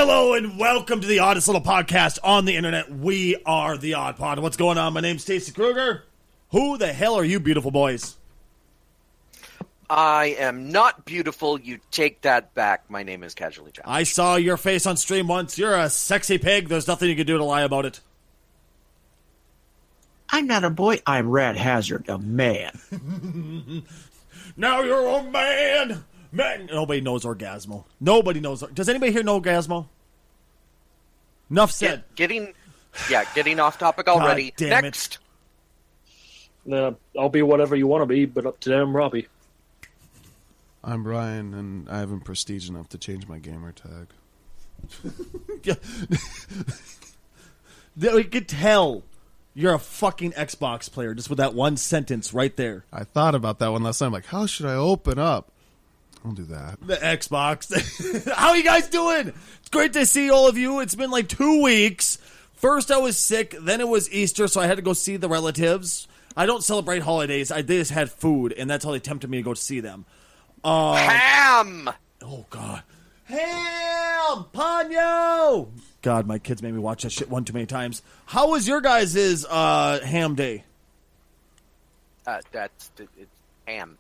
Hello and welcome to the oddest little podcast on the internet. We are the Odd Pod. What's going on? My name's Stacey Kruger. Who the hell are you beautiful boys? I am not beautiful. You take that back. My name is Casually Challenged. I saw your face on stream once. You're a sexy pig. There's nothing you can do to lie about it. I'm not a boy. I'm Rat Hazard, a man. Now you're a man. Man. Nobody knows Orgasmo. Nobody knows. Does anybody here know Orgasmo? Enough said. Getting off topic already. Damn Next. I'll be whatever you want to be, but up to them, Robbie. I'm Brian, and I haven't prestige enough to change my gamer tag. We could tell you're a fucking Xbox player just with that one sentence right there. I thought about that one last time. Like, how should I open up? I'll do that. The Xbox. How you guys doing? It's great to see all of you. It's been like 2 weeks. First I was sick, then it was Easter, so I had to go see the relatives. I don't celebrate holidays. They just had food, and that's how they tempted me to go see them. Ham! Oh, God. Ham! Ponyo! God, my kids made me watch that shit one too many times. How was your guys' ham day? It's ham.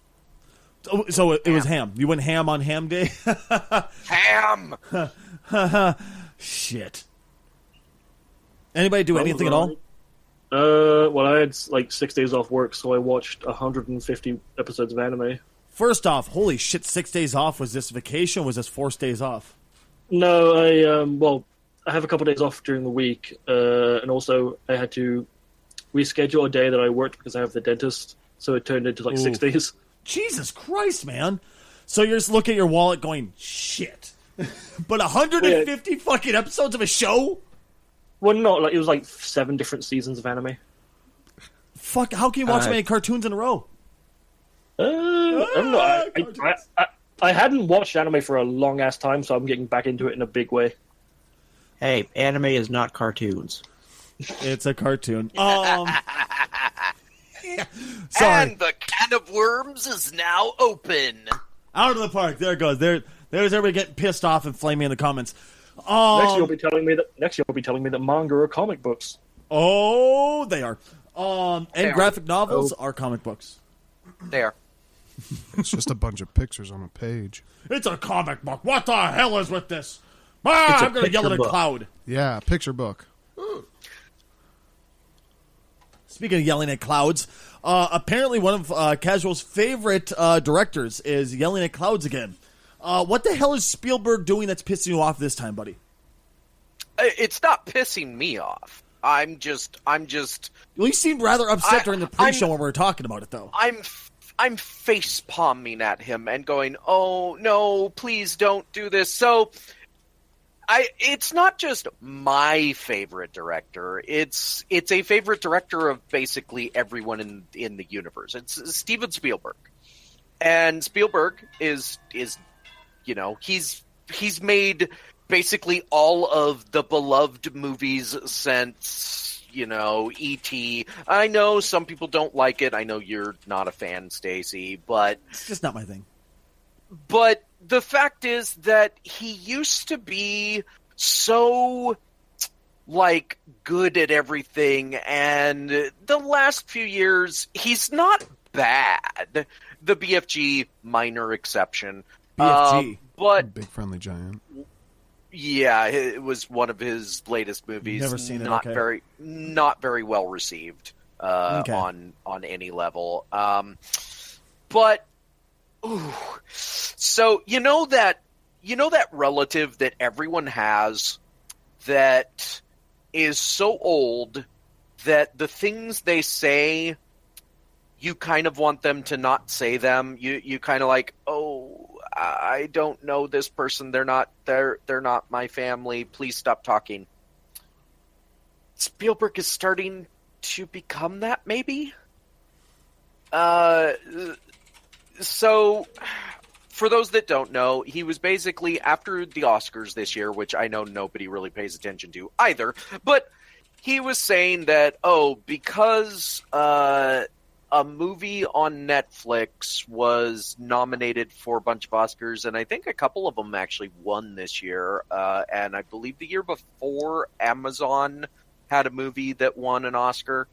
So it was ham. You went ham on ham day? Ham! Shit. Anybody do anything at all? Well, I had like 6 days off work, so I watched 150 episodes of anime. First off, holy shit, 6 days off. Was this vacation or was this forced days off? No, I have a couple days off during the week, and also I had to reschedule a day that I worked because I have the dentist, so it turned into like 6 days. Jesus Christ, man. So you're just looking at your wallet going, shit. But 150 fucking episodes of a show? Well, not like it was like 7 different seasons of anime. Fuck, how can you watch so many cartoons in a row? I don't know. I hadn't watched anime for a long ass time, so I'm getting back into it in a big way. Hey, anime is not cartoons. It's a cartoon. Sorry. And the can of worms is now open. Out of the park. There it goes. There's everybody getting pissed off and flaming in the comments. Next you'll be telling me that manga are comic books. Oh, they are. And graphic novels are comic books. They are. It's just a bunch of pictures on a page. It's a comic book. What the hell is with this? I'm going to yell at a cloud. Yeah, picture book. Speaking of yelling at clouds, apparently one of Casual's favorite directors is yelling at clouds again. What the hell is Spielberg doing that's pissing you off this time, buddy? It's not pissing me off. I'm just. Well, you seemed rather upset during the pre-show when we were talking about it, though. I'm face palming at him and going, "Oh no, please don't do this." So, it's not just my favorite director. It's a favorite director of basically everyone in the universe. It's Steven Spielberg, and Spielberg is he's made basically all of the beloved movies since E.T. I know some people don't like it. I know you're not a fan, Stacy, but it's just not my thing. But the fact is that he used to be so good at everything, and the last few years he's not bad. The BFG minor exception. BFG, but Big Friendly Giant. Yeah, it was one of his latest movies. Never seen it. Not very well received on any level. But so that relative that everyone has that is so old that the things they say, you kind of want them to not say them. You kind of like, oh, I don't know this person. They're not my family. Please stop talking. Spielberg is starting to become that, maybe. So, for those that don't know, he was basically after the Oscars this year, which I know nobody really pays attention to either. But he was saying that because a movie on Netflix was nominated for a bunch of Oscars, and I think a couple of them actually won this year. And I believe the year before, Amazon had a movie that won an Oscar.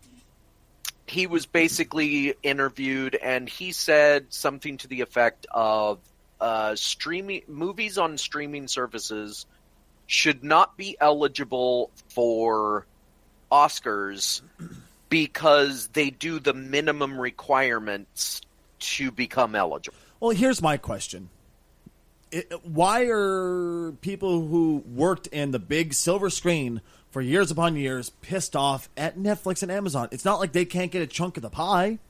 He was basically interviewed, and he said something to the effect of movies on streaming services should not be eligible for Oscars because they do the minimum requirements to become eligible. Well, here's my question. Why are people who worked in the big silver screen for years upon years pissed off at Netflix and Amazon? It's not like they can't get a chunk of the pie.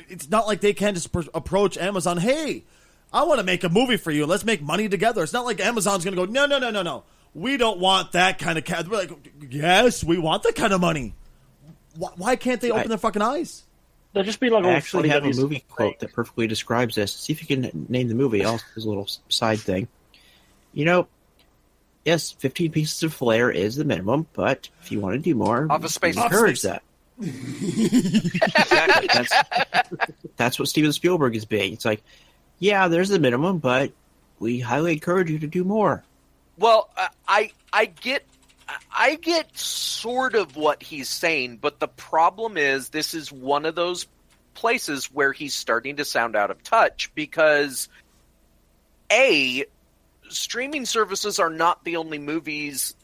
It's not like they can't just approach Amazon, hey, I want to make a movie for you. Let's make money together. It's not like Amazon's going to go, no. We don't want that kind of We're like, yes, we want that kind of money. Why can't they open their fucking eyes? They'll just be like, I actually have a movie quote that perfectly describes this. See if you can name the movie. Also, as a little side thing. Yes, 15 pieces of flair is the minimum, but if you want to do more, Office Space. encourage that. Exactly. That's what Steven Spielberg is being. It's like, yeah, there's the minimum, but we highly encourage you to do more. Well, I get sort of what he's saying, but the problem is this is one of those places where he's starting to sound out of touch because streaming services are not the only movies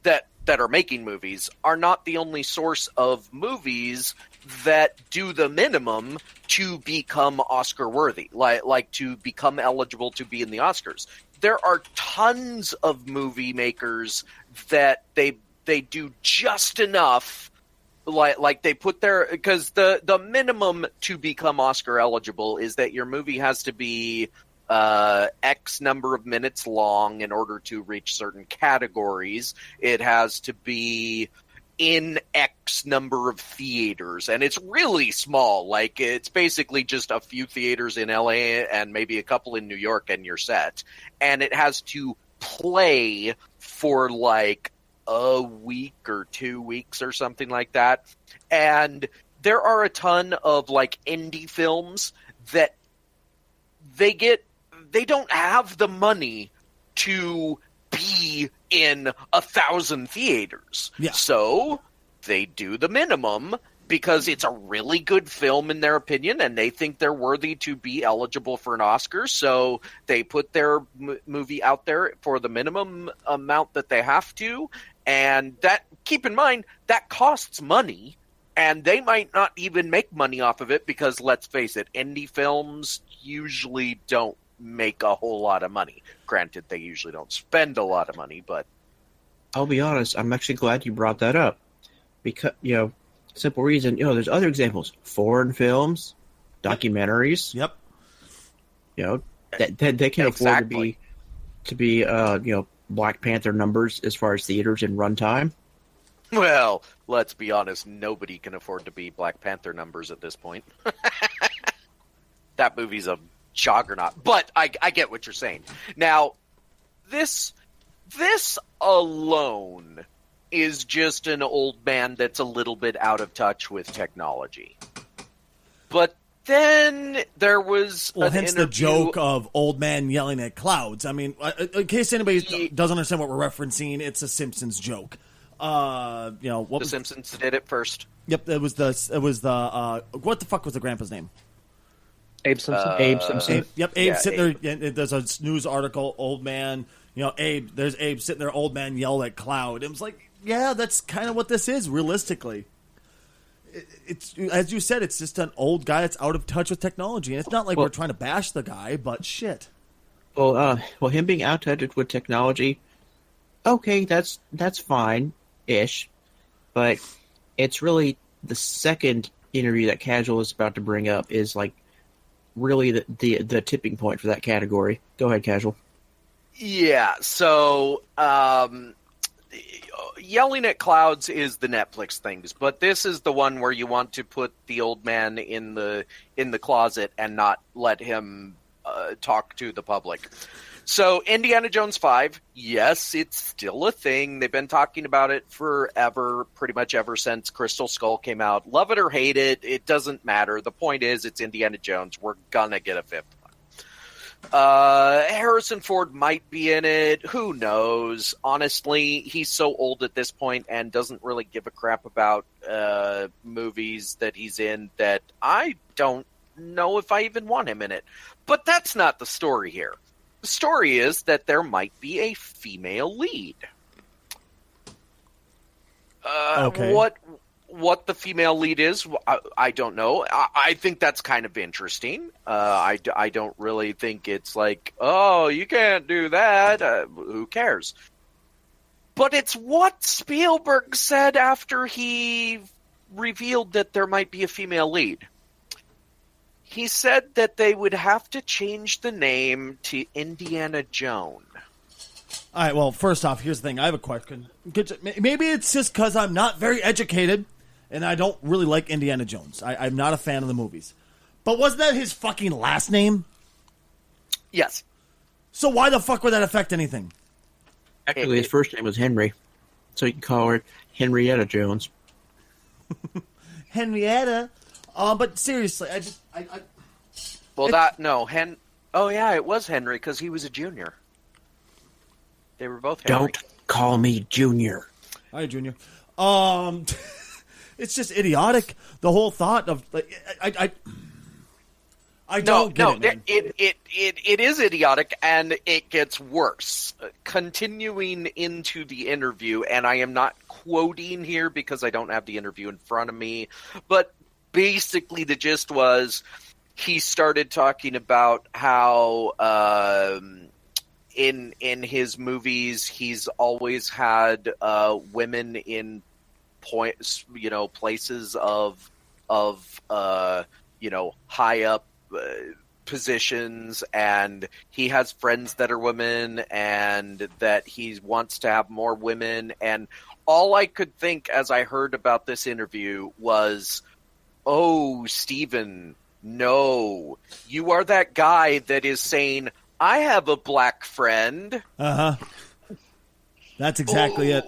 that are making movies, are not the only source of movies that do the minimum to become Oscar worthy, like to become eligible to be in the Oscars. There are tons of movie makers that they do just enough, like they put their, because the minimum to become Oscar eligible is that your movie has to be X number of minutes long in order to reach certain categories. It has to be in X number of theaters, and it's really small. Like, it's basically just a few theaters in LA and maybe a couple in New York, and you're set. And it has to play for like a week or 2 weeks or something like that. And there are a ton of like indie films that they don't have the money to be in 1,000 theaters. Yeah. So they do the minimum because it's a really good film in their opinion, and they think they're worthy to be eligible for an Oscar. So they put their movie out there for the minimum amount that they have to. And that, keep in mind, that costs money, and they might not even make money off of it because, let's face it, indie films usually don't make a whole lot of money. Granted, they usually don't spend a lot of money, but I'll be honest, I'm actually glad you brought that up. Because, simple reason, there's other examples. Foreign films, documentaries. Yep. That they can afford to be Black Panther numbers as far as theaters and runtime. well, let's be honest, nobody can afford to be Black Panther numbers at this point. That movie's a juggernaut, but I get what you're saying. Now, this alone is just an old man that's a little bit out of touch with technology. But then there was hence the joke of old man yelling at clouds. I mean, in case anybody doesn't understand what we're referencing, it's a Simpsons joke. The Simpsons did it first. Yep, it was the what the fuck was the grandpa's name? Abe Simpson. Abe Simpson. Abe sitting there. And there's a news article. Old man, Abe. There's Abe sitting there. Old man yelled at cloud. It was like, yeah, that's kind of what this is. Realistically, it's as you said. It's just an old guy that's out of touch with technology, and it's not like we're trying to bash the guy, but shit. Well, him being out of touch with technology, okay, that's fine-ish, but it's really the second interview that Casual is about to bring up is like really the tipping point for that category. Go ahead, Casual. Yeah, so yelling at clouds is the Netflix things, but this is the one where you want to put the old man in the closet and not let him talk to the public. So Indiana Jones 5, yes, it's still a thing. They've been talking about it forever, pretty much ever since Crystal Skull came out. Love it or hate it, it doesn't matter. The point is, it's Indiana Jones. We're gonna get a fifth one. Harrison Ford might be in it. Who knows? Honestly, he's so old at this point and doesn't really give a crap about movies that he's in that I don't know if I even want him in it. But that's not the story here. The story is that there might be a female lead. Okay. What the female lead is, I don't know. I think that's kind of interesting. I don't really think it's like, oh, you can't do that. Who cares? But it's what Spielberg said after he revealed that there might be a female lead. He said that they would have to change the name to Indiana Jones. All right, well, first off, here's the thing. I have a question. Maybe it's just because I'm not very educated and I don't really like Indiana Jones. I'm not a fan of the movies. But wasn't that his fucking last name? Yes. So why the fuck would that affect anything? Actually, his first name was Henry, so you can call her Henrietta Jones. Henrietta? But seriously, Oh, yeah, it was Henry because he was a junior. They were both Henry. Don't call me Junior. Hi, Junior. It's just idiotic. The whole thought of I don't get it. It is idiotic, and it gets worse. Continuing into the interview, and I am not quoting here because I don't have the interview in front of me, but basically the gist was he started talking about how in his movies he's always had women in places of high up positions, and he has friends that are women, and that he wants to have more women. And all I could think as I heard about this interview was, oh, Stephen, no, you are that guy that is saying, I have a black friend. That's exactly it.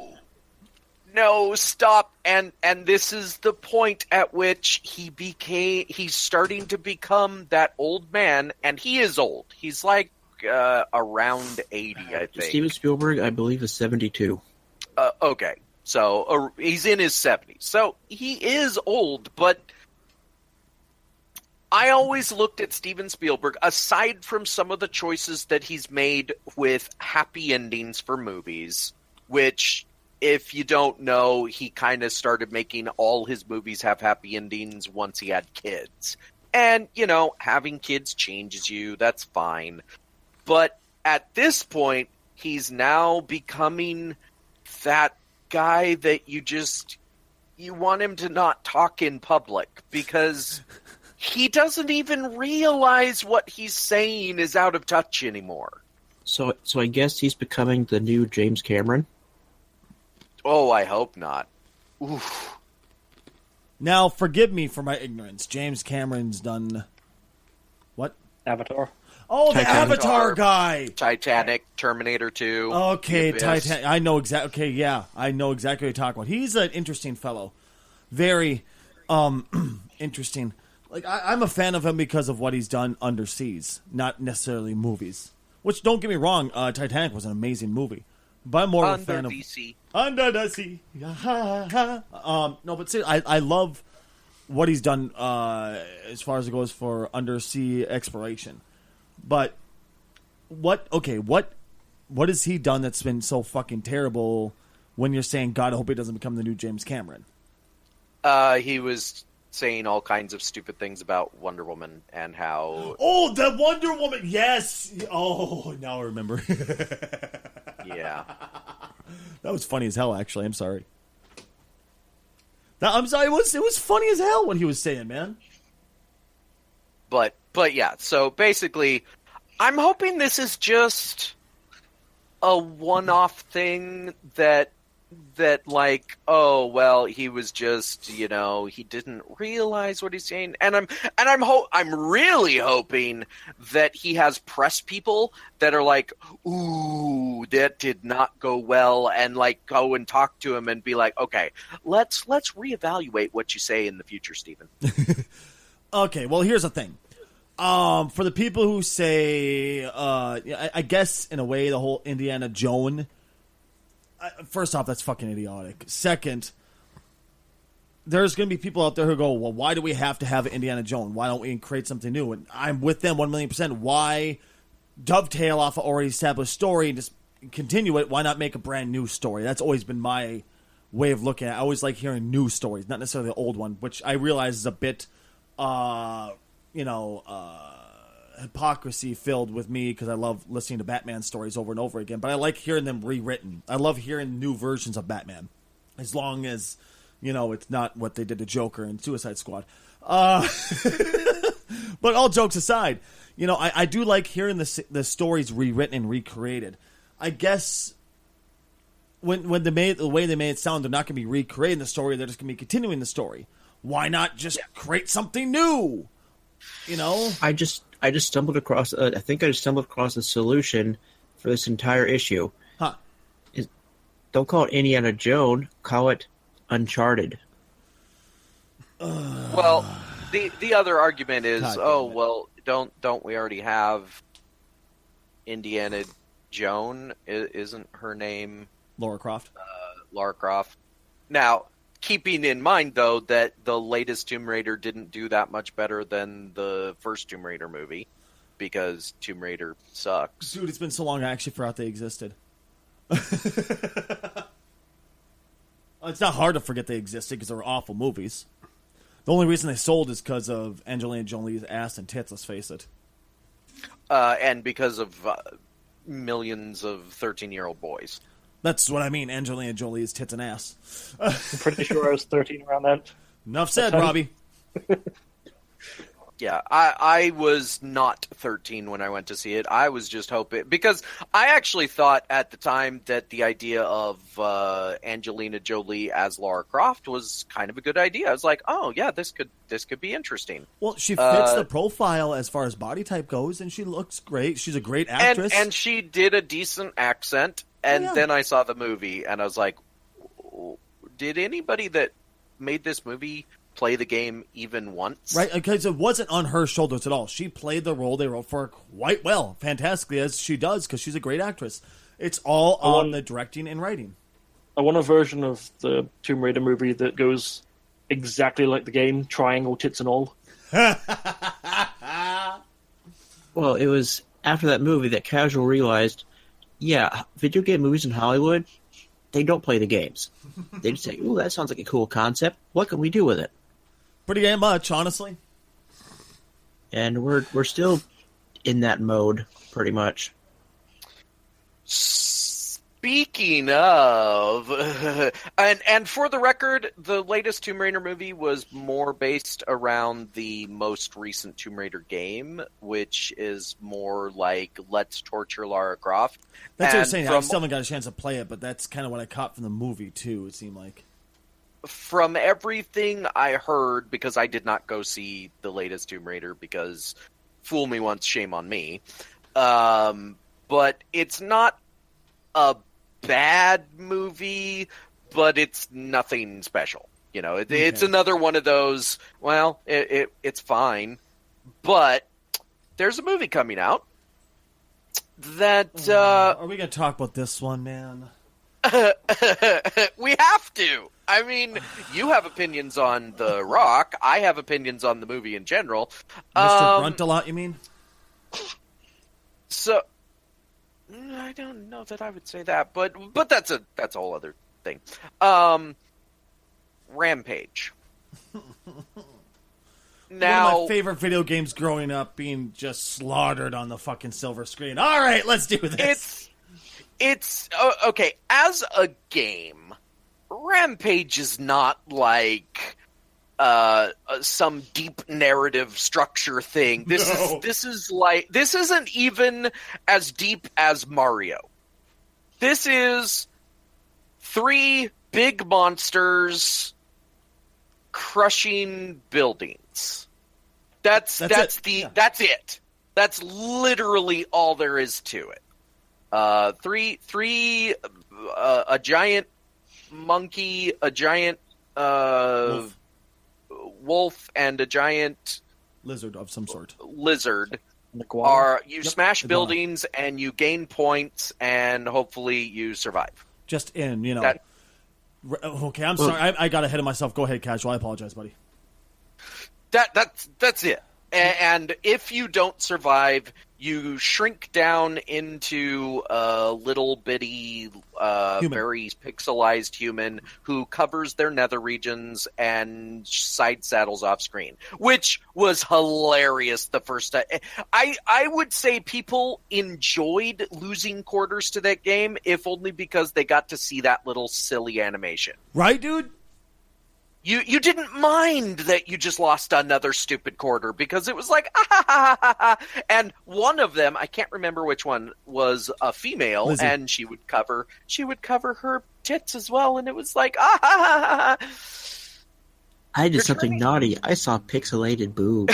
No, stop. And this is the point at which he's starting to become that old man, and he is old. He's like around 80, I think. Steven Spielberg, I believe, is 72. Okay. So he's in his 70s. So he is old, but I always looked at Steven Spielberg, aside from some of the choices that he's made with happy endings for movies, which, if you don't know, he kind of started making all his movies have happy endings once he had kids. And, having kids changes you. That's fine. But at this point, he's now becoming that guy that you want him to not talk in public because he doesn't even realize what he's saying is out of touch anymore. So I guess he's becoming the new James Cameron? Oh, I hope not. Oof. Now, forgive me for my ignorance. James Cameron's done what? Avatar. Oh, the Titanic. Avatar guy. Titanic, Terminator 2. Okay, Titanic. I know exactly. Okay, yeah, I know exactly what you're talking about. He's an interesting fellow. Very interesting. Like, I'm a fan of him because of what he's done underseas, not necessarily movies. Which, don't get me wrong, Titanic was an amazing movie. But I'm more of a fan of Under the Sea. No, but seriously, I love what he's done as far as it goes for undersea exploration. But what has he done that's been so fucking terrible when you're saying, God, I hope he doesn't become the new James Cameron? He was saying all kinds of stupid things about Wonder Woman and how... Oh, the Wonder Woman! Yes! Oh, now I remember. Yeah. That was funny as hell, actually. I'm sorry. I'm sorry, it was funny as hell what he was saying, man. But yeah, so basically, I'm hoping this is just a one-off thing that that like, oh well, he was just, he didn't realize what he's saying, and I'm really hoping that he has press people that are like, ooh, that did not go well, and like go and talk to him and be like, okay, let's reevaluate what you say in the future, Stephen. Okay, well, here's the thing. For the people who say, I guess in a way, the whole Indiana Jones. First off, that's fucking idiotic. Second, there's going to be people out there who go, well, why do we have to have Indiana Jones? Why don't we create something new? And I'm with them 1,000,000%. Why dovetail off an already established story and just continue it? Why not make a brand new story? That's always been my way of looking at it. I always like hearing new stories, not necessarily the old one, which I realize is a bit, hypocrisy filled with me because I love listening to Batman stories over and over again, but I like hearing them rewritten. I love hearing new versions of Batman, as long as it's not what they did to Joker and Suicide Squad. But all jokes aside, I do like hearing the stories rewritten and recreated. I guess when the way they made it sound, they're not going to be recreating the story; they're just going to be continuing the story. Why not just create something new? I just stumbled across. I think I just stumbled across a solution for this entire issue. Huh? Don't call it Indiana Jones. Call it Uncharted. Well, the other argument is, well, don't we already have Indiana Jones? Isn't her name Lara Croft? Lara Croft. Now, keeping in mind, though, that the latest Tomb Raider didn't do that much better than the first Tomb Raider movie, because Tomb Raider sucks. Dude, it's been so long I actually forgot they existed. It's not hard to forget they existed because they were awful movies. The only reason they sold is because of Angelina Jolie's ass and tits, let's face it. And because of millions of 13-year-old boys. That's what I mean, Angelina Jolie's tits and ass. I'm pretty sure I was 13 around that. Enough said, Robbie. Yeah, I was not 13 when I went to see it. I was just hoping, because I actually thought at the time that the idea of Angelina Jolie as Lara Croft was kind of a good idea. I was like, oh yeah, this could be interesting. Well, she fits the profile as far as body type goes, and she looks great. She's a great actress, and she did a decent accent. And then I saw the movie, and I was like, did anybody that made this movie play the game even once? Right, because it wasn't on her shoulders at all. She played the role they wrote for her quite well, fantastically, as she does, because she's a great actress. It's all on the directing and writing. I want a version of the Tomb Raider movie that goes exactly like the game, triangle, tits and all. Well, it was after that movie that Casual realized, video game movies in Hollywood, they don't play the games. They just say, ooh, that sounds like a cool concept. What can we do with it? Pretty damn much, honestly. And we're still in that mode, pretty much. Speaking of, and for the record, the latest Tomb Raider movie was more based around the most recent Tomb Raider game, which is more like, let's torture Lara Croft. That's what I'm saying. I still haven't got a chance to play it, but that's kind of what I caught from the movie, too, it seemed like. From everything I heard, because I did not go see the latest Tomb Raider, because fool me once, shame on me, but it's not a bad movie, but it's nothing special. It's another one of those, well, it's fine, but there's a movie coming out that... Are we going to talk about this one, man? We have to. I mean, you have opinions on The Rock. I have opinions on the movie in general. Mr. Grunt-a-lot, you mean? So... I don't know that I would say that, but that's a whole other thing. Rampage. Now, one of my favorite video games growing up being just slaughtered on the fucking silver screen. All right, let's do this. It's okay. As a game, Rampage is not like some deep narrative structure thing. This isn't even as deep as Mario. This is 3 big monsters crushing buildings. That's it. That's literally all there is to it. Three, a giant monkey, a giant wolf, and a giant lizard of some sort. You smash buildings and you gain points, and hopefully you survive. Just in, Okay, I'm sorry. I got ahead of myself. Go ahead, Casual. I apologize, buddy. That's it. And if you don't survive, you shrink down into a little bitty, very pixelized human who covers their nether regions and side saddles off screen, which was hilarious the first time. I would say people enjoyed losing quarters to that game, if only because they got to see that little silly animation. Right, dude? You didn't mind that you just lost another stupid quarter because it was like, ah, ha, ha, ha, ha. And one of them, I can't remember which one, was a female, Lizzie. And she would cover her tits as well, and it was like, ah, ha, ha, ha. I did something naughty. I saw pixelated boob.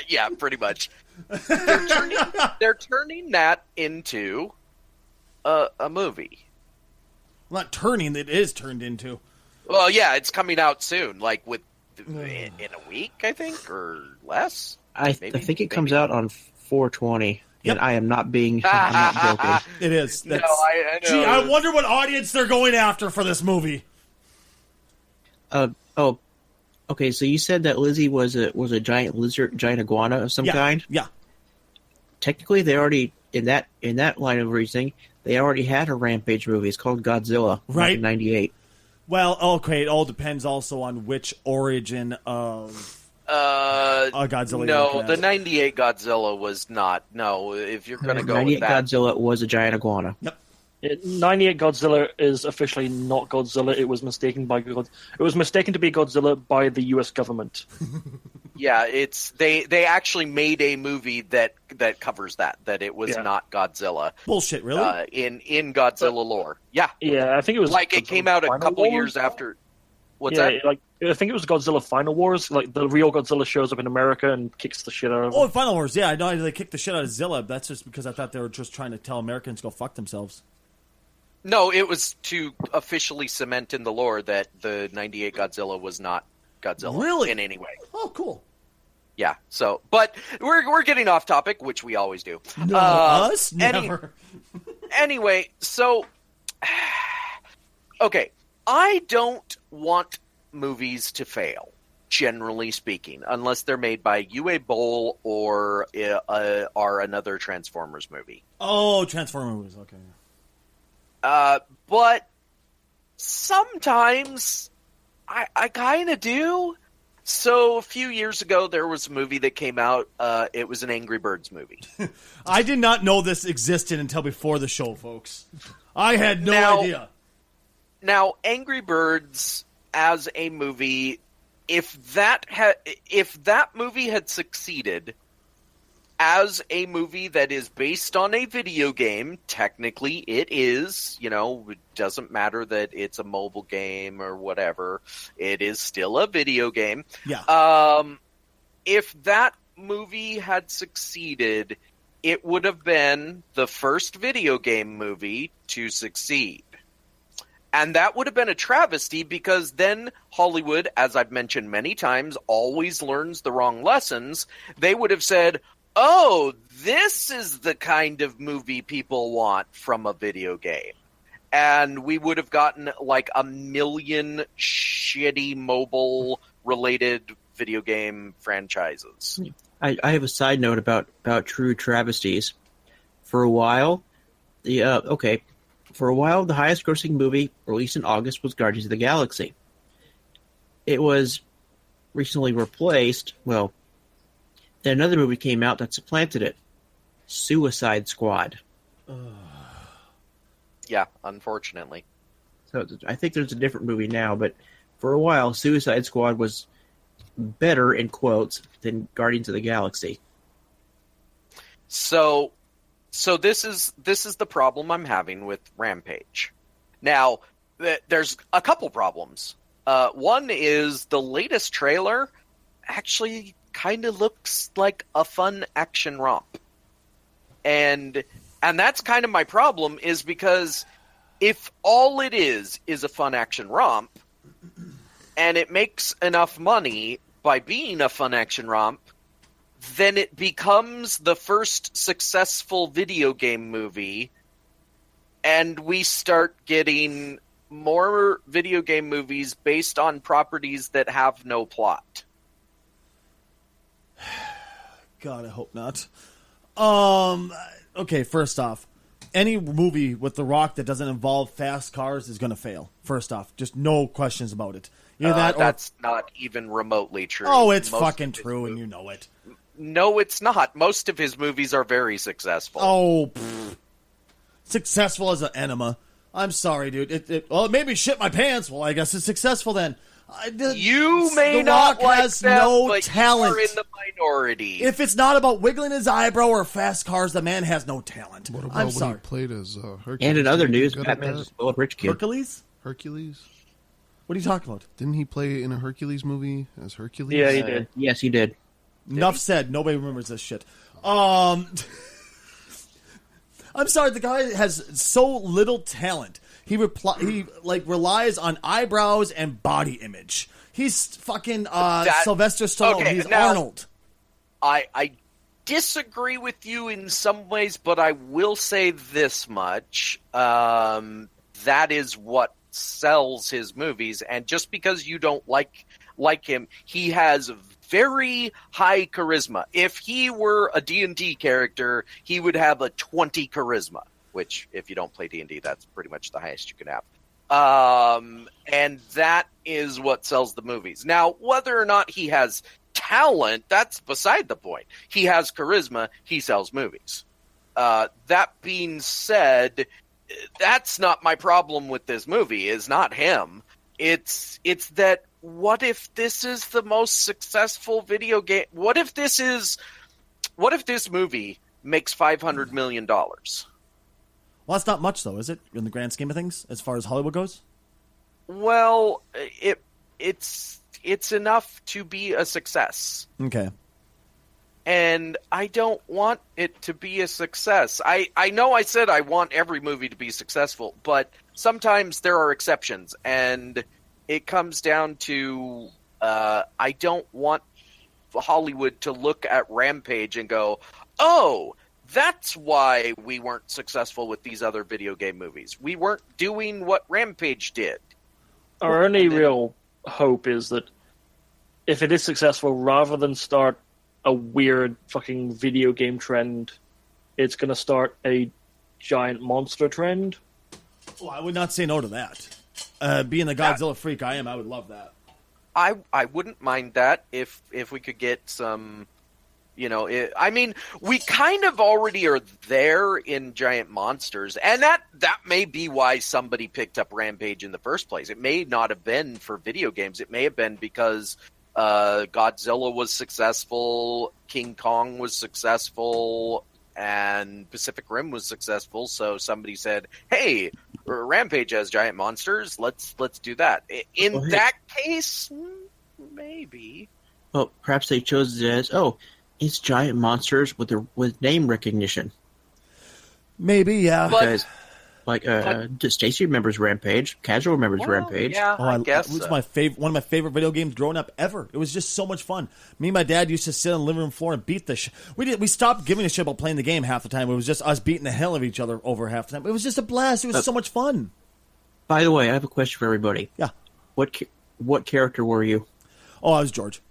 Yeah, pretty much. They're turning that into a movie. Well, not turning, it is turned into. Well, yeah, it's coming out soon, like in a week, I think, or less. I think it comes out on 4/20, and I am not being. I'm not joking. It is. No, I know. Gee, I wonder what audience they're going after for this movie. Okay. So you said that Lizzie was a giant lizard, giant iguana of some kind. Yeah. Technically, they already in that line of reasoning, they already had a Rampage movie. It's called Godzilla, right? In '98. Well, okay, it all depends also on which origin of Godzilla. No, the '98 Godzilla was not. No, if you're going to go with that, '98 Godzilla was a giant iguana. Yep. 98 Godzilla is officially not Godzilla. It was mistaken to be Godzilla by the U.S. government. Yeah, they actually made a movie that covers that it was not Godzilla. Bullshit, really? In Godzilla lore. Yeah. Yeah, I think it was like it came out a couple years after. What's that? Like I think it was Godzilla Final Wars. Like the real Godzilla shows up in America and kicks the shit out of him. Oh, Final Wars! Yeah, I know they kicked the shit out of Zilla. That's just because I thought they were just trying to tell Americans to go fuck themselves. No, it was to officially cement in the lore that the '98 Godzilla was not Godzilla, really, in any way. Oh, cool. Yeah. So, but we're getting off topic, which we always do. No, us never. Anyway, so okay, I don't want movies to fail, generally speaking, unless they're made by UA Bowl or another Transformers movie. Oh, Transformers movies. Okay. But sometimes I kind of do. So a few years ago, there was a movie that came out. It was an Angry Birds movie. I did not know this existed until before the show, folks. I had no idea. Now, Angry Birds as a movie, if that movie had succeeded as a movie that is based on a video game, technically it is, it doesn't matter that it's a mobile game or whatever. It is still a video game. Yeah. If that movie had succeeded, it would have been the first video game movie to succeed. And that would have been a travesty because then Hollywood, as I've mentioned many times, always learns the wrong lessons. They would have said, oh, this is the kind of movie people want from a video game. And we would have gotten like a million shitty mobile-related video game franchises. I have a side note about true travesties. For a while, the highest-grossing movie released in August was Guardians of the Galaxy. It was recently replaced, then another movie came out that supplanted it. Suicide Squad. Yeah, unfortunately. So I think there's a different movie now, but for a while, Suicide Squad was better, in quotes, than Guardians of the Galaxy. So this is the problem I'm having with Rampage. Now, there's a couple problems. One is the latest trailer actually kind of looks like a fun action romp. And that's kind of my problem, is because if all it is a fun action romp, and it makes enough money by being a fun action romp, then it becomes the first successful video game movie, and we start getting more video game movies based on properties that have no plot. God, I hope not. Okay, first off, any movie with The Rock that doesn't involve fast cars is going to fail. First off, just no questions about it. Either that, that's not even remotely true. Oh, it's fucking true, and you know it. No, it's not. Most of his movies are very successful. Oh, successful as an enema. I'm sorry, dude. It made me shit my pants. Well, I guess it's successful then. You may The not Rock like has them, no but talent. you're in the minority. If it's not about wiggling his eyebrow or fast cars, the man has no talent. What about I'm when sorry. he played as Hercules? And in other Didn't he news, get good at Batman's that? still a rich kid. Hercules? Hercules? What are you talking about? Didn't he play in a Hercules movie as Hercules? Yeah, he did. Yes, he did. Enough said. Nobody remembers this shit. I'm sorry. The guy has so little talent. He relies on eyebrows and body image. He's fucking Sylvester Stallone. Okay, He's now- Arnold. I disagree with you in some ways, but I will say this much. That is what sells his movies, and just because you don't like him, he has very high charisma. If he were a D&D character, he would have a 20 charisma, which, if you don't play D&D, that's pretty much the highest you can have. And that is what sells the movies. Now, whether or not he has talent, that's beside the point. He has charisma, he sells movies. That being said, that's not my problem with this movie, is not him. It's that, what if this is the most successful video game? What if this movie makes $500 million? Well, that's not much, though, is it? In the grand scheme of things, as far as Hollywood goes? Well, it's enough to be a success. Okay. And I don't want it to be a success. I know I said I want every movie to be successful, but sometimes there are exceptions, and it comes down to I don't want Hollywood to look at Rampage and go, oh, that's why we weren't successful with these other video game movies. We weren't doing what Rampage did. Our only real hope is that if it is successful, rather than start a weird fucking video game trend, it's going to start a giant monster trend. Well, I would not say no to that. Being the Godzilla freak I am, I would love that. I wouldn't mind that if we could get some, we kind of already are there in giant monsters, and that may be why somebody picked up Rampage in the first place. It may not have been for video games. It may have been because Godzilla was successful, King Kong was successful, and Pacific Rim was successful. So somebody said, "Hey, Rampage has giant monsters. Let's do that." In that case, maybe. Well, perhaps they chose it as, it's giant monsters with name recognition. Maybe, yeah. Because, Stacy remembers Rampage. Casual remembers Rampage. Yeah, I guess it was so. one of my favorite video games growing up ever. It was just so much fun. Me and my dad used to sit on the living room floor and beat the shit. We stopped giving a shit about playing the game half the time. It was just us beating the hell of each other over half the time. It was just a blast. It was so much fun. By the way, I have a question for everybody. Yeah. What character were you? Oh, I was George.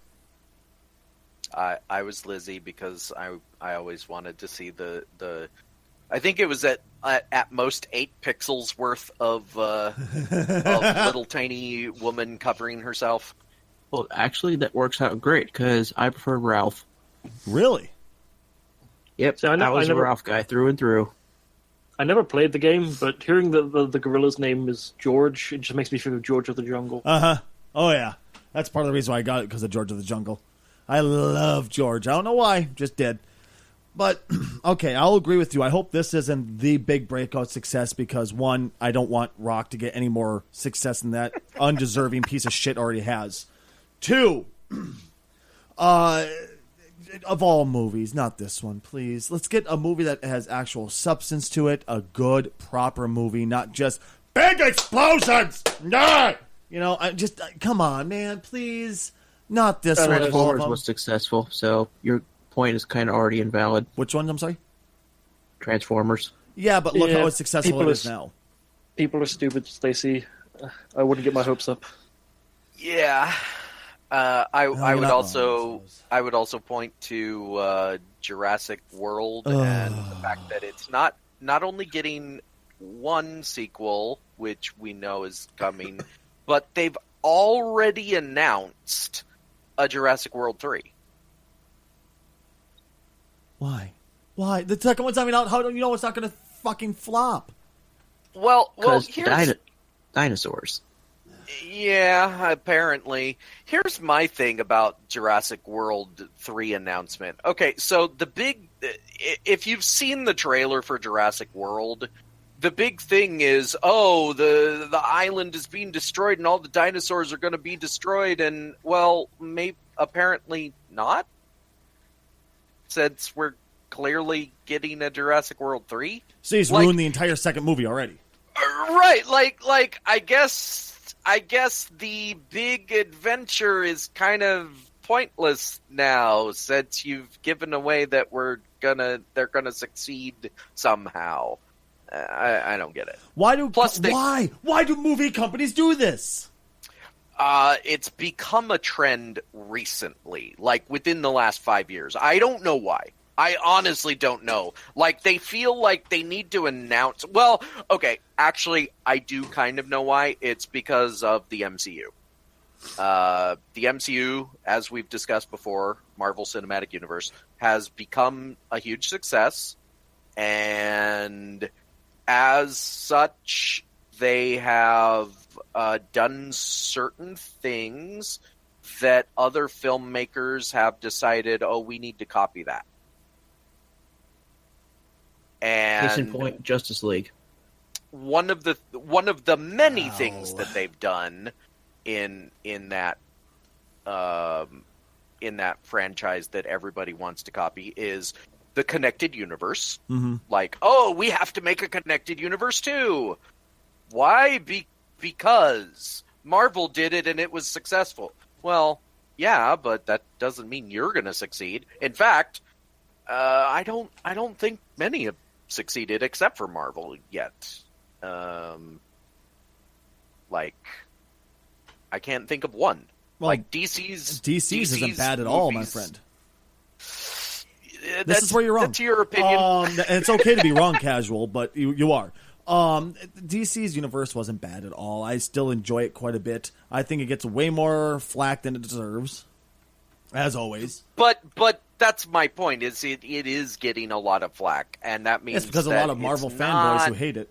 I was Lizzie because I always wanted to see the I think it was at most 8 pixels worth of little tiny woman covering herself. Well, actually, that works out great because I prefer Ralph. Really? Yep, See, I was a Ralph guy through and through. I never played the game, but hearing the gorilla's name is George, it just makes me think of George of the Jungle. Uh-huh. Oh, yeah. That's part of the reason why I got it, because of George of the Jungle. I love George. I don't know why. Just did. But, okay, I'll agree with you. I hope this isn't the big breakout success because, one, I don't want Rock to get any more success than that undeserving piece of shit already has. Two, of all movies, not this one, please. Let's get a movie that has actual substance to it, a good, proper movie, not just big explosions! Nah! You know, come on, man, please. Not this one. Transformers was successful, so your point is kind of already invalid. Which one, I'm sorry? Transformers. Yeah, but look how successful it is now. People are stupid, Stacy. I wouldn't get my hopes up. Yeah. I would also point to Jurassic World and the fact that it's not only getting one sequel, which we know is coming, but they've already announced a Jurassic World 3. Why? The second one's coming out. How do you know it's not going to fucking flop? Well, here's dinosaurs. Yeah, apparently. Here's my thing about Jurassic World 3 announcement. Okay, so if you've seen the trailer for Jurassic World, the big thing is, the island is being destroyed and all the dinosaurs are going to be destroyed, and, well, apparently not, since we're clearly getting a Jurassic World 3. So he's ruined the entire second movie already. Right, like I guess the big adventure is kind of pointless now, since you've given away that they're gonna succeed somehow. I don't get it. Why do movie companies do this? It's become a trend recently, like within the last 5 years. I don't know why. I honestly don't know. Like, they feel like they need to announce... Well, okay, actually, I do kind of know why. It's because of the MCU. The MCU, as we've discussed before, Marvel Cinematic Universe, has become a huge success, and as such, they have done certain things that other filmmakers have decided, we need to copy that. And case in point, Justice League. One of the many things that they've done in that franchise that everybody wants to copy is the connected universe. Mm-hmm. Like, we have to make a connected universe too. Why? Because Marvel did it and it was successful. Well, yeah, but that doesn't mean you're going to succeed. In fact, I don't think many have succeeded except for Marvel yet. Like, I can't think of one. Well, like DC's isn't bad at all, my friend. This is where you're wrong. That's your opinion. And it's okay to be wrong, Casual, but you are. DC's universe wasn't bad at all. I still enjoy it quite a bit. I think it gets way more flack than it deserves, as always. But that's my point. Is it is getting a lot of flack, and that means it's because that a lot of Marvel fanboys who hate it.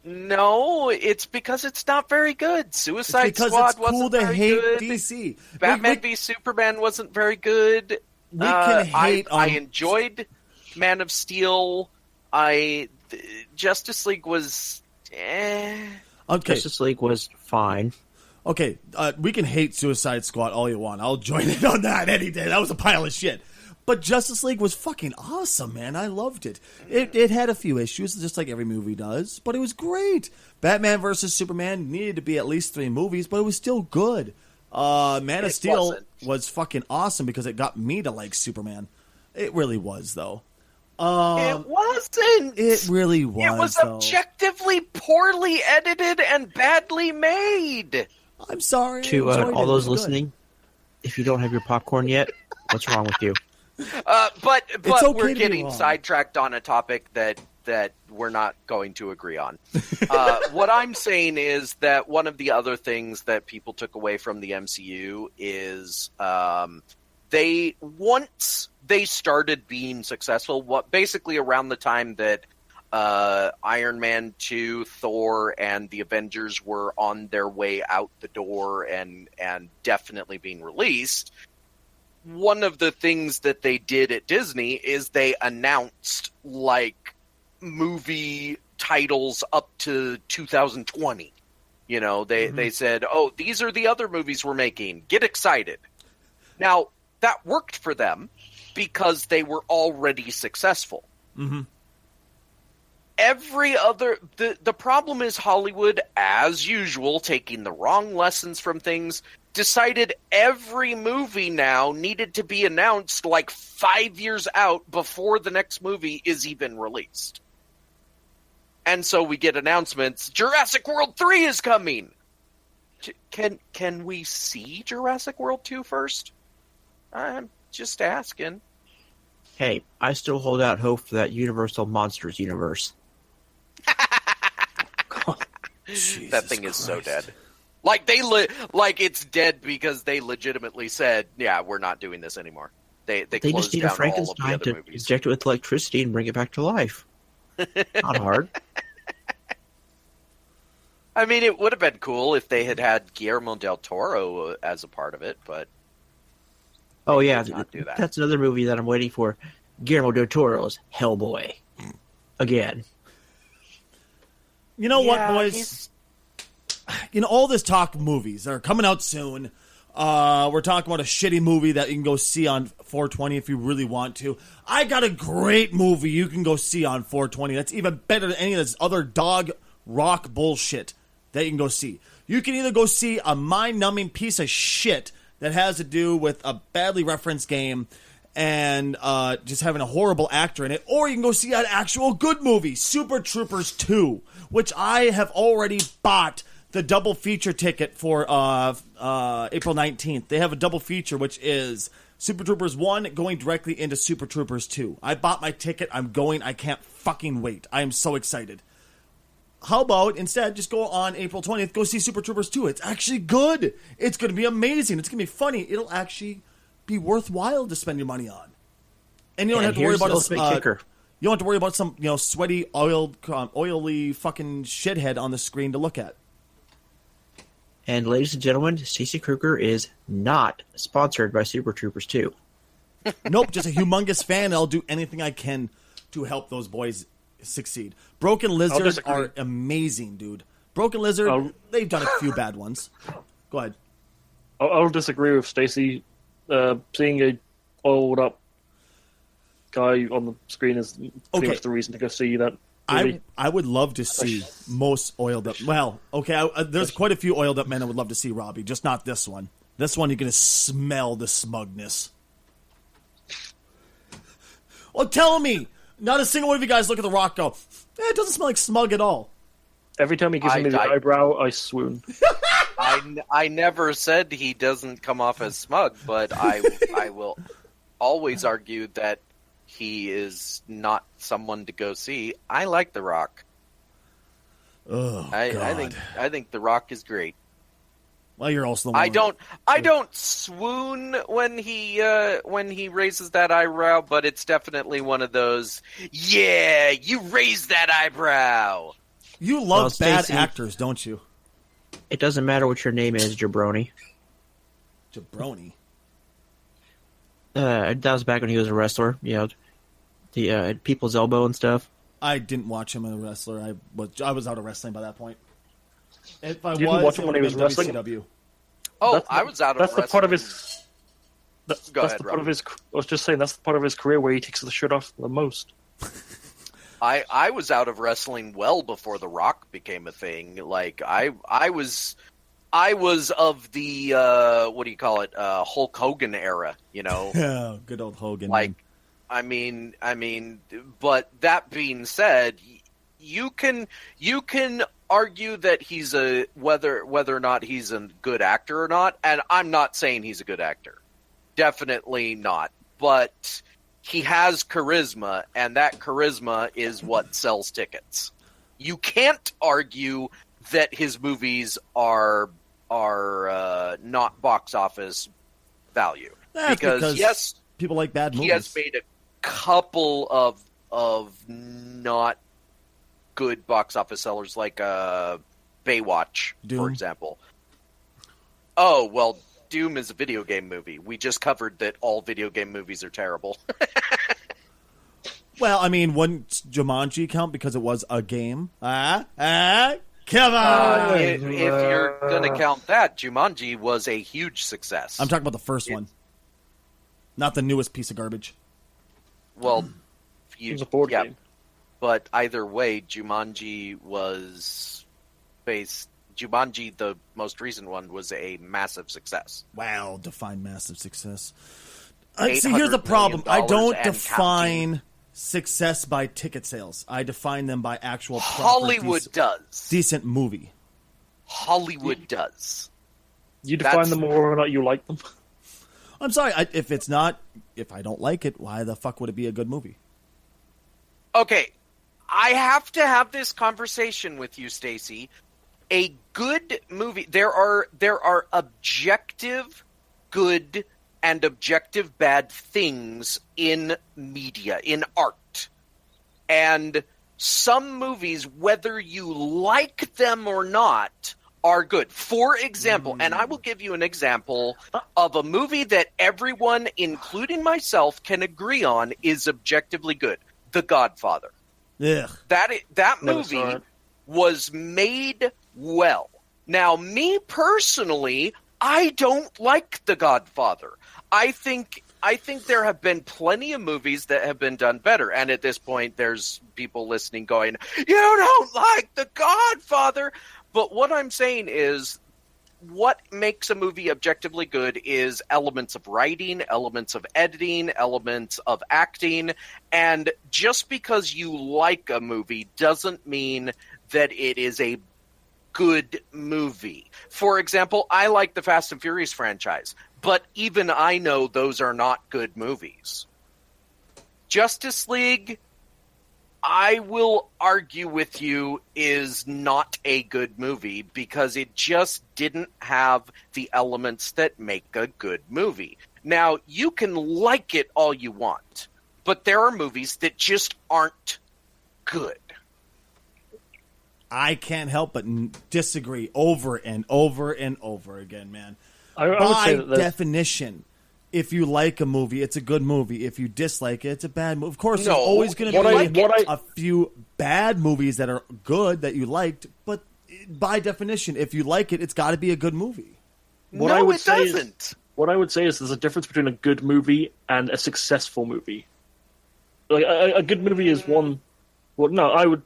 No, it's because it's not very good. Suicide Squad it's cool wasn't to very hate good. DC. Batman v Superman wasn't very good. We can hate. I enjoyed Man of Steel. Justice League was. Okay. Justice League was fine. Okay, we can hate Suicide Squad all you want. I'll join in on that any day. That was a pile of shit. But Justice League was fucking awesome, man. I loved it. It had a few issues, just like every movie does, but it was great. Batman versus Superman needed to be at least 3 movies, but it was still good. Man of Steel was fucking awesome because it got me to like Superman. It really was, though. It wasn't. It really was. It was objectively poorly edited and badly made. I'm sorry. To all those listening, if you don't have your popcorn yet, what's wrong with you? But okay we're getting sidetracked on a topic that we're not going to agree on. What I'm saying is that one of the other things that people took away from the MCU is once they started being successful, basically around the time that Iron Man 2, Thor, and the Avengers were on their way out the door and definitely being released, one of the things that they did at Disney is they announced like movie titles up to 2020. You know, they said, "Oh, these are the other movies we're making. Get excited." Now, that worked for them because they were already successful. Mm-hmm. The problem is Hollywood, as usual, taking the wrong lessons from things, decided every movie now needed to be announced like 5 years out before the next movie is even released. And so we get announcements, Jurassic World 3 is coming! Can we see Jurassic World 2 first? I'm just asking. Hey, I still hold out hope for that Universal Monsters universe. That thing is so dead. Like it's dead because they legitimately said, "Yeah, we're not doing this anymore." They just closed need down a Frankenstein all of the to other movies. inject it with electricity and bring it back to life. Not hard. I mean, it would have been cool if they had Guillermo del Toro as a part of it, but Oh yeah, did not do that. That's another movie that I'm waiting for. Guillermo del Toro's Hellboy. Again. You know what, boys? You know, all this talk of movies that are coming out soon. We're talking about a shitty movie that you can go see on 420 if you really want to. I got a great movie you can go see on 420 that's even better than any of this other dog rock bullshit that you can go see. You can either go see a mind-numbing piece of shit that has to do with a badly referenced game and just having a horrible actor in it, or you can go see an actual good movie, Super Troopers 2, which I have already bought the double feature ticket for April 19th. They have a double feature, which is Super Troopers 1 going directly into Super Troopers 2. I bought my ticket. I'm going. I can't fucking wait. I am so excited. How about instead just go on April 20th, go see Super Troopers 2. It's actually good. It's going to be amazing. It's going to be funny. It'll actually be worthwhile to spend your money on. And you don't have to worry about kicker. You don't have to worry about some sweaty, oily fucking shithead on the screen to look at. And ladies and gentlemen, Stacey Kruger is not sponsored by Super Troopers 2. Nope, just a humongous fan. And I'll do anything I can to help those boys succeed. Broken Lizard are amazing, dude. Broken Lizard, they've done a few bad ones. Go ahead. I'll disagree with Stacy. Seeing a oiled up guy on the screen is pretty much the reason to go see that movie. I would love to see most oiled up. Well, okay, there's quite a few oiled up men I would love to see, Robbie. Just not this one. This one, you're going to smell the smugness. Well, tell me. Not a single one of you guys look at The Rock go, it doesn't smell like smug at all. Every time he gives me the eyebrow, I swoon. I never said he doesn't come off as smug, but I will always argue that he is not someone to go see. I like The Rock. Oh, God. I think The Rock is great. Well, you're also the one. I don't swoon when he raises that eyebrow, but it's definitely one of those. Yeah, you raised that eyebrow. You love bad actors, don't you? It doesn't matter what your name is, Jabroni. Jabroni. That was back when he was a wrestler. You know, the People's Elbow and stuff. I didn't watch him as a wrestler. I was out of wrestling by that point. If I didn't watch him when he was wrestling. WCW. Oh, I was out of wrestling. That's the part of his. That's Go ahead, the part of his. I was just saying that's the part of his career where he takes the shirt off the most. I was out of wrestling well before The Rock became a thing. Like I was of the what do you call it? Hulk Hogan era. You know. Yeah, good old Hogan. Like, I mean, but that being said, you can argue that he's whether or not he's a good actor or not, and I'm not saying he's a good actor. Definitely not. But he has charisma, and that charisma is what sells tickets. You can't argue that his movies are not box office value. That's because yes, people like bad movies. He has made a couple of not good box office sellers, like Baywatch, Doom. for example. Oh, well, Doom is a video game movie. We just covered that all video game movies are terrible. Well, I mean, wouldn't Jumanji count because it was a game? Come on! If you're going to count that, Jumanji was a huge success. I'm talking about the first one. Not the newest piece of garbage. Well, It was a board game. But either way, Jumanji, the most recent one, was a massive success. Wow, define massive success. $800 See, here's the problem. I million don't and define success by ticket sales. I define them by actual proper, Hollywood does. decent movie. Hollywood does. You define them whether or not you like them. I'm sorry, if I don't like it, why the fuck would it be a good movie? Okay, I have to have this conversation with you, Stacy. A good movie. There are objective good and objective bad things in media, in art. And some movies, whether you like them or not, are good. For example, and I will give you an example of a movie that everyone, including myself, can agree on is objectively good. The Godfather. Ugh. That movie was made well. Now, me personally, I don't like The Godfather. I think there have been plenty of movies that have been done better. And at this point, there's people listening going, "You don't like The Godfather!" But what I'm saying is, what makes a movie objectively good is elements of writing, elements of editing, elements of acting. And just because you like a movie doesn't mean that it is a good movie. For example, I like the Fast and Furious franchise, but even I know those are not good movies. Justice League, I will argue with you, is not a good movie because it just didn't have the elements that make a good movie. Now, you can like it all you want, but there are movies that just aren't good. I can't help but disagree over and over and over again, man. I would By say that definition, if you like a movie, it's a good movie. If you dislike it, it's a bad movie. Of course, No, there's always going to what be I- a few bad movies that are good that you liked, but by definition, if you like it, it's got to be a good movie. What I No, would it say is- doesn't. What I would say is there's a difference between a good movie and a successful movie. Like a good movie is one. Well, no, I would.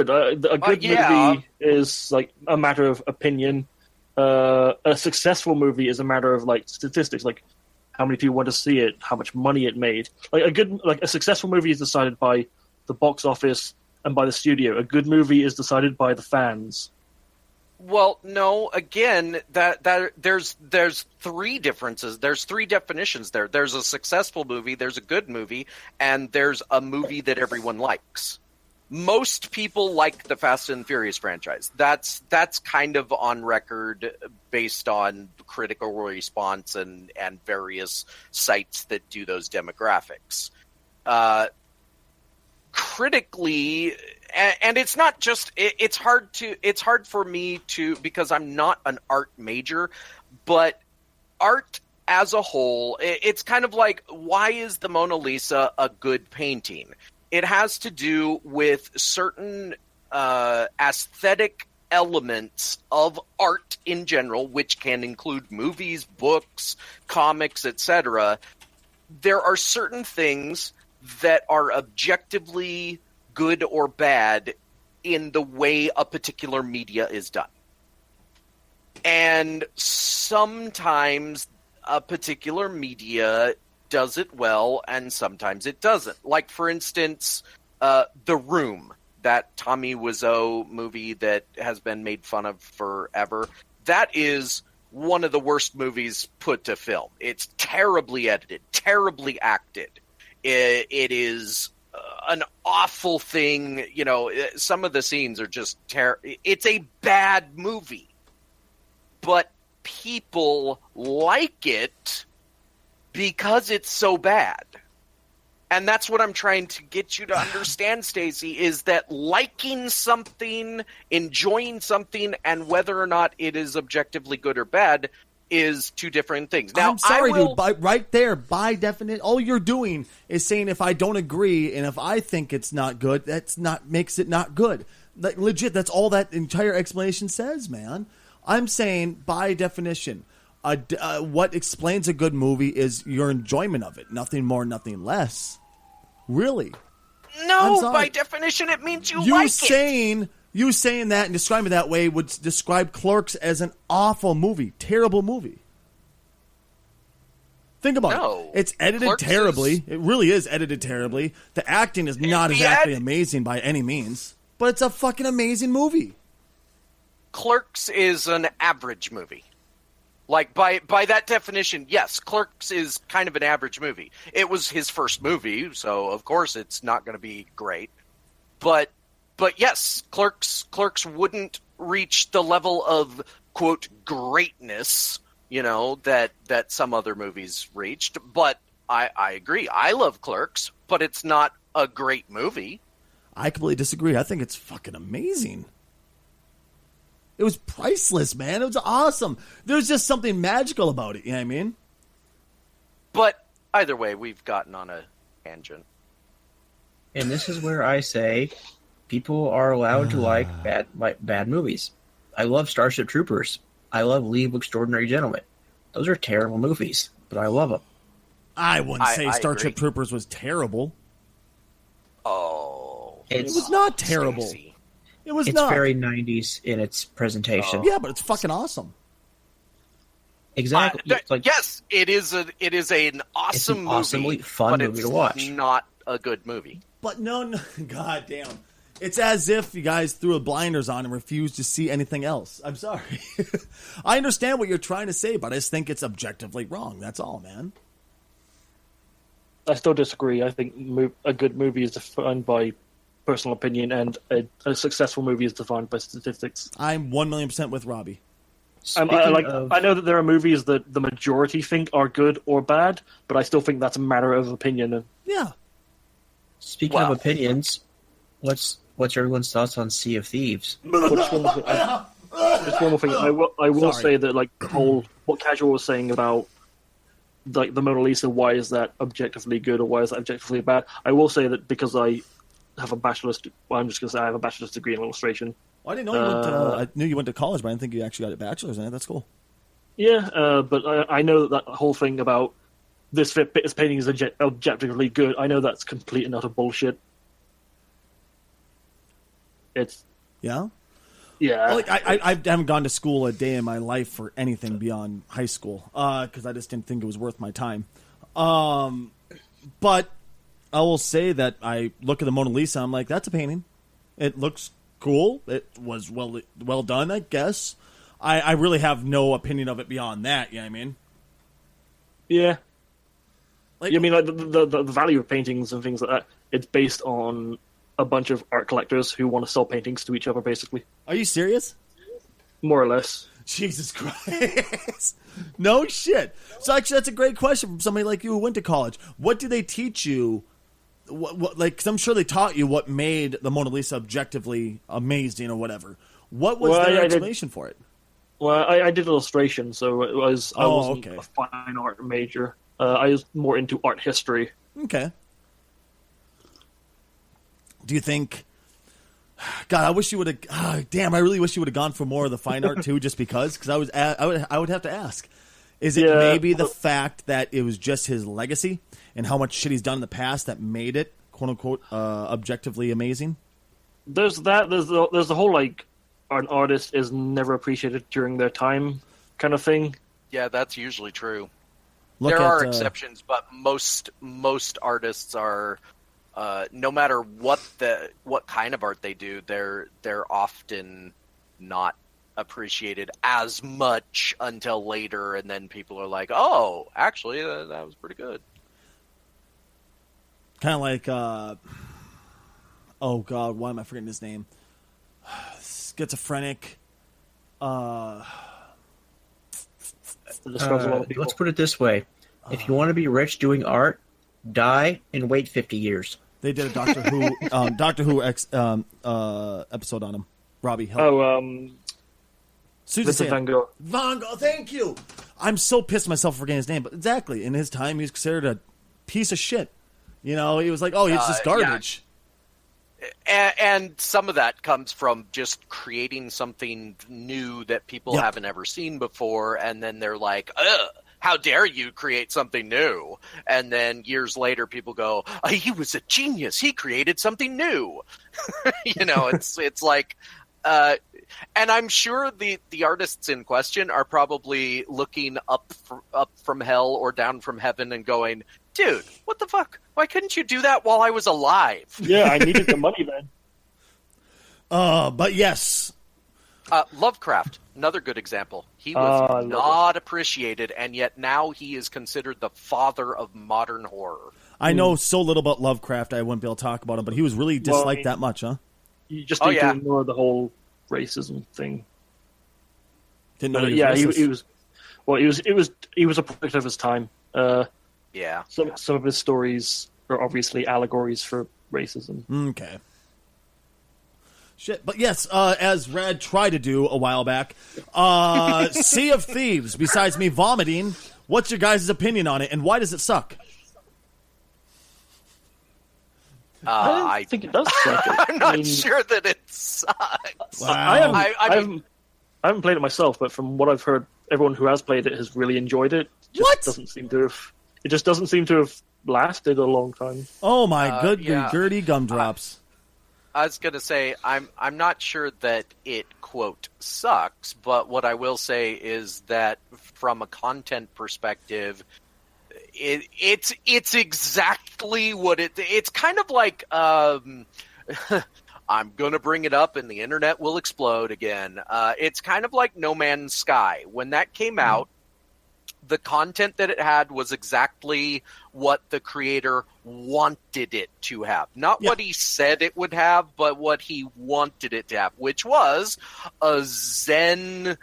A good yeah. movie is like a matter of opinion. A successful movie is a matter of like statistics, like how many people went to see it, how much money it made. Like a successful movie is decided by the box office and by the studio. A good movie is decided by the fans. Well, no. Again, that there's three differences. There's three definitions there. There's a successful movie, there's a good movie, and there's a movie that everyone likes. Most people like the Fast and Furious franchise. That's kind of on record based on critical response and various sites that do those demographics. Critically, and it's not just it's hard for me to, because I'm not an art major, but art as a whole, it's kind of like, why is the Mona Lisa a good painting? It has to do with certain aesthetic elements of art in general, which can include movies, books, comics, etc. There are certain things that are objectively good or bad in the way a particular media is done. And sometimes a particular media does it well, and sometimes it doesn't. Like, for instance, The Room, that Tommy Wiseau movie that has been made fun of forever. That is one of the worst movies put to film. It's terribly edited, terribly acted. It is an awful thing. You know, some of the scenes are just it's a bad movie. But people like it because it's so bad. And that's what I'm trying to get you to understand, Stacey, is that liking something, enjoying something, and whether or not it is objectively good or bad is two different things. Now, I'm sorry, I will, dude. Right there, by definition, all you're doing is saying if I don't agree and if I think it's not good, makes it not good. Like, legit, that's all that entire explanation says, man. I'm saying by definition, what explains a good movie is your enjoyment of it. Nothing more, nothing less. Really. no, by definition, it means you like it. You saying that and describing it that way would describe Clerks as an awful movie, terrible movie. Think about it. It's edited Clerks terribly. It really is edited terribly. The acting is not exactly amazing by any means, but it's a fucking amazing movie. Clerks is an average movie. Like, by that definition, yes, Clerks is kind of an average movie. It was his first movie, so of course it's not going to be great. But yes, Clerks wouldn't reach the level of, quote, greatness, that some other movies reached. But I agree. I love Clerks, but it's not a great movie. I completely disagree. I think it's fucking amazing. It was priceless, man. It was awesome. There's just something magical about it, you know what I mean? But either way, we've gotten on a tangent. And this is where I say people are allowed to like bad movies. I love Starship Troopers. I love League of Extraordinary Gentlemen. Those are terrible movies, but I love them. I wouldn't say I Starship agree. Troopers was terrible. Oh. It was not terrible. Stacey. It was It's not. very 90s in its presentation. Yeah, but it's fucking awesome. Exactly. It's like, yes, it is an awesome movie, awesomely fun but movie it's to watch. not a good movie. But no, god damn. It's as if you guys threw blinders on and refused to see anything else. I'm sorry. I understand what you're trying to say, but I just think it's objectively wrong. That's all, man. I still disagree. I think a good movie is defined by personal opinion, and a successful movie is defined by statistics. I'm 1,000,000% with Robbie. I know that there are movies that the majority think are good or bad, but I still think that's a matter of opinion. Yeah. Speaking of opinions, what's everyone's thoughts on Sea of Thieves? Just one more thing. I will say that, like, what Casual was saying about, like, the Mona Lisa, why is that objectively good or why is that objectively bad? I will say that because I have a bachelor's, I'm just going to say I have a bachelor's degree in illustration. Well, I didn't know you went to, I knew you went to college, but I didn't think you actually got a bachelor's in it. That's cool. Yeah, but I know that whole thing about this painting is objectively good. I know that's complete and utter bullshit. Yeah? Yeah. Well, like, I haven't gone to school a day in my life for anything beyond high school because I just didn't think it was worth my time. But I will say that I look at the Mona Lisa, I'm like, that's a painting. It looks cool. It was well done, I guess. I really have no opinion of it beyond that, you know what I mean? Yeah. Like, I mean, like the value of paintings and things like that, it's based on a bunch of art collectors who want to sell paintings to each other, basically. Are you serious? More or less. Jesus Christ. No shit. So actually, that's a great question from somebody like you who went to college. What do they teach you? What like, cause I'm sure they taught you what made the Mona Lisa objectively amazing or whatever. What was their explanation for it? Well, I did illustration, so I wasn't okay. a fine art major. I was more into art history. Okay. Do you think? God, I wish you would have. Damn, I really wish you would have gone for more of the fine art too, just because. Because I would have to ask: is it maybe the fact that it was just his legacy and how much shit he's done in the past that made it quote unquote objectively amazing? There's that. There's the whole like an artist is never appreciated during their time kind of thing. Yeah, that's usually true. There are exceptions, but most artists are. No matter what kind of art they do, they're often not appreciated as much until later, and then people are like, "Oh, actually, that was pretty good." Kind of like, oh God, why am I forgetting his name? Schizophrenic. Let's put it this way: if you want to be rich doing art, die and wait 50 years. They did a Doctor Who episode on him. Robbie, help. Vincent Van Gogh. Van Gogh, thank you. I'm so pissed at myself for forgetting his name, but exactly, in his time, he was considered a piece of shit. You know, he was like, oh, it's just garbage. And some of that comes from just creating something new that people haven't ever seen before, and then they're like, ugh, how dare you create something new? And then years later, people go, oh, he was a genius. He created something new. You know, it's like... and I'm sure the artists in question are probably looking up from hell or down from heaven and going, dude, what the fuck? Why couldn't you do that while I was alive? Yeah, I needed the money then. But yes. Lovecraft, another good example. He was not appreciated, and yet now he is considered the father of modern horror. I know so little about Lovecraft, I wouldn't be able to talk about him, but he was really disliked that much, huh? You just need to ignore the whole racism thing. Didn't know he was he was. Well, he was a product of his time. Some of his stories are obviously allegories for racism. Okay. Shit, but yes, as Rad tried to do a while back, Sea of Thieves, besides me vomiting, what's your guys' opinion on it, and why does it suck? I think it does suck. I'm not sure that it sucks. Wow. I haven't played it myself, but from what I've heard, everyone who has played it has really enjoyed it. It just doesn't seem to have lasted a long time. Oh my goody gumdrops. I was going to say, I'm not sure that it, quote, sucks, but what I will say is that from a content perspective, it's exactly what it's kind of like, I'm going to bring it up and the internet will explode again. It's kind of like No Man's Sky. When that came out, the content that it had was exactly what the creator wanted it to have. Not what he said it would have, but what he wanted it to have, which was a Zen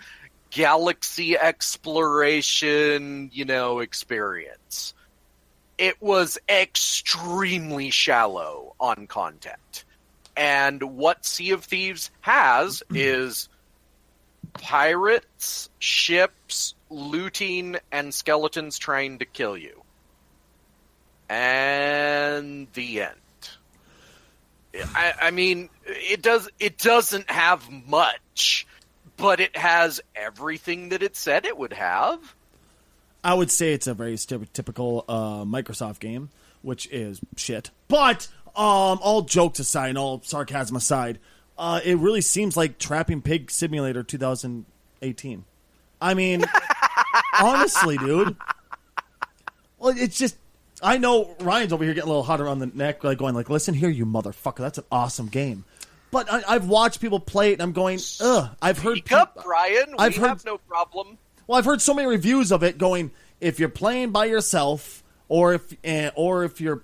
galaxy exploration, experience. It was extremely shallow on content. And what Sea of Thieves has is pirates, ships, looting, and skeletons trying to kill you. And the end. I mean, it doesn't have much, but it has everything that it said it would have. I would say it's a very typical Microsoft game, which is shit. But all jokes aside and all sarcasm aside, it really seems like Trapping Pig Simulator 2018. I mean, honestly, dude. Well, it's just, I know Ryan's over here getting a little hot around the neck, like going like, listen here, you motherfucker, that's an awesome game. But I've watched people play it, and I'm going, ugh. I've heard. Speak up, Ryan. We have no problem. Well, I've heard so many reviews of it going, if you're playing by yourself, or if you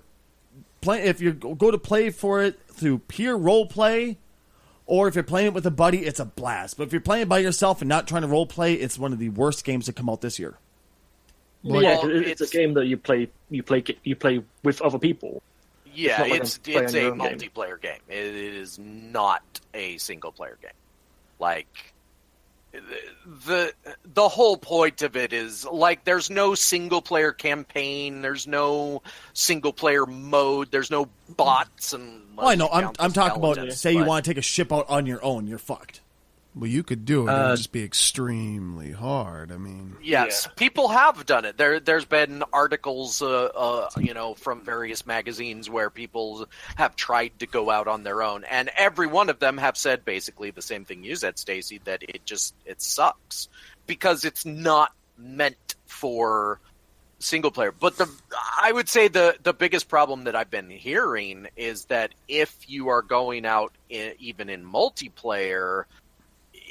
go to play for it through peer role play, or if you're playing it with a buddy, it's a blast. But if you're playing by yourself and not trying to role play, it's one of the worst games to come out this year. Well, it's a game that you play with other people. Yeah, it's a multiplayer game. It is not a single player game. Like the whole point of it is like there's no single player campaign, there's no single player mode, there's no bots and. Well, I know. I'm talking about. Say you want to take a ship out on your own, you're fucked. Well, you could do it. It would just be extremely hard. I mean, yes, people have done it. There's been articles, from various magazines where people have tried to go out on their own, and every one of them have said basically the same thing you said, Stacy, that it sucks because it's not meant for single player. But I would say the biggest problem that I've been hearing is that if you are going out even in multiplayer,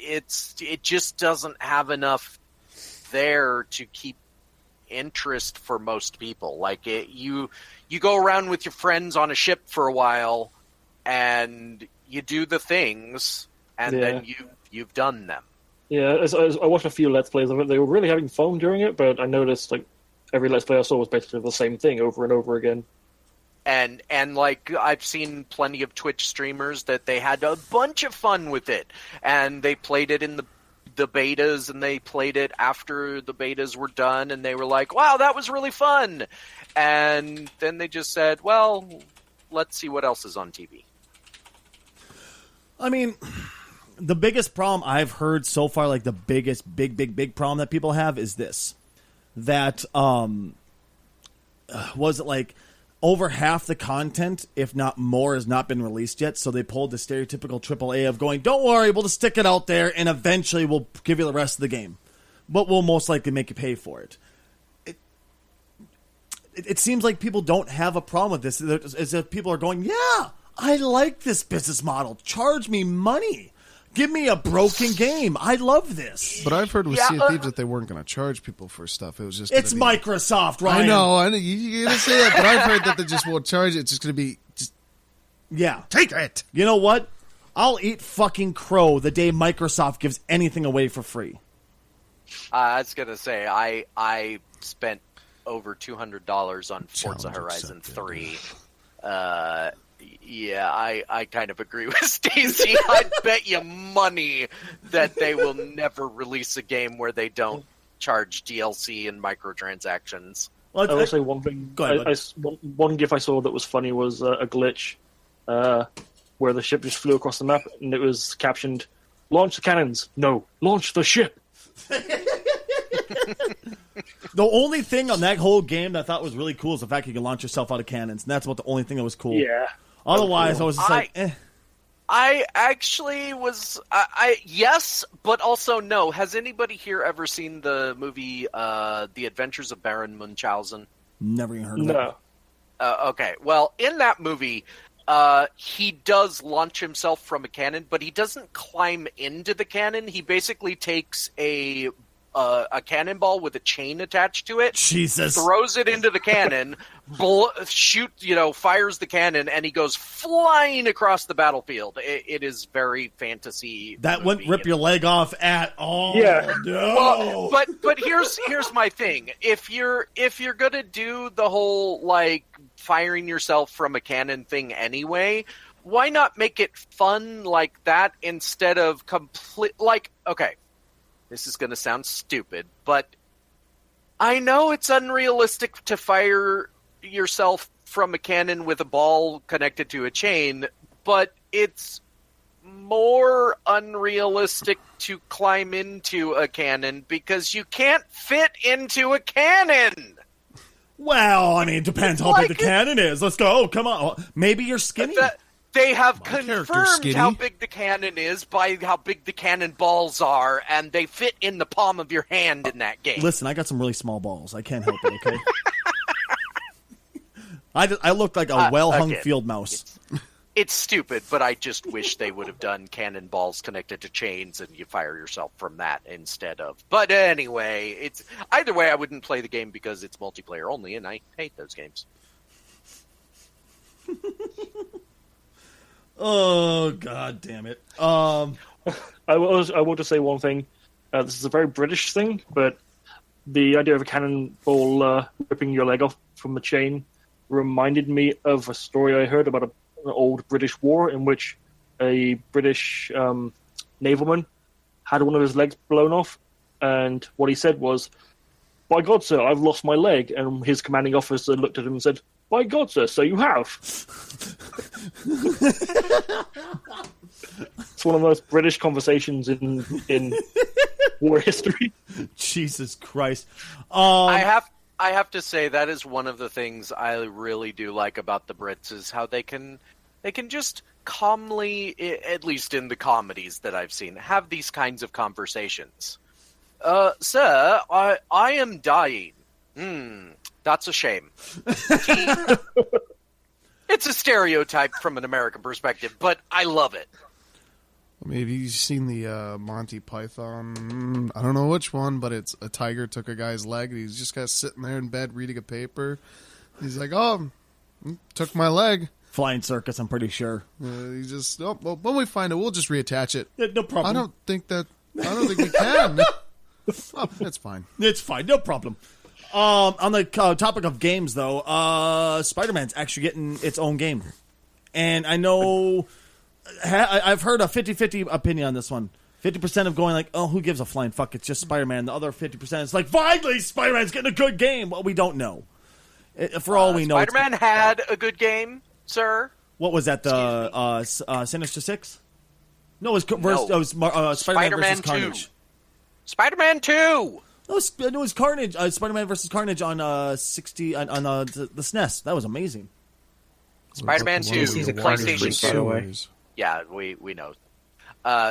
it just doesn't have enough there to keep interest for most people. Like you go around with your friends on a ship for a while and you do the things and then you've done them. Yeah, I watched a few Let's Plays of it. They were really having fun during it, but I noticed like every Let's Play I saw was basically the same thing over and over again. And like I've seen plenty of Twitch streamers that they had a bunch of fun with it, and they played it in the betas, and they played it after the betas were done, and they were like, wow, that was really fun. And then they just said, well, let's see what else is on TV. I mean, the biggest problem I've heard so far, like the biggest, big problem that people have is this. That, was it like over half the content, if not more, has not been released yet. So they pulled the stereotypical AAA of going, don't worry, we'll just stick it out there, and eventually we'll give you the rest of the game. But we'll most likely make you pay for it. It seems like people don't have a problem with this. As if people are going, yeah, I like this business model. Charge me money. Give me a broken game. I love this. But I've heard with Sea of Thieves that they weren't going to charge people for stuff. It was just it's Microsoft, Ryan. I know. You're going to say that, but I've heard that they just won't charge it. It's just going to be take it. You know what? I'll eat fucking crow the day Microsoft gives anything away for free. I was going to say, I spent over $200 on Forza Horizon 3. Yeah, I kind of agree with Stacy. I'd bet you money that they will never release a game where they don't charge DLC and microtransactions. Well, I will say one thing. One GIF I saw that was funny was a glitch where the ship just flew across the map, and it was captioned, "Launch the cannons." No, launch the ship. The only thing on that whole game that I thought was really cool is the fact you can launch yourself out of cannons, and that's about the only thing that was cool. Yeah. Otherwise, I was just like, eh. I actually was, yes, but also no. Has anybody here ever seen the movie The Adventures of Baron Munchausen? Never even heard of it. No. Okay, well, in that movie, he does launch himself from a cannon, but he doesn't climb into the cannon. He basically takes a cannonball with a chain attached to it. Jesus. Throws it into the cannon, fires the cannon, and he goes flying across the battlefield. It is very fantasy. That wouldn't rip your leg off at all. Yeah. No. Well, but here's my thing. If you're gonna do the whole like firing yourself from a cannon thing anyway, why not make it fun like that instead of okay. This is going to sound stupid, but I know it's unrealistic to fire yourself from a cannon with a ball connected to a chain, but it's more unrealistic to climb into a cannon because you can't fit into a cannon. Well, I mean, it depends how big the cannon is. Let's go. Come on. Maybe you're skinny. They have confirmed how big the cannon is by how big the cannonballs are, and they fit in the palm of your hand in that game. Listen, I got some really small balls. I can't help it, okay? I look like a well-hung field mouse. It's stupid, but I just wish they would have done cannonballs connected to chains and you fire yourself from that instead of... But anyway, either way, I wouldn't play the game because it's multiplayer only, and I hate those games. Oh, God damn it. I will just say one thing. This is a very British thing, but the idea of a cannonball ripping your leg off from a chain reminded me of a story I heard about an old British war in which a British navalman had one of his legs blown off, and what he said was, "By God, sir, I've lost my leg." And his commanding officer looked at him and said, "By God, sir, so you have." It's one of the most British conversations in war history. Jesus Christ. I have to say that is one of the things I really do like about the Brits is how they can just calmly, at least in the comedies that I've seen, have these kinds of conversations. Sir, I am dying. That's a shame. It's a stereotype from an American perspective, but I love it. Maybe you've seen the Monty Python, I don't know which one, but it's a tiger took a guy's leg, and he's just got sitting there in bed reading a paper. He's like, "Oh, took my leg." Flying circus, I'm pretty sure. He just, well, when we find it, we'll just reattach it. Yeah, no problem. I don't think we can. Oh, it's fine. It's fine, no problem. On the topic of games, though, Spider-Man's actually getting its own game. And I know... I've heard a 50-50 opinion on this one. 50% of going like, oh, who gives a flying fuck? It's just Spider-Man. The other 50% is like, finally, Spider-Man's getting a good game. Well, we don't know. For all we know, Spider-Man had a good game, sir. What was that? The Sinister Six? No, it was Spider-Man versus Carnage. Spider-Man 2. No, it was Carnage. Spider-Man versus Carnage on the SNES. That was amazing. Spider-Man 2, PlayStation 2. By the way. Yeah, we know.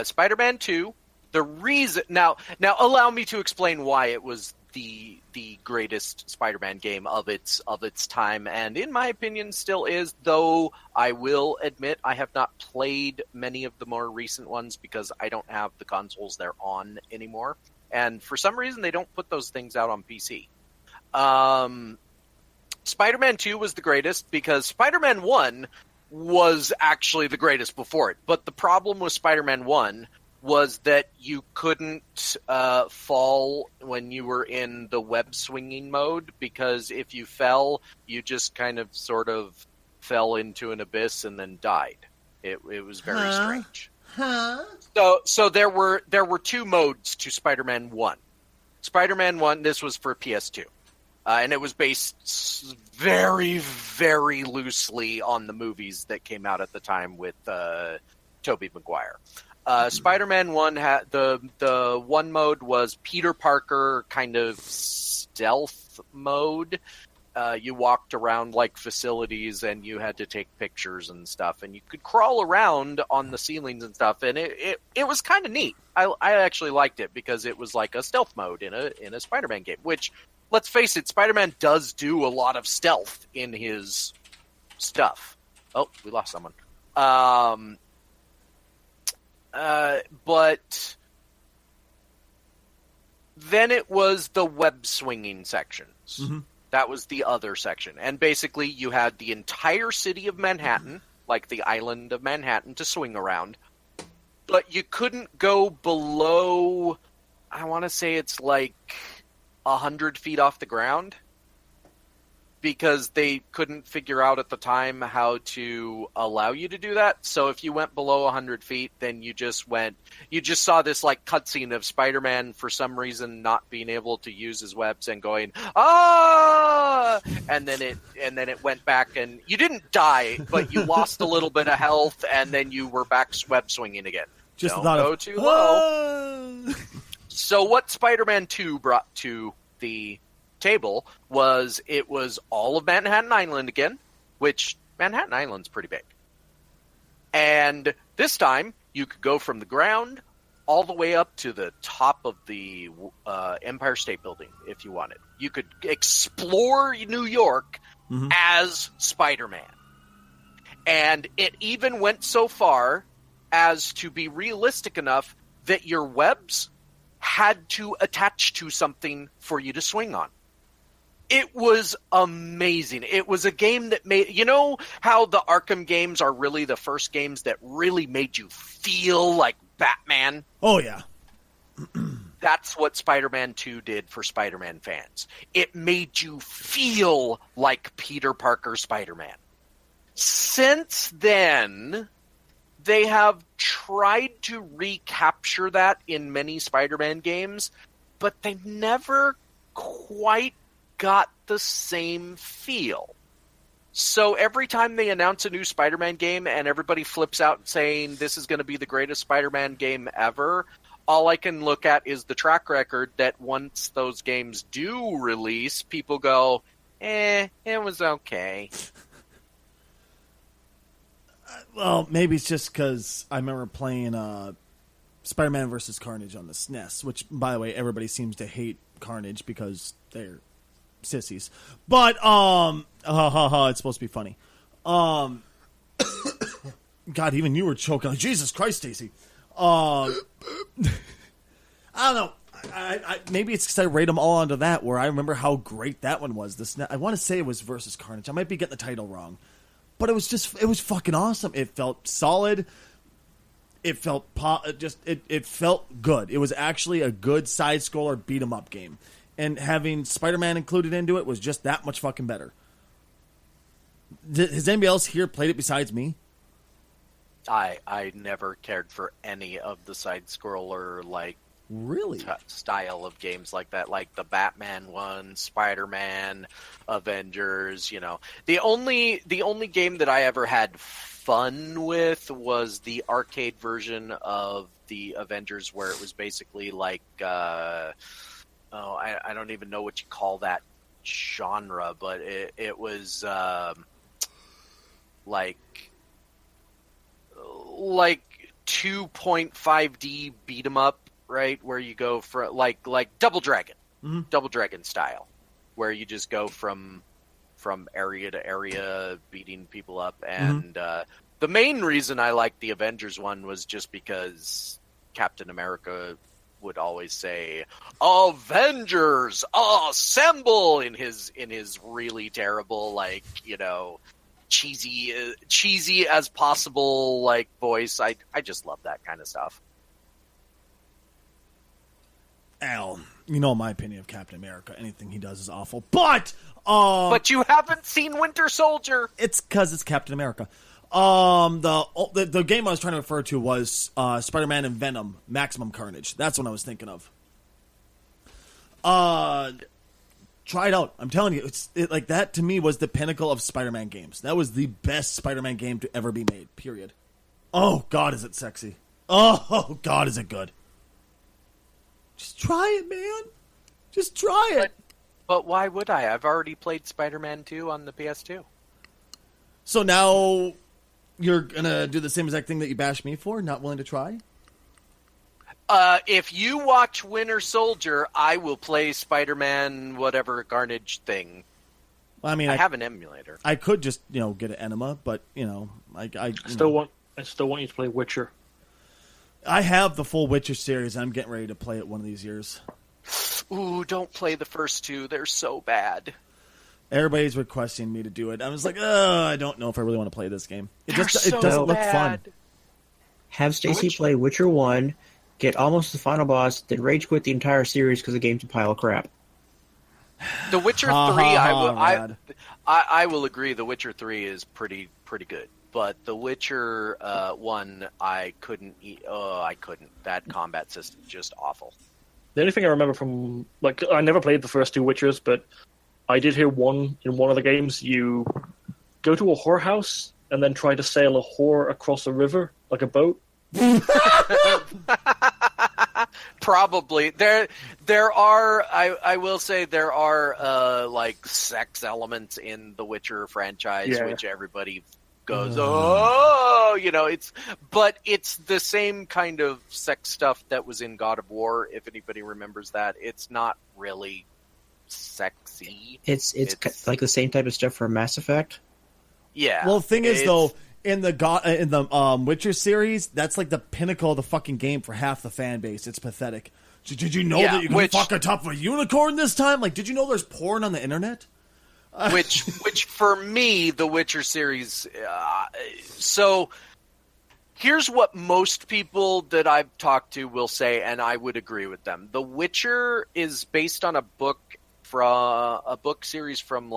Spider-Man 2. The reason now allow me to explain why it was the greatest Spider-Man game of its time, and in my opinion still is, though I will admit I have not played many of the more recent ones because I don't have the consoles they're on anymore, and for some reason they don't put those things out on PC. Spider-Man 2 was the greatest because Spider-Man 1 was actually the greatest before it, but the problem with Spider-Man 1 was that you couldn't fall when you were in the web swinging mode, because if you fell, you just kind of sort of fell into an abyss and then died. It was very strange. So there were two modes to Spider-Man 1. Spider-Man 1, this was for PS2. And it was based very, very loosely on the movies that came out at the time with Tobey Maguire. Spider-Man 1 had the one mode was Peter Parker kind of stealth mode. You walked around like facilities and you had to take pictures and stuff, and you could crawl around on the ceilings and stuff, and it was kind of neat. I actually liked it because it was like a stealth mode in a Spider-Man game, which, let's face it, Spider-Man does do a lot of stealth in his stuff. Oh, we lost someone. But then it was the web swinging sections. Mm-hmm. That was the other section. And basically you had the entire city of Manhattan, like the island of Manhattan, to swing around. But you couldn't go below, I want to say it's like 100 feet off the ground, because they couldn't figure out at the time how to allow you to do that. So if you went below 100 feet, then you just saw this like cutscene of Spider-Man for some reason not being able to use his webs and going, ah, and then it went back, and you didn't die, but you lost a little bit of health, and then you were back web swinging again. Just don't go too low. So what Spider-Man 2 brought to the table was all of Manhattan Island again, which Manhattan Island's pretty big. And this time you could go from the ground all the way up to the top of the Empire State Building if you wanted. You could explore New York as Spider-Man. And it even went so far as to be realistic enough that your webs had to attach to something for you to swing on. It was amazing. It was a game that made... You know how the Arkham games are really the first games that really made you feel like Batman? Oh, yeah. That's what Spider-Man 2 did for Spider-Man fans. It made you feel like Peter Parker Spider-Man. Since then, they have tried to recapture that in many Spider-Man games, but they never quite got the same feel. So every time they announce a new Spider-Man game and everybody flips out saying this is going to be the greatest Spider-Man game ever, all I can look at is the track record that once those games do release, people go, it was okay. Well, maybe it's just because I remember playing Spider-Man versus Carnage on the SNES, which, by the way, everybody seems to hate Carnage because they're sissies. But, it's supposed to be funny. God, even you were choking. Jesus Christ, Stacy. I don't know. I maybe it's because I rate them all onto that, where I remember how great that one was. I want to say it was versus Carnage. I might be getting the title wrong. But it was fucking awesome. It felt solid. It felt it felt good. It was actually a good side scroller beat 'em up game. And having Spider-Man included into it was just that much fucking better. Has anybody else here played it besides me? I never cared for any of the side scroller Really? style of games like that, like the Batman one, Spider-Man, Avengers. The only game that I ever had fun with was the arcade version of the Avengers, where it was basically like I don't even know what you call that genre, but it was like 2.5D beat 'em up, right? Where you go for like Double Dragon, Double Dragon style, where you just go from area to area beating people up. And the main reason I liked the Avengers one was just because Captain America would always say "Avengers assemble" in his really terrible, cheesy as possible voice. I just love that kind of stuff. Al, you know my opinion of Captain America. Anything he does is awful. But you haven't seen Winter Soldier. It's because it's Captain America. The game I was trying to refer to was Spider-Man and Venom: Maximum Carnage. That's what I was thinking of. Try it out. I'm telling you, that to me was the pinnacle of Spider-Man games. That was the best Spider-Man game to ever be made. Period. Oh God, is it sexy? Oh God, is it good? Just try it, man. Just try it. But why would I? I've already played Spider-Man 2 on the PS2. So now you're gonna do the same exact thing that you bashed me for? Not willing to try? If you watch Winter Soldier, I will play Spider-Man whatever Carnage thing. Well, I mean, I have an emulator. I could just get an enema, but I still want you to play Witcher. I have the full Witcher series. I'm getting ready to play it one of these years. Ooh, don't play the first two. They're so bad. Everybody's requesting me to do it. I was like, I don't know if I really want to play this game. It doesn't look fun. Have Stacy play Witcher 1, get almost the final boss, then rage quit the entire series because the game's a pile of crap. The Witcher 3, I will agree. The Witcher 3 is pretty good. But the Witcher 1, I couldn't eat. Oh, I couldn't. That combat system is just awful. The only thing I remember from, I never played the first two Witchers, but I did hear in one of the games, you go to a whorehouse and then try to sail a whore across a river, like a boat. Probably. There are, I will say, there are, sex elements in the Witcher franchise, which everybody goes, it's the same kind of sex stuff that was in God of War, if anybody remembers that. It's not really sexy. It's like the same type of stuff for Mass Effect. Yeah. Well, the thing is, though, in the Witcher series, that's like the pinnacle of the fucking game for half the fan base. It's pathetic. Did you know that you can fuck on top of a unicorn this time? Did you know there's porn on the internet? Which for me, the Witcher series. So here's what most people that I've talked to will say, and I would agree with them. The Witcher is based on a book series from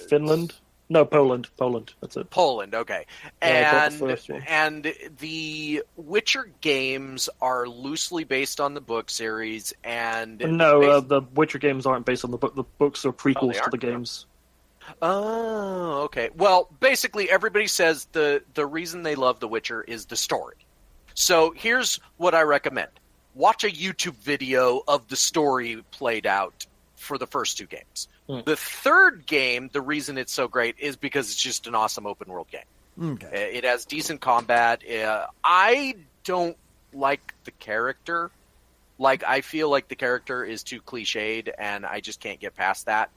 Finland. No, Poland. That's it. Poland, okay. And the Witcher games are loosely based on the book series, and no, the Witcher games aren't based on the book. The books are prequels to the games. Oh, okay. Well, basically, everybody says the reason they love The Witcher is the story. So here's what I recommend: watch a YouTube video of the story played out for the first two games. The third game, the reason it's so great is because it's just an awesome open world game. Okay. It has decent combat. I don't like the character. I feel like the character is too cliched, and I just can't get past that.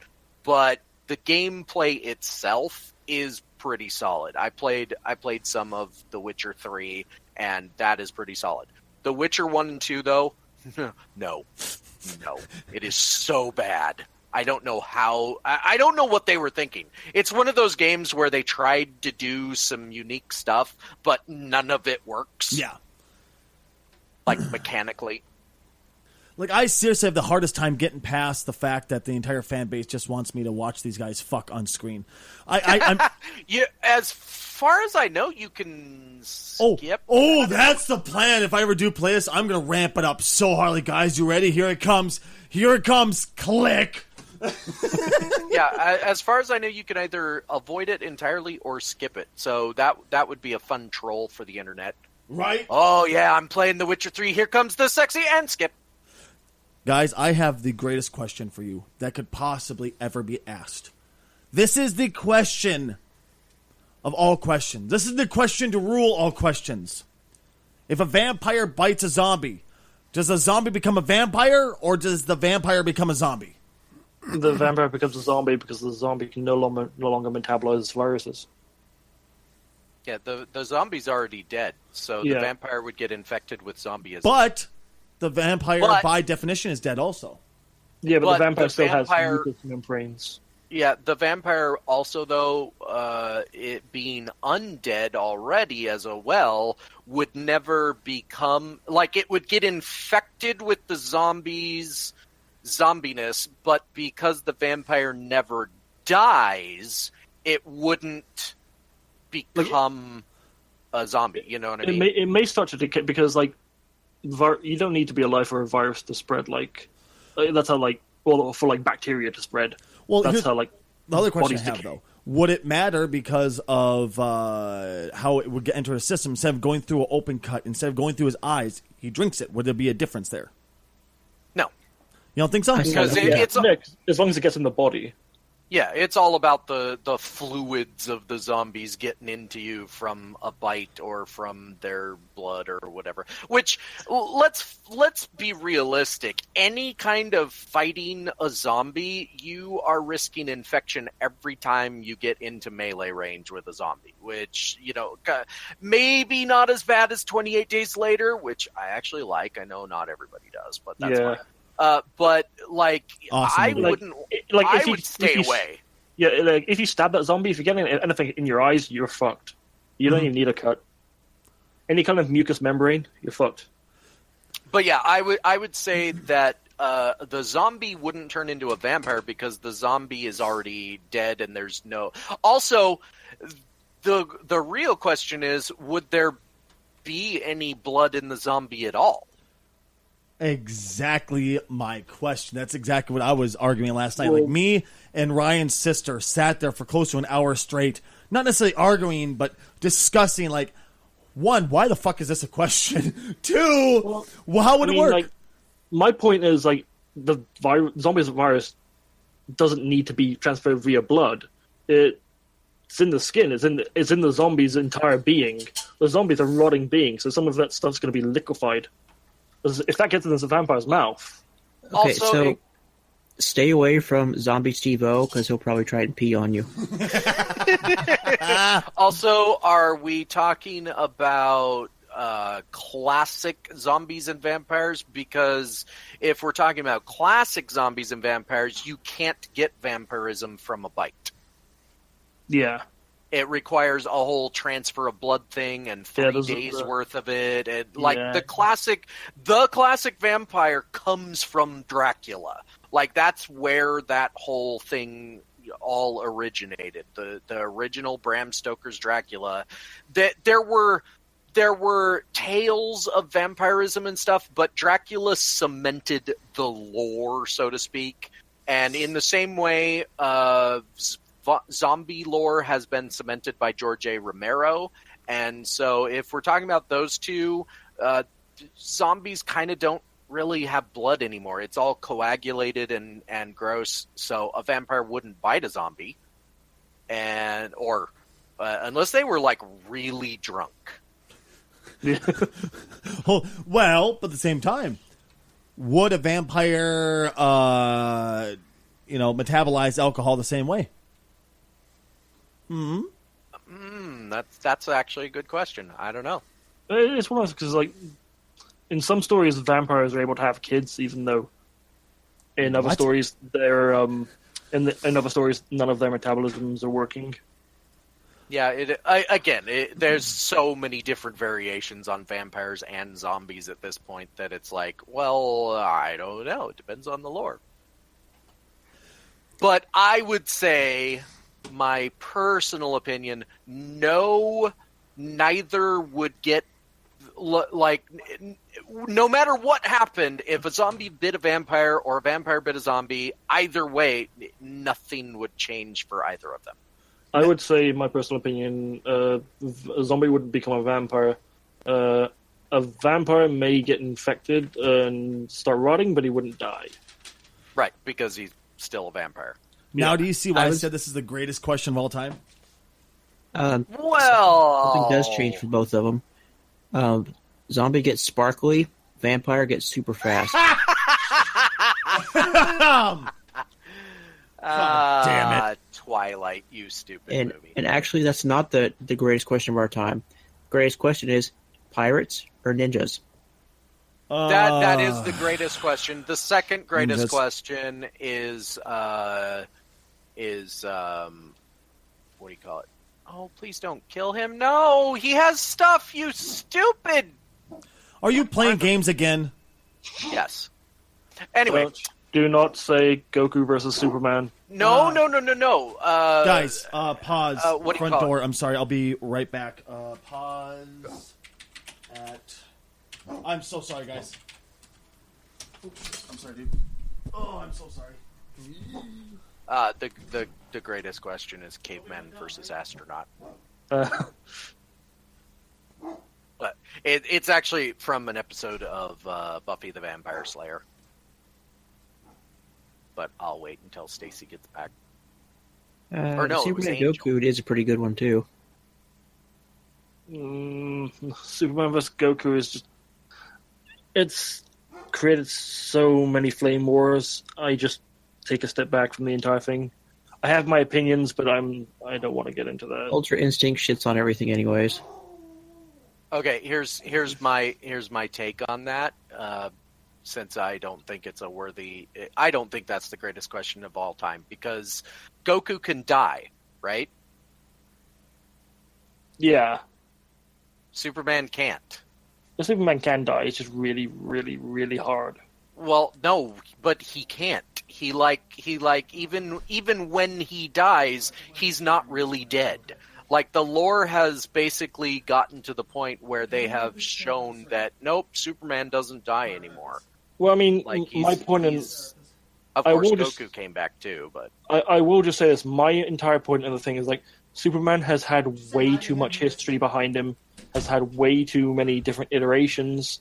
But the gameplay itself is pretty solid. I played some of The Witcher 3, and that is pretty solid. The Witcher 1 and 2, though, no. It is so bad. I don't know I don't know what they were thinking. It's one of those games where they tried to do some unique stuff, but none of it works. Yeah. Mechanically. Like, I seriously have the hardest time getting past the fact that the entire fan base just wants me to watch these guys fuck on screen. I'm Yeah, as far as I know, you can skip. Oh, that's the plan. If I ever do play this, I'm gonna ramp it up so hard. Like, guys, you ready? Here it comes. Here it comes. Click. Yeah, as far as I know, you can either avoid it entirely or skip it. So that would be a fun troll for the internet. Right? Oh, yeah, I'm playing The Witcher 3. Here comes the sexy and skip. Guys, I have the greatest question for you that could possibly ever be asked. This is the question of all questions. This is the question to rule all questions. If a vampire bites a zombie, does a zombie become a vampire, or does the vampire become a zombie? The vampire becomes a zombie because the zombie can no longer metabolize viruses. Yeah, the zombie's already dead, so the vampire would get infected with zombieism. But the vampire, by definition, is dead also. Yeah, but the vampire still has mucous membranes. Yeah, the vampire also, though, it being undead already as well, would never become... Like, it would get infected with the zombie's zombiness, but because the vampire never dies, it wouldn't become a zombie. You know what I mean? It may start to decay because, like, you don't need to be alive for a virus to spread. That's how, for bacteria to spread. Well, that's how, the other question I have, though. Would it matter because of how it would enter his system? Instead of going through an open cut, instead of going through his eyes, he drinks it. Would there be a difference there? No. You don't think so? Because it's as long as it gets in the body. Yeah, it's all about the fluids of the zombies getting into you from a bite or from their blood or whatever. Which, let's be realistic. Any kind of fighting a zombie, you are risking infection every time you get into melee range with a zombie. Which, maybe not as bad as 28 Days Later, which I actually like. I know not everybody does, but that's fine. But awesome. I wouldn't. I would stay away. Yeah, if you stab that zombie, if you get anything in your eyes, you're fucked. You don't even need a cut. Any kind of mucous membrane, you're fucked. But yeah, I would say that the zombie wouldn't turn into a vampire because the zombie is already dead, and there's no. Also, the real question is, would there be any blood in the zombie at all? Exactly my question. That's exactly what I was arguing last night. Like, me and Ryan's sister sat there for close to an hour straight, not necessarily arguing, but discussing, like, one, why the fuck is this a question? Two, how would it work? Like, my point is, like, the zombie's virus doesn't need to be transferred via blood. It's in the skin. It's in the zombie's entire being. The zombie's a rotting being, so some of that stuff's going to be liquefied. If that gets into the vampire's mouth. Okay, so stay away from Zombie Steve-O, because he'll probably try and pee on you. Also, are we talking about classic zombies and vampires? Because if we're talking about classic zombies and vampires, you can't get vampirism from a bite. Yeah. It requires a whole transfer of blood thing and 3 days worth of it. And the classic vampire comes from Dracula. Like, that's where that whole thing all originated. The original Bram Stoker's Dracula. There were tales of vampirism and stuff, but Dracula cemented the lore, so to speak. And in the same way, zombie lore has been cemented by George A. Romero, and so if we're talking about those two, zombies kind of don't really have blood anymore. It's all coagulated and gross, so a vampire wouldn't bite a zombie, or unless they were, like, really drunk. Well, but at the same time, would a vampire, metabolize alcohol the same way? That's actually a good question. I don't know. It's one of those, because, like, in some stories, vampires are able to have kids, even though in other stories, they're in other stories, none of their metabolisms are working. Yeah, there's so many different variations on vampires and zombies at this point that it's like, well, I don't know. It depends on the lore. But I would say, my personal opinion, no, neither would get, like, no matter what happened, if a zombie bit a vampire or a vampire bit a zombie, either way, nothing would change for either of them. I would say, my personal opinion, a zombie wouldn't become a vampire. A vampire may get infected and start rotting, but he wouldn't die. Right, because he's still a vampire. Now, do you see why I said this is the greatest question of all time? Well, something does change for both of them. Zombie gets sparkly, vampire gets super fast. God damn it. Twilight, you stupid movie. And actually, that's not the greatest question of our time. Greatest question is pirates or ninjas? That is the greatest question. The second greatest ninjas. question is what do you call it? Oh, please don't kill him. No, he has stuff, you stupid. Are you playing games again? Yes. Anyway. Do not say Goku versus Superman. No. Guys, pause. What do you Front call door. it? I'm sorry. I'll be right back. Pause at... I'm so sorry, guys. Oops, I'm sorry, dude. Oh, I'm so sorry. The greatest question is caveman versus astronaut. But it's actually from an episode of Buffy the Vampire Slayer. But I'll wait until Stacy gets back. Or no, Superman it was Angel. Goku is a pretty good one too. Superman vs. Goku is just... It's created so many flame wars. I just take a step back from the entire thing. I have my opinions, but I don't want to get into that. Ultra Instinct shits on everything anyways. Okay, here's my take on that. Since I don't think it's I don't think that's the greatest question of all time, because Goku can die, right? Yeah. Superman can't. The Superman can die. It's just really, really, really hard. Well, no, but he can't. He even when he dies, he's not really dead. Like, the lore has basically gotten to the point where they have shown that nope, Superman doesn't die anymore. Well, I mean, Like, my point is, of I course, will Goku just- came back too, but I will just say this. My entire point of the thing is, like, Superman has had way too much history behind him, has had way too many different iterations.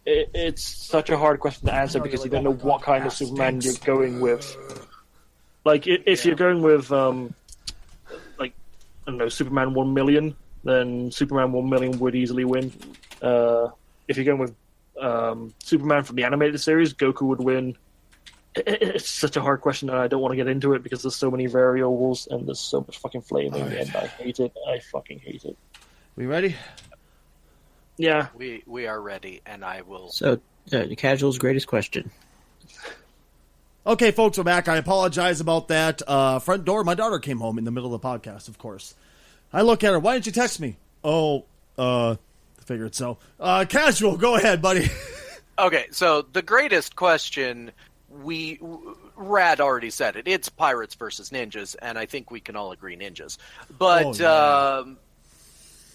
It's such a hard question to answer because you don't know what kind of Superman you're going with. Like, if you're going with, like, I don't know, Superman 1 million, then Superman 1 million would easily win. If you're going with Superman from the animated series, Goku would win. It's such a hard question, and I don't want to get into it because there's so many variables and there's so much fucking flaming, and I hate it. I fucking hate it. We ready? Yeah. we are ready, and I will. So, the casual's greatest question. Okay, folks, we're back. I apologize about that. Front door, my daughter came home in the middle of the podcast, of course. I look at her. Why didn't you text me? Oh, figured so. Casual, go ahead, buddy. Okay, so the greatest question, Rad already said it. It's pirates versus ninjas, and I think we can all agree ninjas. But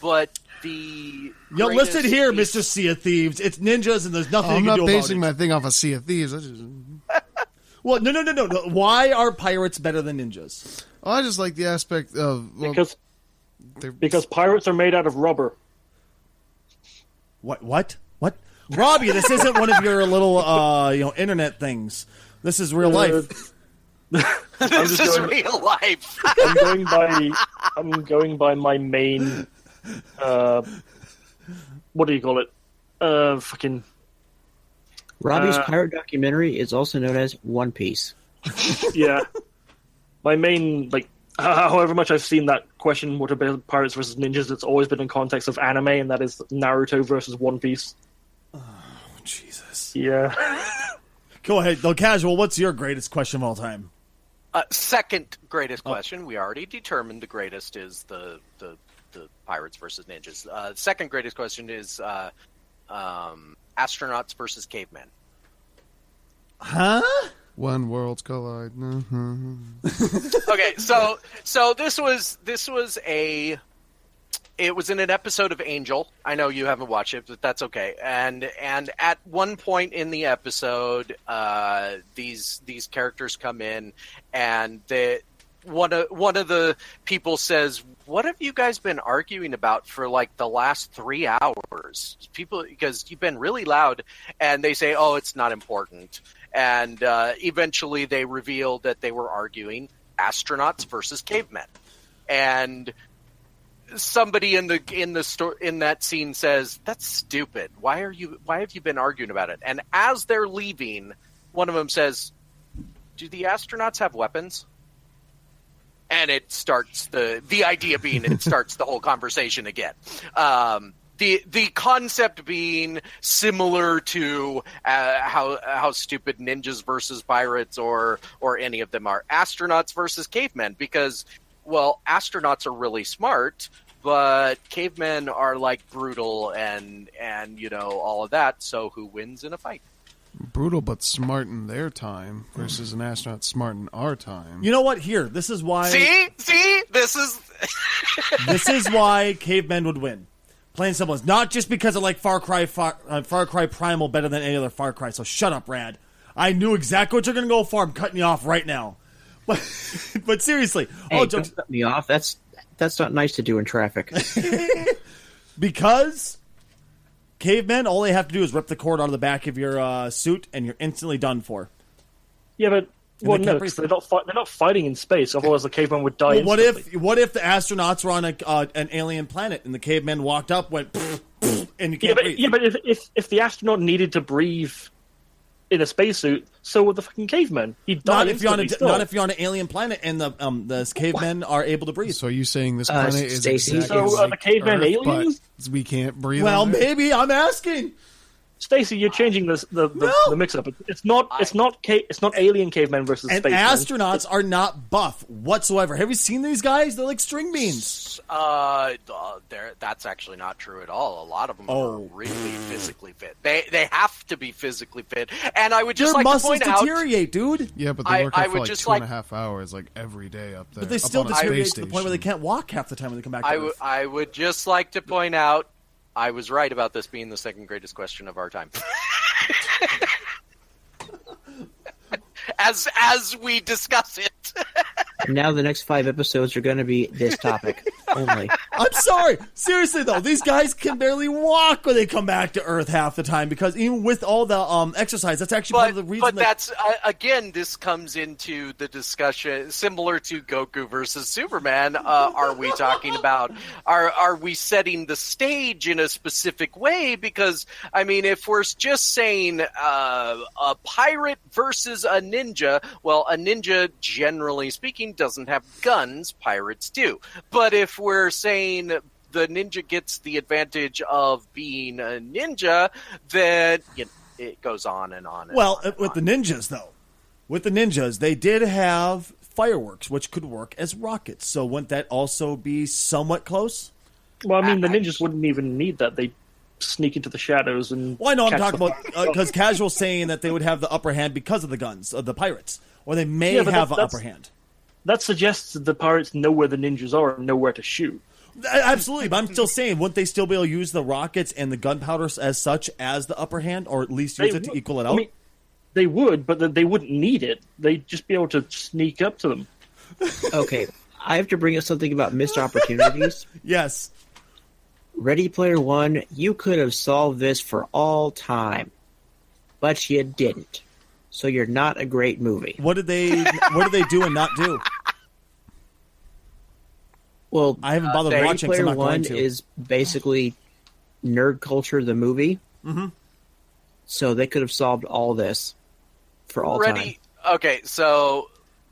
but the You'll listen here, Mr. Sea of Thieves. It's ninjas, and there's nothing I'm you can not do basing about it. my thing off of Sea of Thieves. Well, no. Why are pirates better than ninjas? I just like the aspect of Because pirates are made out of rubber. What? Robbie, this isn't one of your little internet things. This is real life. This is real life. I'm going by my main. What do you call it? Fucking. Robbie's pirate documentary is also known as One Piece. Yeah. My main, like, however much I've seen that question, what about pirates versus ninjas, it's always been in context of anime, and that is Naruto versus One Piece. Oh, Jesus. Yeah. Go ahead. Though, Casual, what's your greatest question of all time? Second greatest question. We already determined the greatest is the pirates versus ninjas. Second greatest question is astronauts versus cavemen. Huh? When worlds collide. Okay, so this was it was in an episode of Angel. I know you haven't watched it, but that's okay. And at one point in the episode, these characters come in, and one of the people says, "What have you guys been arguing about for like the last 3 hours?" People, because you've been really loud, and they say, "Oh, it's not important." And eventually, they reveal that they were arguing astronauts versus cavemen, and somebody in that scene says, "That's stupid. Why have you been arguing about it?" And as they're leaving, one of them says, "Do the astronauts have weapons?" And it starts the idea being it starts the whole conversation again. The concept being similar to how stupid ninjas versus pirates or any of them are. Astronauts versus cavemen, because, well, astronauts are really smart, but cavemen are like brutal and all of that. So who wins in a fight? Brutal but smart in their time versus an astronaut smart in our time. You know what? Here, this is why. See, this is this is why cavemen would win. Plain simple. It's not just because I like Far Cry Primal better than any other Far Cry. So shut up, Rad. I knew exactly what you're going to go for. I'm cutting you off right now. But seriously, hey, don't cut me off. That's not nice to do in traffic. Because cavemen, all they have to do is rip the cord out of the back of your suit, and you're instantly done for. Yeah, but well, no, because they're not fighting in space. Otherwise, the caveman would die. Well, instantly. what if the astronauts were on an alien planet, and the cavemen walked up, went, and you can't breathe? Yeah, but if the astronaut needed to breathe in a spacesuit, so would the fucking caveman. He'd die not if you're on an alien planet and the cavemen are able to breathe. So are you saying this planet is Stacey? exactly So like the caveman Earth, aliens? but we can't breathe? Well, on it? maybe I'm asking. Stacey, you're changing the mix-up. It's not alien cavemen versus And spacemen. astronauts are not buff whatsoever. Have you seen these guys? They're like string beans. That's actually not true at all. A lot of them are really physically fit. They have to be physically fit. And I would just Their like to muscles point out, deteriorate, dude. Yeah, but they work I out for would like just 2.5 hours, like every day up there. But they up still on a space deteriorate to the point where they station. can't walk half the time when they come back to Earth. I would just like to point out, I was right about this being the second greatest question of our time. As we discuss it. And now the next 5 episodes are going to be this topic only. I'm sorry. Seriously, though, these guys can barely walk when they come back to Earth half the time because even with all the exercise, that's actually part of the reason. But that's, again, this comes into the discussion, similar to Goku versus Superman. Are we talking about, are we setting the stage in a specific way? Because, I mean, if we're just saying a pirate versus a ninja, well, a ninja, generally speaking, doesn't have guns. Pirates do. But if we're saying the ninja gets the advantage of being a ninja, then it goes on and on. And well, on with the ninjas, though, they did have fireworks, which could work as rockets. So wouldn't that also be somewhat close? Well, I mean, the ninjas wouldn't even need that. They sneak into the shadows and. Well, I know I'm talking about because Casual's saying that they would have the upper hand because of the guns of the pirates, or they may have an upper hand. That suggests that the pirates know where the ninjas are and know where to shoot. Absolutely, but I'm still saying, wouldn't they still be able to use the rockets and the gunpowder as such as the upper hand, or at least use it to equal it out? I mean, they would, but they wouldn't need it. They'd just be able to sneak up to them. Okay, I have to bring up something about missed opportunities. Yes. Ready Player One, you could have solved this for all time, but you didn't. So you're not a great movie. What did they do and not do? Well, I haven't bothered Ready watching. So Player I'm not going One to. is basically Nerd Culture, the movie. Mm-hmm. So they could have solved all this for all time. Okay, so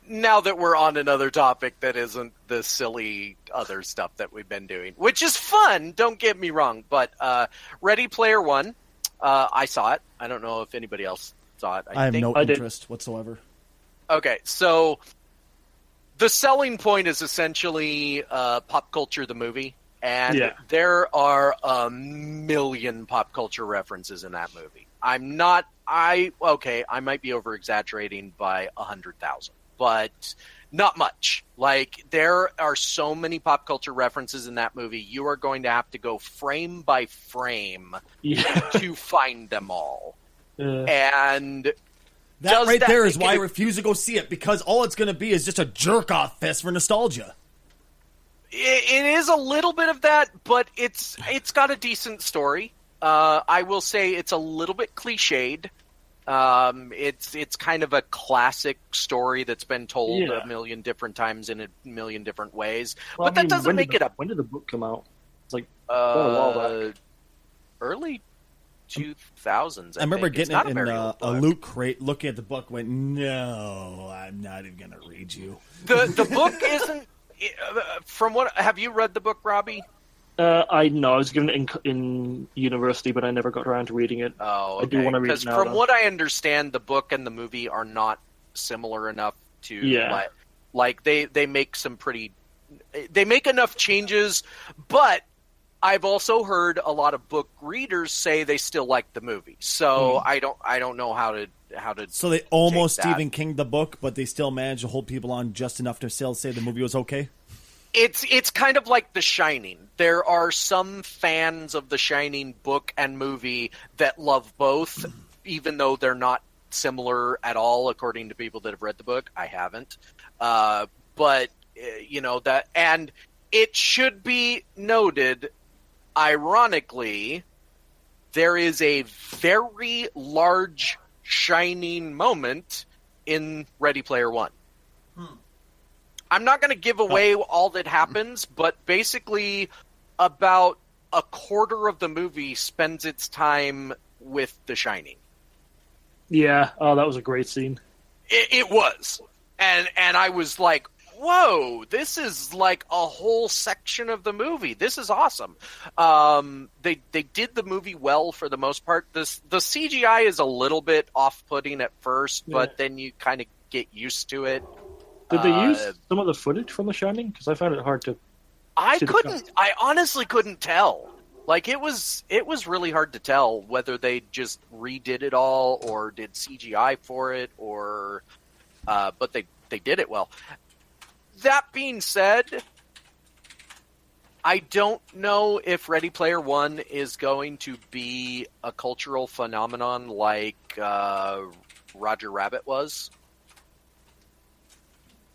now that we're on another topic that isn't the silly other stuff that we've been doing, which is fun, don't get me wrong, but Ready Player One, I saw it. I don't know if anybody else saw it. I have no interest whatsoever. Okay, so The selling point is essentially pop culture, the movie, and Yeah. there are a million pop culture references in that movie. I might be over exaggerating by 100,000, but not much. Like, there are so many pop culture references in that movie. You are going to have to go frame by frame to find them all. And that right there is why I refuse to go see it, because all it's going to be is just a jerk-off fest for nostalgia. It is a little bit of that, but it's got a decent story. I will say it's a little bit cliched. It's kind of a classic story that's been told a million different times in a million different ways. Well, but that doesn't make it up. When did the book come out? It's like a while back. Early 2000s. I remember getting it in a loot crate, looking at the book, went, no, I'm not even going to read you. The book isn't... From what... Have you read the book, Robbie? I was given it in university, but I never got around to reading it. Oh, okay. I do want to read it now. From what I understand, the book and the movie are not similar enough to... Like they make some pretty... They make enough changes, but I've also heard a lot of book readers say they still like the movie. So I don't know how to. So they almost Stephen King the book, but they still managed to hold people on just enough to still say the movie was okay. It's kind of like The Shining. There are some fans of The Shining book and movie that love both, even though they're not similar at all, according to people that have read the book. I haven't, but that, and it should be noted. Ironically, there is a very large Shining moment in Ready Player One. I'm not going to give away all that happens, but basically about a quarter of the movie spends its time with The Shining. Yeah, that was a great scene. It was. And I was like, whoa, this is like a whole section of the movie. This is awesome. They did the movie well for the most part. The CGI is a little bit off-putting at first, but then you kind of get used to it. Did they use some of the footage from The Shining? Because I found it hard to... I honestly couldn't tell. Like, it was really hard to tell whether they just redid it all or did CGI for it, or but they did it well. That being said, I don't know if Ready Player One is going to be a cultural phenomenon like Roger Rabbit was.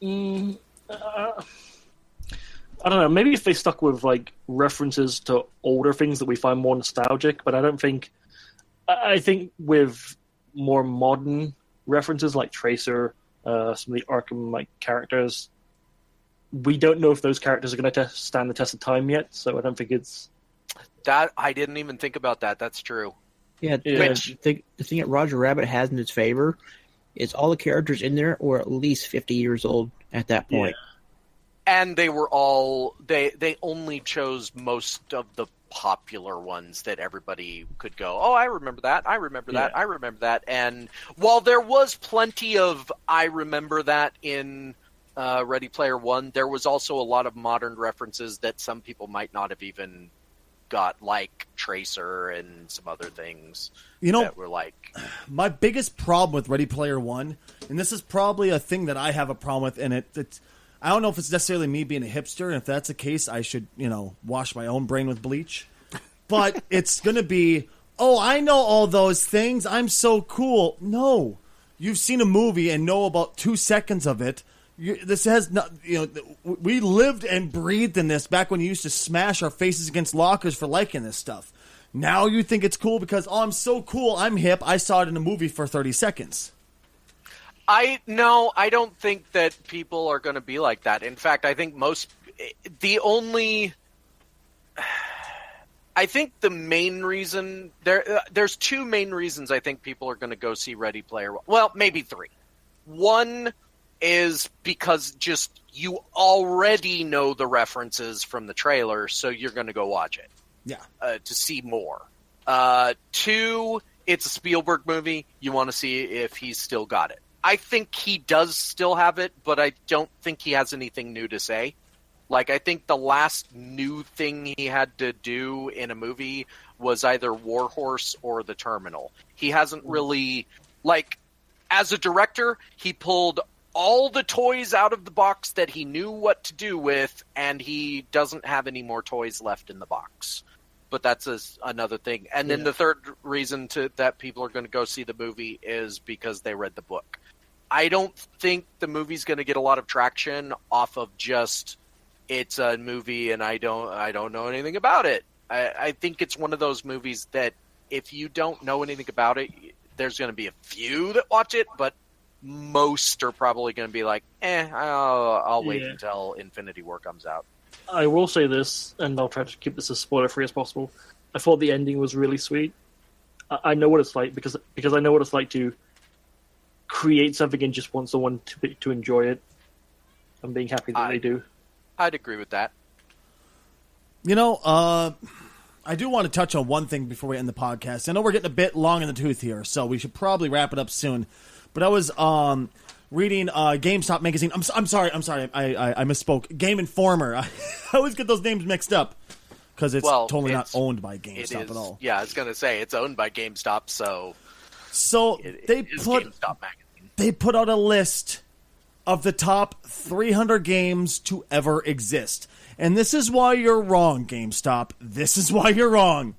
I don't know. Maybe if they stuck with like references to older things that we find more nostalgic, but I don't think. I think with more modern references like Tracer, some of the Arkham like characters, we don't know if those characters are going to stand the test of time yet. So I don't think it's that. I didn't even think about that. That's true. Yeah, the thing that Roger Rabbit has in its favor is all the characters in there were at least 50 years old at that point. Yeah. And they were all they only chose most of the popular ones that everybody could go, oh, I remember that, I remember that, I remember that. And while there was plenty of I remember that in Ready Player One, there was also a lot of modern references that some people might not have even got, like Tracer and some other things that were like... My biggest problem with Ready Player One, and this is probably a thing that I have a problem with, and it's I don't know if it's necessarily me being a hipster, and if that's the case, I should, wash my own brain with bleach. But it's going to be, oh, I know all those things, I'm so cool. No. You've seen a movie and know about 2 seconds of it. This has not, we lived and breathed in this back when you used to smash our faces against lockers for liking this stuff. Now you think it's cool because, oh, I'm so cool, I'm hip, I saw it in a movie for 30 seconds. I don't think that people are going to be like that. In fact, I think I think the main reason, there's two main reasons I think people are going to go see Ready Player One. Well, maybe three. One is because just you already know the references from the trailer, so you're going to go watch it. Yeah. To see more. Two, it's a Spielberg movie. You want to see if he's still got it. I think he does still have it, but I don't think he has anything new to say. Like, I think the last new thing he had to do in a movie was either Warhorse or The Terminal. He hasn't really, like, as a director, he pulled all the toys out of the box that he knew what to do with, and he doesn't have any more toys left in the box. But that's another thing. And then the third reason that people are going to go see the movie is because they read the book. I don't think the movie's going to get a lot of traction off of just it's a movie and I don't know anything about it. I think it's one of those movies that if you don't know anything about it, there's going to be a few that watch it, but most are probably going to be like, I'll wait until Infinity War comes out. I will say this, and I'll try to keep this as spoiler-free as possible. I thought the ending was really sweet. I know what it's like because I know what it's like to create something and just want someone to enjoy it. I'm being happy that they do. I'd agree with that. You know, I do want to touch on one thing before we end the podcast. I know we're getting a bit long in the tooth here, so we should probably wrap it up soon. But I was reading GameStop magazine. I'm sorry. I misspoke. Game Informer. I always get those names mixed up because it's totally not owned by GameStop at all. Yeah, I was going to say it's owned by GameStop, so they put GameStop magazine. They put out a list of the top 300 games to ever exist. And this is why you're wrong, GameStop. This is why you're wrong.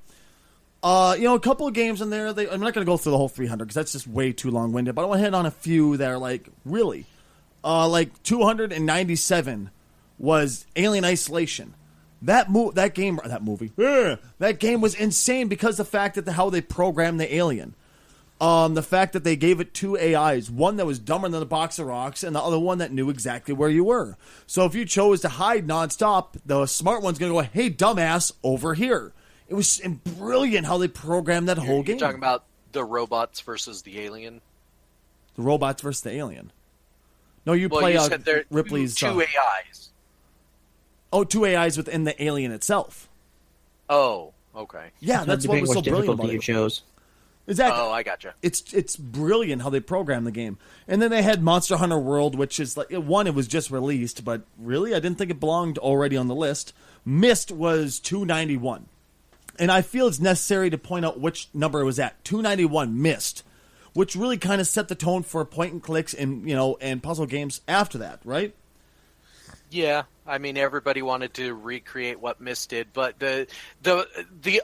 A couple of games in there, I'm not going to go through the whole 300 because that's just way too long-winded, but I want to hit on a few that are like, really. 297 was Alien Isolation. That game was insane because the fact that how they programmed the alien. The fact that they gave it two AIs, one that was dumber than a box of rocks, and the other one that knew exactly where you were. So if you chose to hide nonstop, the smart one's going to go, hey, dumbass, over here. It was brilliant how they programmed that whole game. You're talking about the robots versus the alien? The robots versus the alien. No, you play Ripley's... Two AIs. Oh, two AIs within the alien itself. Oh, okay. Yeah, that's what was so brilliant about it. You chose. Exactly. Oh, I gotcha. It's brilliant how they program the game. And then they had Monster Hunter World, which is like, one, it was just released, but really, I didn't think it belonged already on the list. Myst was 291. And I feel it's necessary to point out which number it was at. 291, Myst, which really kind of set the tone for point and clicks and puzzle games after that, right? Yeah, I mean everybody wanted to recreate what Myst did, but the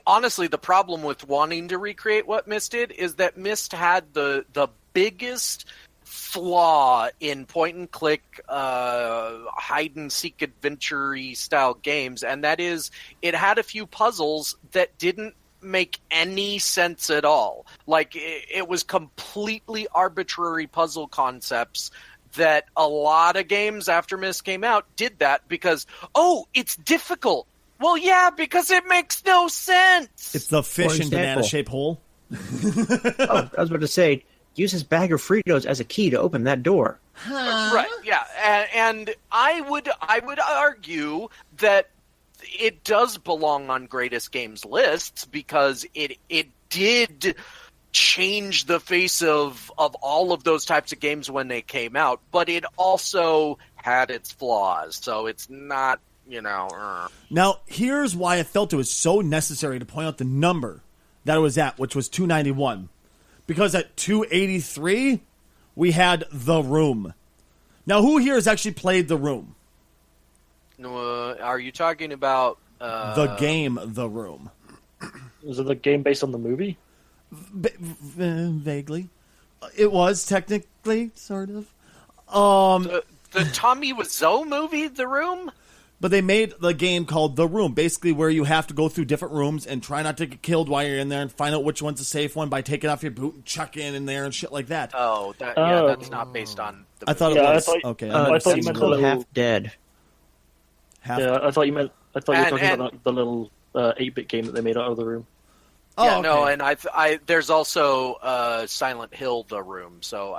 honestly the problem with wanting to recreate what Myst did is that Myst had the biggest flaw in point and click hide and seek adventure-y style games, and that is it had a few puzzles that didn't make any sense at all. Like it was completely arbitrary puzzle concepts that a lot of games after Myst came out did that because, it's difficult. Well, yeah, because it makes no sense. It's the fish in banana-shaped hole. I was about to say, use his bag of Fritos as a key to open that door. Right, yeah. And I would argue that it does belong on greatest games lists because it did change the face of all of those types of games when they came out, but it also had its flaws, so it's not, Now, here's why I felt it was so necessary to point out the number that it was at, which was 291. Because at 283, we had The Room. Now, who here has actually played The Room? Are you talking about... the game The Room. Was it the game based on the movie? Vaguely. It was technically, sort of. The Tommy Wiseau movie, The Room? But they made the game called The Room, basically where you have to go through different rooms and try not to get killed while you're in there and find out which one's a safe one by taking off your boot and chucking in there and shit like that. That's not based on the movie. I thought it was. Okay. I thought you meant the little... Half Dead. I thought you were talking about the little 8-bit game that they made out of The Room. Yeah, okay. no, and I there's also Silent Hill, The Room. So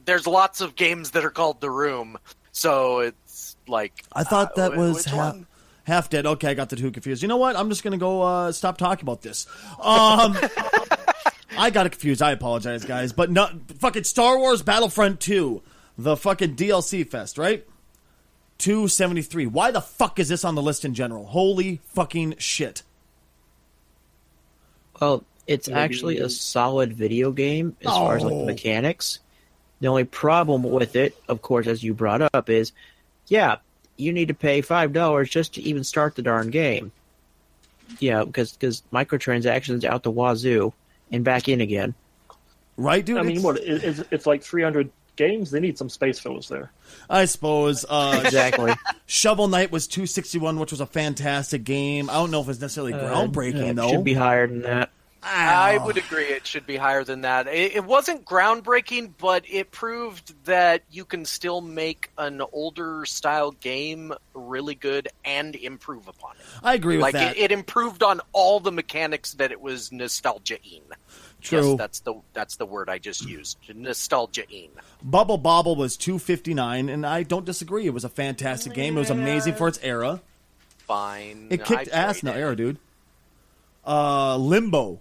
there's lots of games that are called The Room. So it's like I thought that was half dead. Okay, I got the two confused. You know what? I'm just gonna go stop talking about this. I got it confused. I apologize, guys. But not fucking Star Wars Battlefront 2, the fucking DLC fest, right? 273. Why the fuck is this on the list in general? Holy fucking shit. Well, it's actually a solid video game as far as like the mechanics. The only problem with it, of course, as you brought up, is, yeah, you need to pay $5 just to even start the darn game. Yeah, because microtransactions out the wazoo and back in again. Right, dude? I mean, it's like 300 games? They need some space fillers there. I suppose. Exactly. Shovel Knight was 261, which was a fantastic game. I don't know if it's necessarily groundbreaking, though. It should be higher than that. I would agree it should be higher than that. It wasn't groundbreaking, but it proved that you can still make an older style game really good and improve upon it. I agree with that. It improved on all the mechanics that it was nostalgia-ing. True. Yes, that's the word I just used. Nostalgia-ing. Bubble Bobble was 259, and I don't disagree. It was a fantastic game. It was amazing for its era. Fine. It kicked ass in the era, dude. Limbo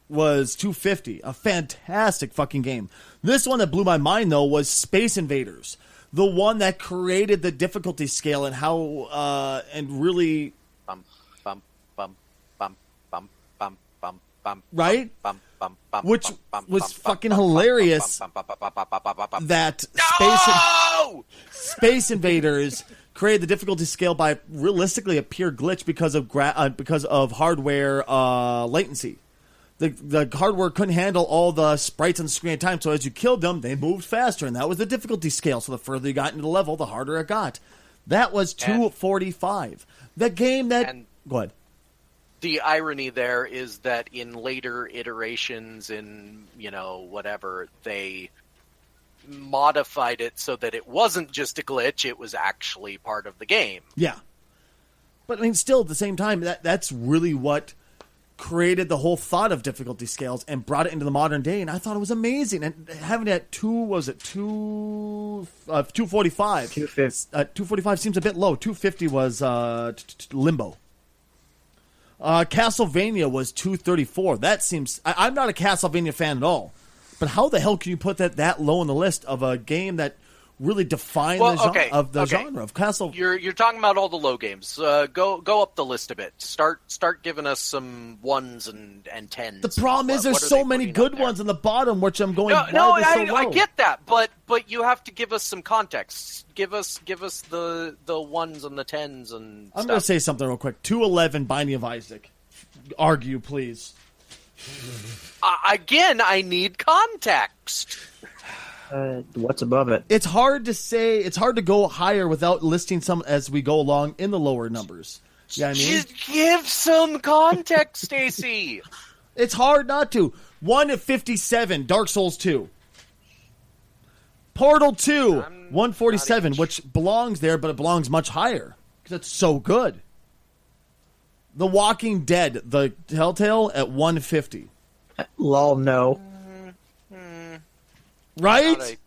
was 250. A fantastic fucking game. This one that blew my mind, though, was Space Invaders. The one that created the difficulty scale and how, and really... Bum, bum, bum, bum, bum, bum, bum, bum. Right? Bum, bum, bum, Which bum, bum, was bum, fucking bum, bum, hilarious bum, bum, bum, bum, bum, bum, bum, bum. that No! Space Invaders created the difficulty scale by realistically a pure glitch because of hardware latency. The hardware couldn't handle all the sprites on the screen at time, so as you killed them, they moved faster, and that was the difficulty scale. So the further you got into the level, the harder it got. That was 245. The game that... Go ahead. The irony there is that in later iterations, in, whatever, they modified it so that it wasn't just a glitch, it was actually part of the game. Yeah. But, I mean, still, at the same time, that's really what created the whole thought of difficulty scales and brought it into the modern day, and I thought it was amazing. And having it at 245. 245 seems a bit low. 250 was Limbo. Castlevania was 234. That seems... I'm not a Castlevania fan at all. But how the hell can you put that low on the list of a game that really defined the genre of Castle? You're talking about all the low games. Go up the list a bit. Start giving us some ones and tens. The problem is there's so many good ones on the bottom, which I'm going. I get that, but you have to give us some context. Give us the ones and the tens and. I'm going to say something real quick. 211 Binding of Isaac. Argue, please. Again, I need context. What's above it? It's hard to say. It's hard to go higher without listing some as we go along in the lower numbers. Yeah, I mean, just give some context, Stacy. It's hard not to. 157, Dark Souls 2. Portal 2, 147, which belongs there, but it belongs much higher because it's so good. The Walking Dead, the Telltale at 150. Lol, no. Right?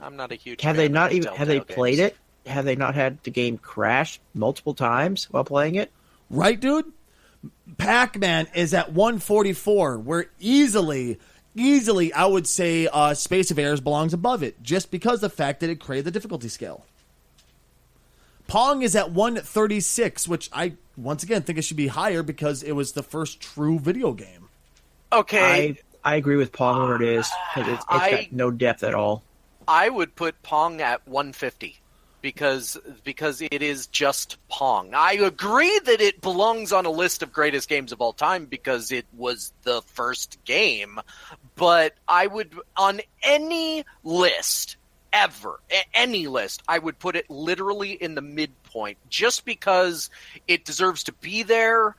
I'm not a huge. Have they played it? Have they not had the game crash multiple times while playing it? Right, dude? Pac-Man is at 144, where easily, I would say Space Invaders belongs above it, just because of the fact that it created the difficulty scale. Pong is at 136, which I, once again, think it should be higher because it was the first true video game. Okay. I agree with Pong where it is, because it's got no depth at all. I would put Pong at 150 because it is just Pong. I agree that it belongs on a list of greatest games of all time because it was the first game, but I would, on any list ever, any list, I would put it literally in the midpoint just because it deserves to be there.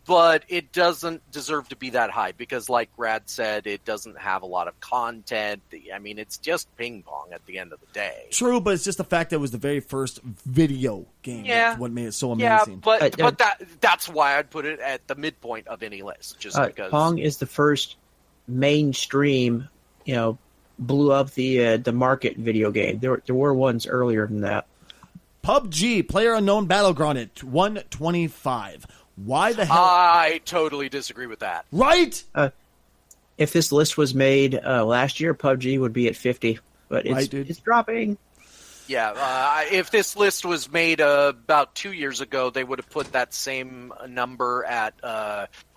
But it doesn't deserve to be that high because, like Rad said, it doesn't have a lot of content. I mean, it's just ping pong at the end of the day. True, but it's just the fact that it was the very first video game. Yeah. That's what made it so amazing. Yeah, but that's why I'd put it at the midpoint of any list. Just because Pong is the first mainstream, blew up the market video game. There were ones earlier than that. PUBG, PlayerUnknown Battleground at 125. Why the hell? I totally disagree with that. Right? if this list was made last year, PUBG would be at 50, but it's dropping. Yeah, if this list was made about 2 years ago, they would have put that same number at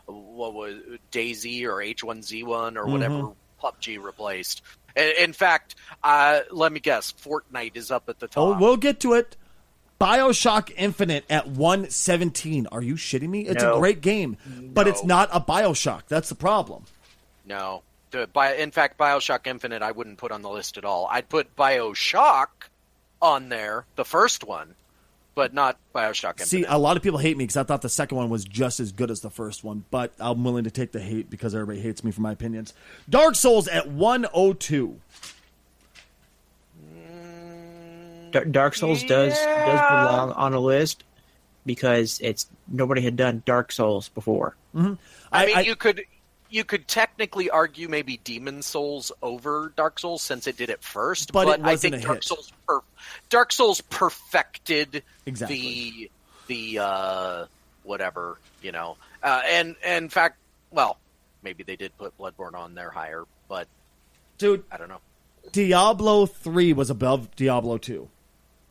what was DayZ or H1Z1 or whatever PUBG replaced. In fact, let me guess, Fortnite is up at the top. Oh, we'll get to it. BioShock Infinite at 117. Are you shitting me? It's a great game, but it's not a BioShock. That's the problem. No. In fact, BioShock Infinite I wouldn't put on the list at all. I'd put BioShock on there, the first one, but not BioShock Infinite. See, a lot of people hate me because I thought the second one was just as good as the first one, but I'm willing to take the hate because everybody hates me for my opinions. Dark Souls at 102. Dark Souls does belong on a list because nobody had done Dark Souls before. Mm-hmm. I mean, you could technically argue maybe Demon Souls over Dark Souls since it did it first, but it I wasn't think a hit. Dark Souls perfected exactly the whatever, you know. And in fact, well, maybe they did put Bloodborne on there higher, but dude, I don't know. Diablo 3 was above Diablo 2.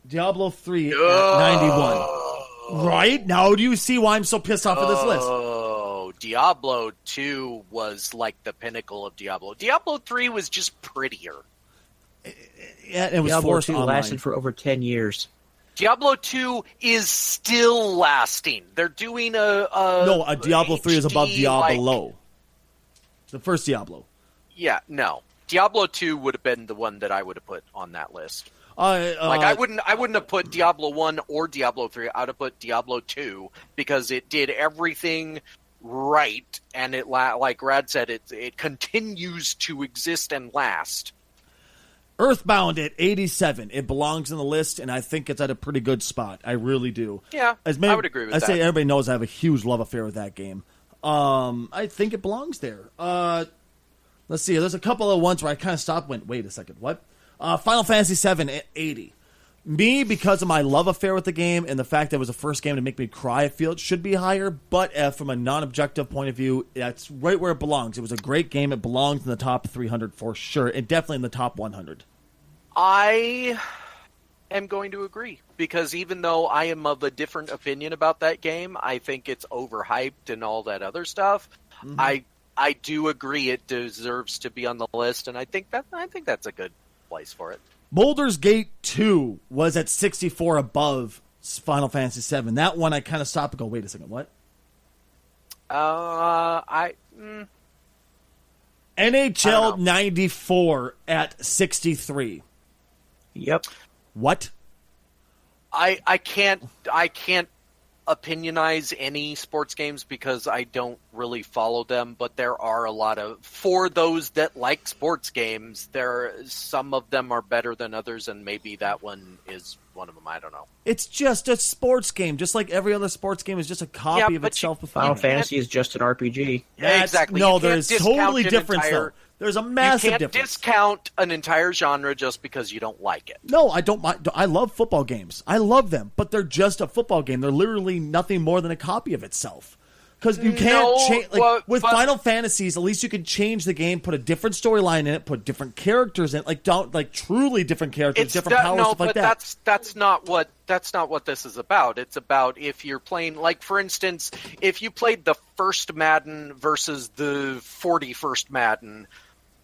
Diablo 3 at 91. Right? Now do you see why I'm so pissed off with this list? Oh, Diablo 2 was like the pinnacle of Diablo. Diablo 3 was just prettier. Yeah, it was Diablo forced 2 online. lasted for over 10 years. Diablo 2 is still lasting. They're doing a Diablo 3 is above HD, Diablo. The first Diablo. Yeah, no. Diablo 2 would have been the one that I would have put on that list. I wouldn't have put Diablo 1 or Diablo 3. I would have put Diablo 2 because it did everything right, and it, like Rad said, it continues to exist and last. Earthbound at 87. It belongs in the list, and I think it's at a pretty good spot. I really do. Yeah, I would agree with that. I say everybody knows I have a huge love affair with that game. I think it belongs there. Let's see. There's a couple of ones where I kind of stopped and went, wait a second, what? Final Fantasy VII at 80. Me, because of my love affair with the game and the fact that it was the first game to make me cry, I feel it should be higher. But from a non-objective point of view, that's right where it belongs. It was a great game. It belongs in the top 300 for sure, and definitely in the top 100. I am going to agree, because even though I am of a different opinion about that game, I think it's overhyped and all that other stuff. Mm-hmm. I do agree it deserves to be on the list, and I think that's a good place for it. Baldur's Gate 2 was at 64 above Final Fantasy VII. That one I kind of stopped and go, wait a second, what? NHL 94 at 63. Yep. What? I can't opinionize any sports games because I don't really follow them, but there are a lot of, for those that like sports games, some of them are better than others, and maybe that one is one of them. I don't know. It's just a sports game, just like every other sports game is just a copy of itself. Final Fantasy is just an RPG. Exactly. No, there's totally difference though. There's a massive difference. You can't discount an entire genre just because you don't like it. No, I don't. I love football games. I love them, but they're just a football game. They're literally nothing more than a copy of itself. Because you can't change. With Final Fantasies, at least you can change the game, put a different storyline in it, put different characters in it, truly different characters, different powers, stuff like that. That's not what this is about. It's about if you're playing, like, for instance, if you played the first Madden versus the 41st Madden.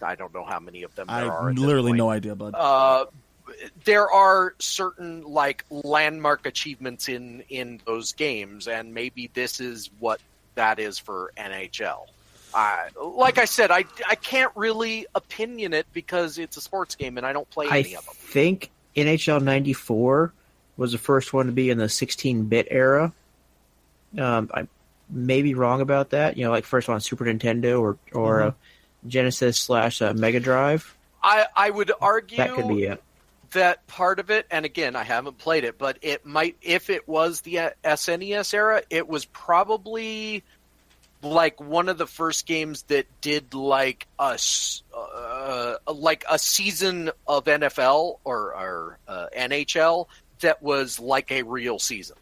I don't know how many of them there are. I literally no idea, bud. There are certain landmark achievements in those games, and maybe this is what that is for NHL. Like I said, I can't really opinion it because it's a sports game and I don't play any of them. I think NHL 94 was the first one to be in the 16-bit era. I may be wrong about that. First one on Super Nintendo or Genesis / Mega Drive. I would argue that could be it. That part of it, and again, I haven't played it, but it might, if it was the SNES era, it was probably one of the first games that did a season of NFL or NHL that was like a real season.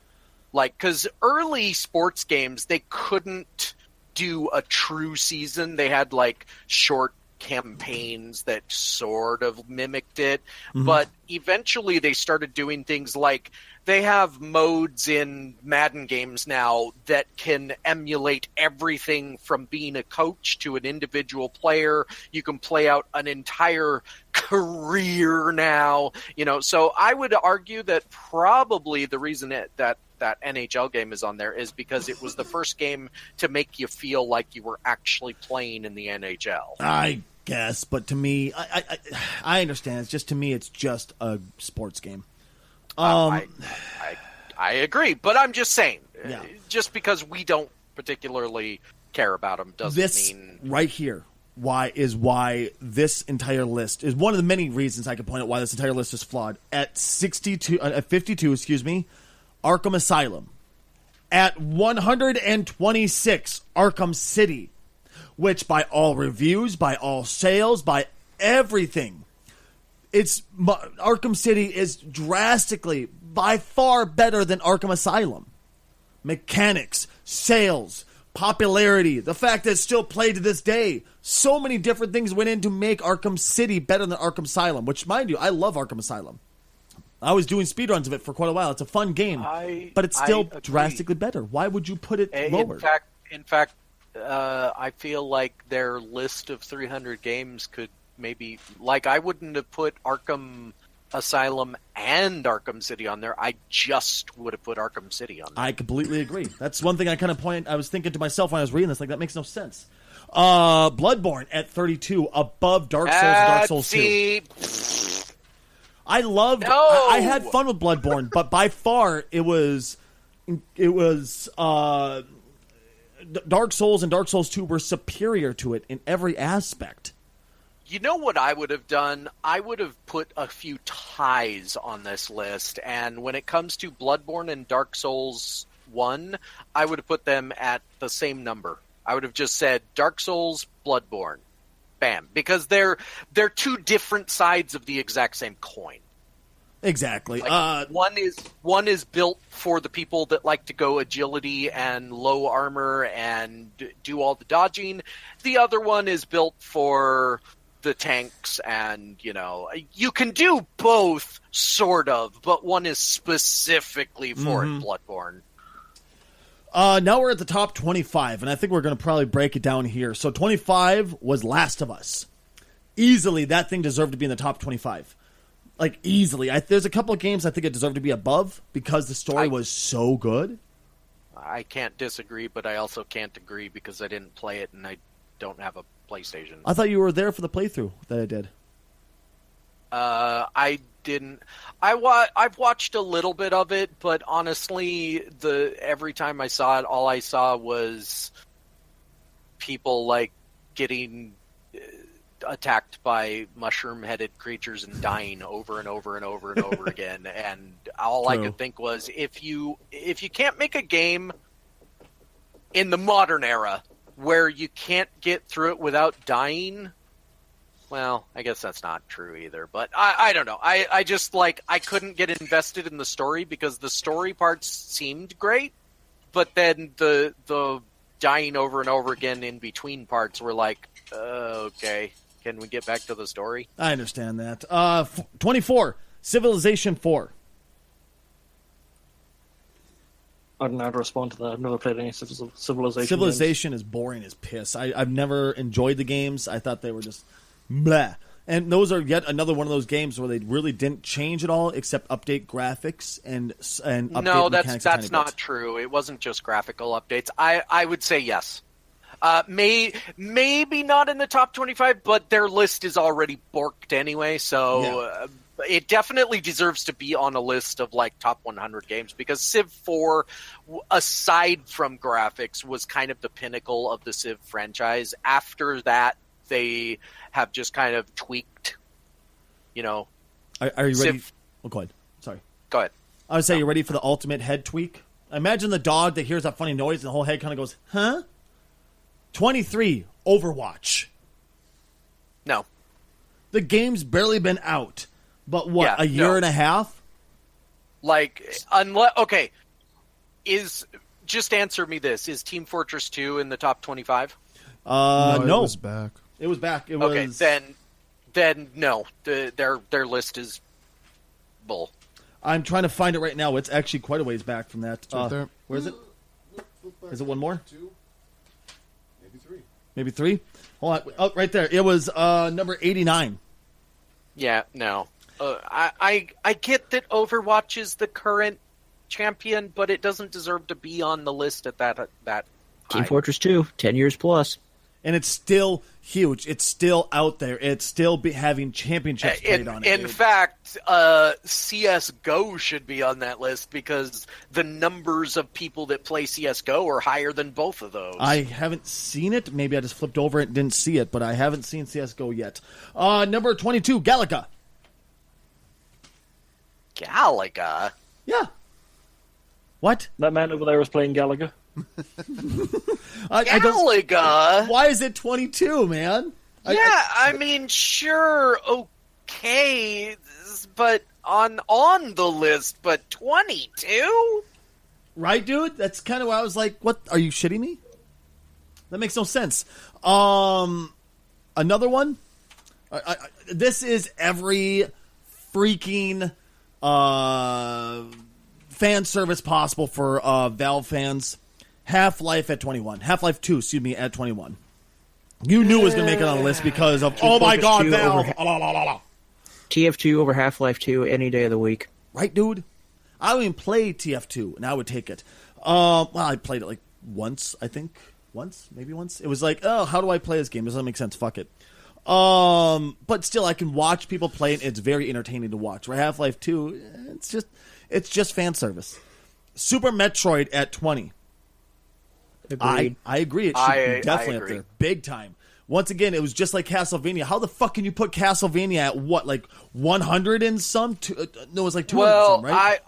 Because early sports games, they couldn't do a true season. They had like short campaigns that sort of mimicked it, but eventually they started doing things like they have modes in Madden games now that can emulate everything from being a coach to an individual player. You can play out an entire career now, so I would argue that probably the reason that NHL game is on there is because it was the first game to make you feel like you were actually playing in the NHL. I guess, but to me, I understand. It's just, to me, it's just a sports game. I agree, but I'm just saying, Yeah. just because we don't particularly care about them doesn't mean right here why this entire list is one of the many reasons I could point out why this entire list is flawed. At 52, Arkham Asylum. At 126, Arkham City, which by all reviews, by all sales, by everything, Arkham City is drastically, by far better than Arkham Asylum. Mechanics, sales, popularity, the fact that it's still played to this day. So many different things went in to make Arkham City better than Arkham Asylum, which, mind you, I love Arkham Asylum. I was doing speedruns of it for quite a while. It's a fun game, but it's still drastically better. Why would you put it lower? In fact, I feel like their list of 300 games could maybe, like, I wouldn't have put Arkham Asylum and Arkham City on there. I just would have put Arkham City on there. I completely agree. That's one thing I was thinking to myself when I was reading this, like, that makes no sense. Bloodborne at 32, above Dark Souls and Dark Souls 2. I loved. No! I had fun with Bloodborne, but by far it was Dark Souls and Dark Souls 2 were superior to it in every aspect. You know what I would have done? I would have put a few ties on this list, and when it comes to Bloodborne and Dark Souls 1, I would have put them at the same number. I would have just said Dark Souls, Bloodborne. Bam. Because they're two different sides of the exact same coin. Exactly. Like, one is built for the people that like to go agility and low armor and do all the dodging. The other one is built for the tanks, and you can do both, sort of, but one is specifically for it, Bloodborne. Now we're at the top 25, and I think we're going to probably break it down here. So 25 was Last of Us. Easily, that thing deserved to be in the top 25. Like, easily. There's a couple of games I think it deserved to be above because the story was so good. I can't disagree, but I also can't agree because I didn't play it and I don't have a PlayStation. I thought you were there for the playthrough that I did. I didn't. I've watched a little bit of it, but honestly, every time I saw it, all I saw was people like getting attacked by mushroom-headed creatures and dying over and over and over and over again. And all I could think was, if you can't make a game in the modern era where you can't get through it without dying, well, I guess that's not true either. But I don't know. I just, I couldn't get invested in the story because the story parts seemed great, but then the dying over and over again in between parts were like, okay, can we get back to the story? I understand that. 24, Civilization 4. I don't know how to respond to that. I've never played any Civilization Civilization games. is boring as piss. I've never enjoyed the games. I thought they were just bleh. And those are yet another one of those games where they really didn't change at all except update graphics and update mechanics. That's not true. It wasn't just graphical updates. I would say yes. Maybe not in the top 25, but their list is already borked anyway, so it definitely deserves to be on a list of top 100 games because Civ 4, aside from graphics, was kind of the pinnacle of the Civ franchise. After that, they have just kind of tweaked, Are you ready? Oh, go ahead. Sorry. Go ahead. I would say you're ready for the ultimate head tweak. Imagine the dog that hears that funny noise and the whole head kind of goes, huh? 23, Overwatch. No. The game's barely been out, but what, a year and a half? Unless, okay, just answer me this: is Team Fortress 2 in the top 25? No. It was back. It was back. It Okay, was... then no. Their list is bull. I'm trying to find it right now. It's actually quite a ways back from that. It's right there. Where is it? Is it one more? 2, maybe 3. Maybe 3? Hold on. Oh, right there. It was number 89. Yeah, no. I get that Overwatch is the current champion, but it doesn't deserve to be on the list at that Team high. Fortress 2, 10 years plus. And it's still huge. It's still out there. It's still having championships played on it. In fact, CSGO should be on that list because the numbers of people that play CSGO are higher than both of those. I haven't seen it. Maybe I just flipped over it and didn't see it, but I haven't seen CSGO yet. Number 22, Galaga. Galaga? Yeah. What? That man over there was playing Galaga. I don't. Galaga? Why is it 22, man? I mean, sure, okay, but on the list, but 22? Right, dude? That's kind of why I was like, what? Are you shitting me? That makes no sense. Another one? This is every freaking fan service possible for Valve fans. Half-Life at 21. Half-Life 2, excuse me, at 21. You knew it was going to make it on the list because of, oh my god, Valve! TF2 over Half-Life 2 any day of the week. Right, dude? I don't even play TF2, and I would take it. Well, I played it like once, I think. Maybe once. It was like, oh, how do I play this game? Doesn't make sense. Fuck it. But still, I can watch people play it. It's very entertaining to watch. Where Half-Life 2, it's just fan service. Super Metroid at 20. Agreed. I agree. It should be definitely up there. Big time. Once again, it was just like Castlevania. How the fuck can you put Castlevania at what, like 100 and some? No, it was like 200 and some, right?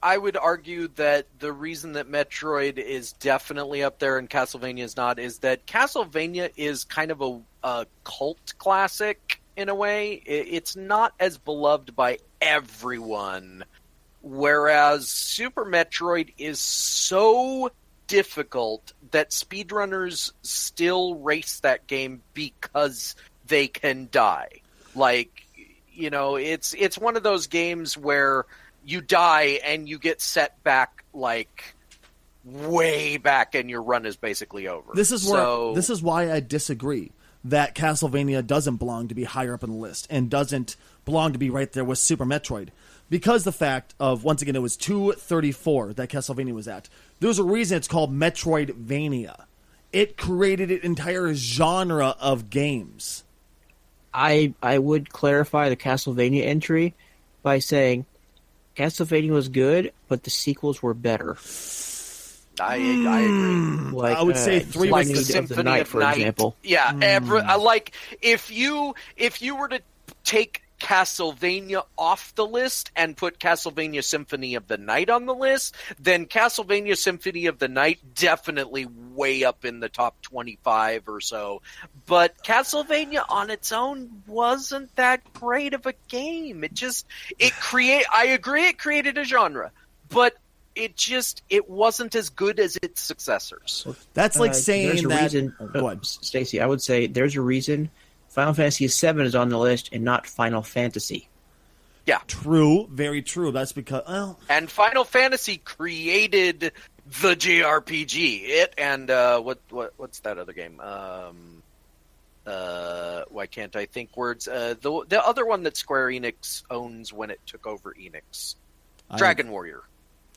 I would argue that the reason that Metroid is definitely up there and Castlevania is not is that Castlevania is kind of a cult classic in a way. It's not as beloved by everyone, whereas Super Metroid is so difficult that speedrunners still race that game because they can die. Like, you know, it's one of those games where you die and you get set back like way back and your run is basically over. This is why I disagree that Castlevania doesn't belong to be higher up on the list and doesn't belong to be right there with Super Metroid. Because the fact of, once again, it was 234 that Castlevania was at. There's a reason it's called Metroidvania. It created an entire genre of games. I would clarify the Castlevania entry by saying Castlevania was good, but the sequels were better. I agree. Like, I would say 3 like was the Symphony of the Night, for example. Yeah, like if you were to take Castlevania off the list and put Castlevania Symphony of the Night on the list, then Castlevania Symphony of the Night definitely way up in the top 25 or so. But Castlevania on its own wasn't that great of a game. I agree it created a genre, but it wasn't as good as its successors. That's like saying that. Reason, Stacey, I would say there's a reason Final Fantasy VII is on the list and not Final Fantasy. Yeah. True. Very true. That's because, well... And Final Fantasy created the JRPG. It and, what's that other game? Why can't I think words? The other one that Square Enix owns when it took over Enix. Dragon Warrior.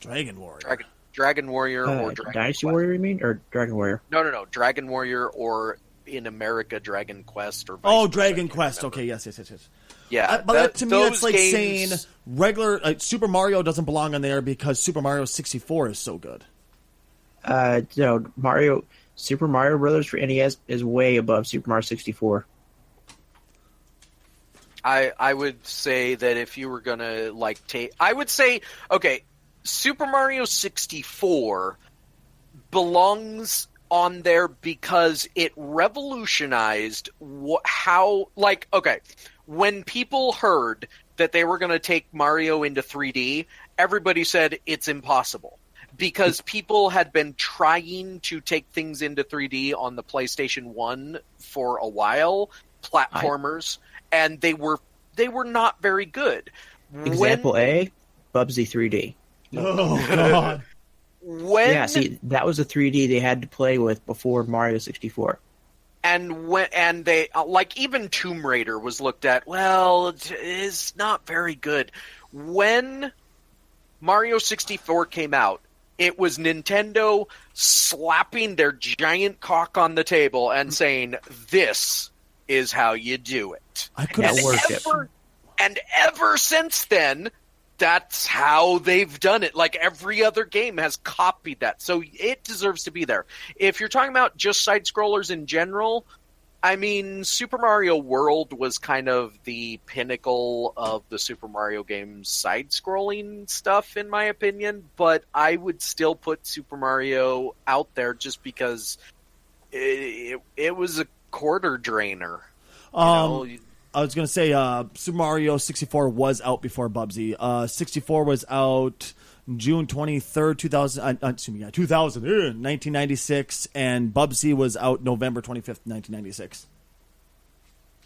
Dragon Warrior. Dragon Warrior or Dragon Dynasty Quest. Warrior, you mean? Or Dragon Warrior? No. Dragon Warrior or... in America, Dragon Quest or Dragon Quest. Okay, yes. Yeah, but to me, that's like games... saying regular Super Mario doesn't belong on there because Super Mario 64 is so good. No, Super Mario Brothers for NES is way above Super Mario 64. I would say that if you were gonna I would say Super Mario 64 belongs on there because it revolutionized when people heard that they were going to take Mario into 3D, everybody said it's impossible because people had been trying to take things into 3D on the PlayStation 1 for a while, platformers, and they were not very good. Example A, Bubsy 3D. Oh God! Yeah, see, that was a 3D they had to play with before Mario 64. And they like even Tomb Raider was looked at. Well, it's not very good. When Mario 64 came out, it was Nintendo slapping their giant cock on the table and saying, "This is how you do it." I could have worship. And ever since then, that's how they've done it. Like every other game has copied that. So it deserves to be there. If you're talking about just side-scrollers in general, I mean, Super Mario World was kind of the pinnacle of the Super Mario games side-scrolling stuff, in my opinion. But I would still put Super Mario out there just because it was a quarter drainer. I was going to say Super Mario 64 was out before Bubsy. 64 was out June 23rd, 1996, and Bubsy was out November 25th, 1996.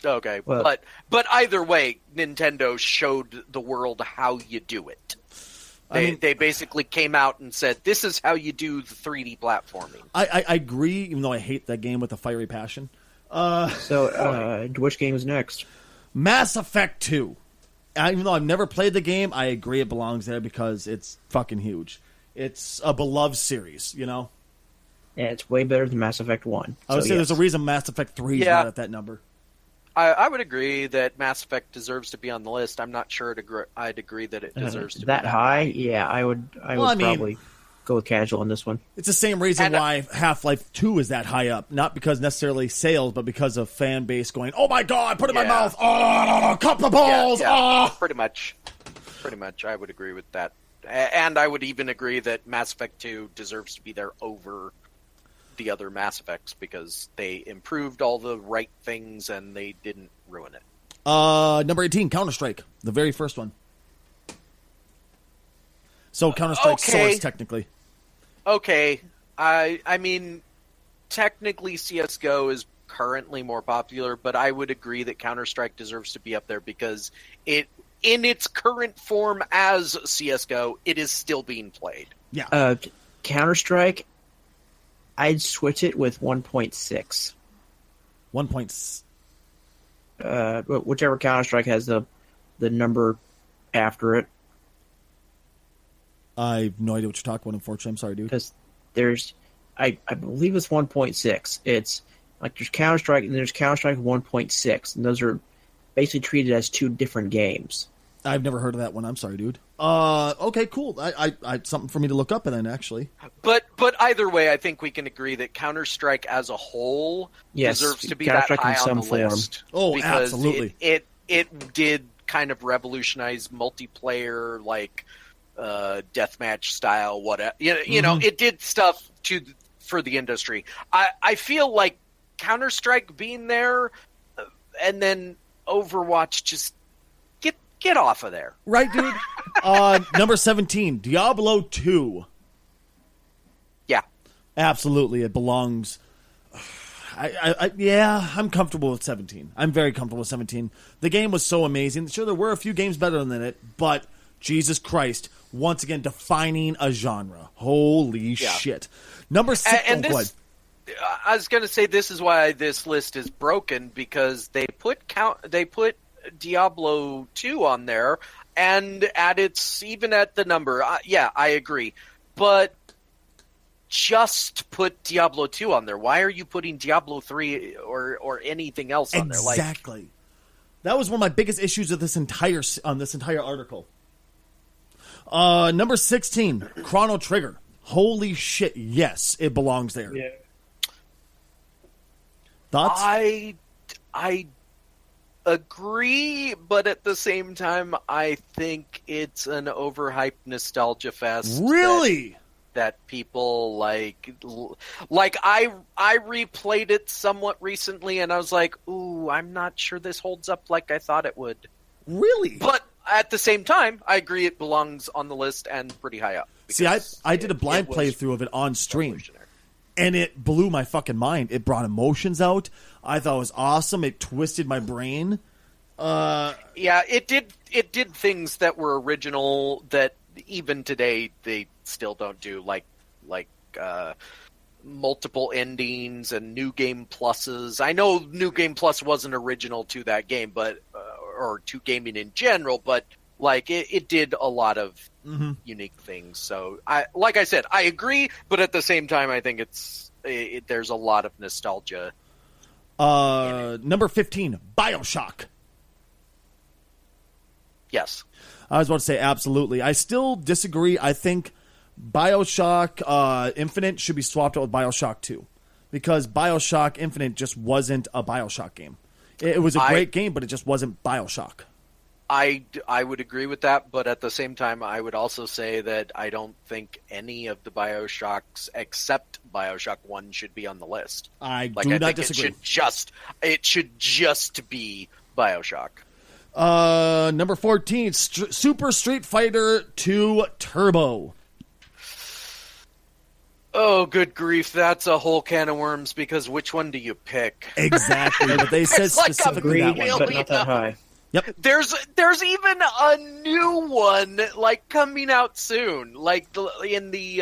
Okay, well, but either way, Nintendo showed the world how you do it. They basically came out and said, this is how you do the 3D platforming. I agree, even though I hate that game with a fiery passion. So, which game is next? Mass Effect 2. Even though I've never played the game, I agree it belongs there because it's fucking huge. It's a beloved series, you know? Yeah, it's way better than Mass Effect 1. I would say there's a reason Mass Effect 3 is not at that number. I would agree that Mass Effect deserves to be on the list. I'm not sure I'd agree that it deserves to be that high. Yeah, I would probably go with casual on this one. It's the same reason why Half-Life 2 is that high up. Not because necessarily sales, but because of fan base going, oh my god, put it in my mouth, oh, cup the balls, oh. Pretty much, I would agree with that. And I would even agree that Mass Effect 2 deserves to be there over the other Mass Effects because they improved all the right things and they didn't ruin it. Number 18, Counter-Strike, the very first one. So Counter-Strike Source, technically. Okay. I mean, technically CSGO is currently more popular, but I would agree that Counter-Strike deserves to be up there because in its current form as CSGO, it is still being played. Yeah. Counter-Strike, I'd switch it with 1.6. Whichever Counter-Strike has the number after it. I have no idea what you're talking about, unfortunately. I'm sorry, dude. Because there's, I believe it's 1.6. It's like there's Counter-Strike and there's Counter-Strike 1.6. And those are basically treated as two different games. I've never heard of that one. I'm sorry, dude. Okay, cool. I something for me to look up then, actually. But either way, I think we can agree that Counter-Strike as a whole deserves to be that high on the list. Oh, because absolutely. It did kind of revolutionize multiplayer, like deathmatch style, whatever. You know, it did stuff for the industry. I feel like Counter-Strike being there, and then Overwatch just get off of there. Right, dude? Number 17, Diablo 2. Yeah. Absolutely, it belongs. I'm comfortable with 17. I'm very comfortable with 17. The game was so amazing. Sure, there were a few games better than it, but Jesus Christ, once again, defining a genre. Holy shit. Number 6. And this, I was going to say this is why this list is broken, because they put Diablo 2 on there, and even at the number, I agree. But just put Diablo 2 on there. Why are you putting Diablo 3 or anything else on there? Exactly. That was one of my biggest issues of this entire article. Number 16, Chrono Trigger. Holy shit, yes, it belongs there. Yeah. Thoughts? I agree, but at the same time, I think it's an overhyped nostalgia fest. Really? That people like I replayed it somewhat recently, and I was like, "Ooh, I'm not sure this holds up like I thought it would." Really? But at the same time, I agree it belongs on the list and pretty high up. See, I did a blind playthrough of it on stream, and it blew my fucking mind. It brought emotions out. I thought it was awesome. It twisted my brain. Yeah, it did. It did things that were original that even today they still don't do, like multiple endings and new game pluses. I know new game plus wasn't original to that game, but or to gaming in general, but like it did a lot of unique things. So like I said, I agree, but at the same time, I think there's a lot of nostalgia. Number 15, BioShock. Yes. I was about to say absolutely. I still disagree. I think BioShock Infinite should be swapped out with BioShock 2 because BioShock Infinite just wasn't a BioShock game. It was a great game, but it just wasn't BioShock. I would agree with that, but at the same time, I would also say that I don't think any of the BioShocks except BioShock 1 should be on the list. I do not disagree. It should just be BioShock. Number 14, Super Street Fighter 2 Turbo. Oh, good grief. That's a whole can of worms because which one do you pick? Exactly, but they said specifically that one. But not that high. Yep. There's even a new one like coming out soon, like in the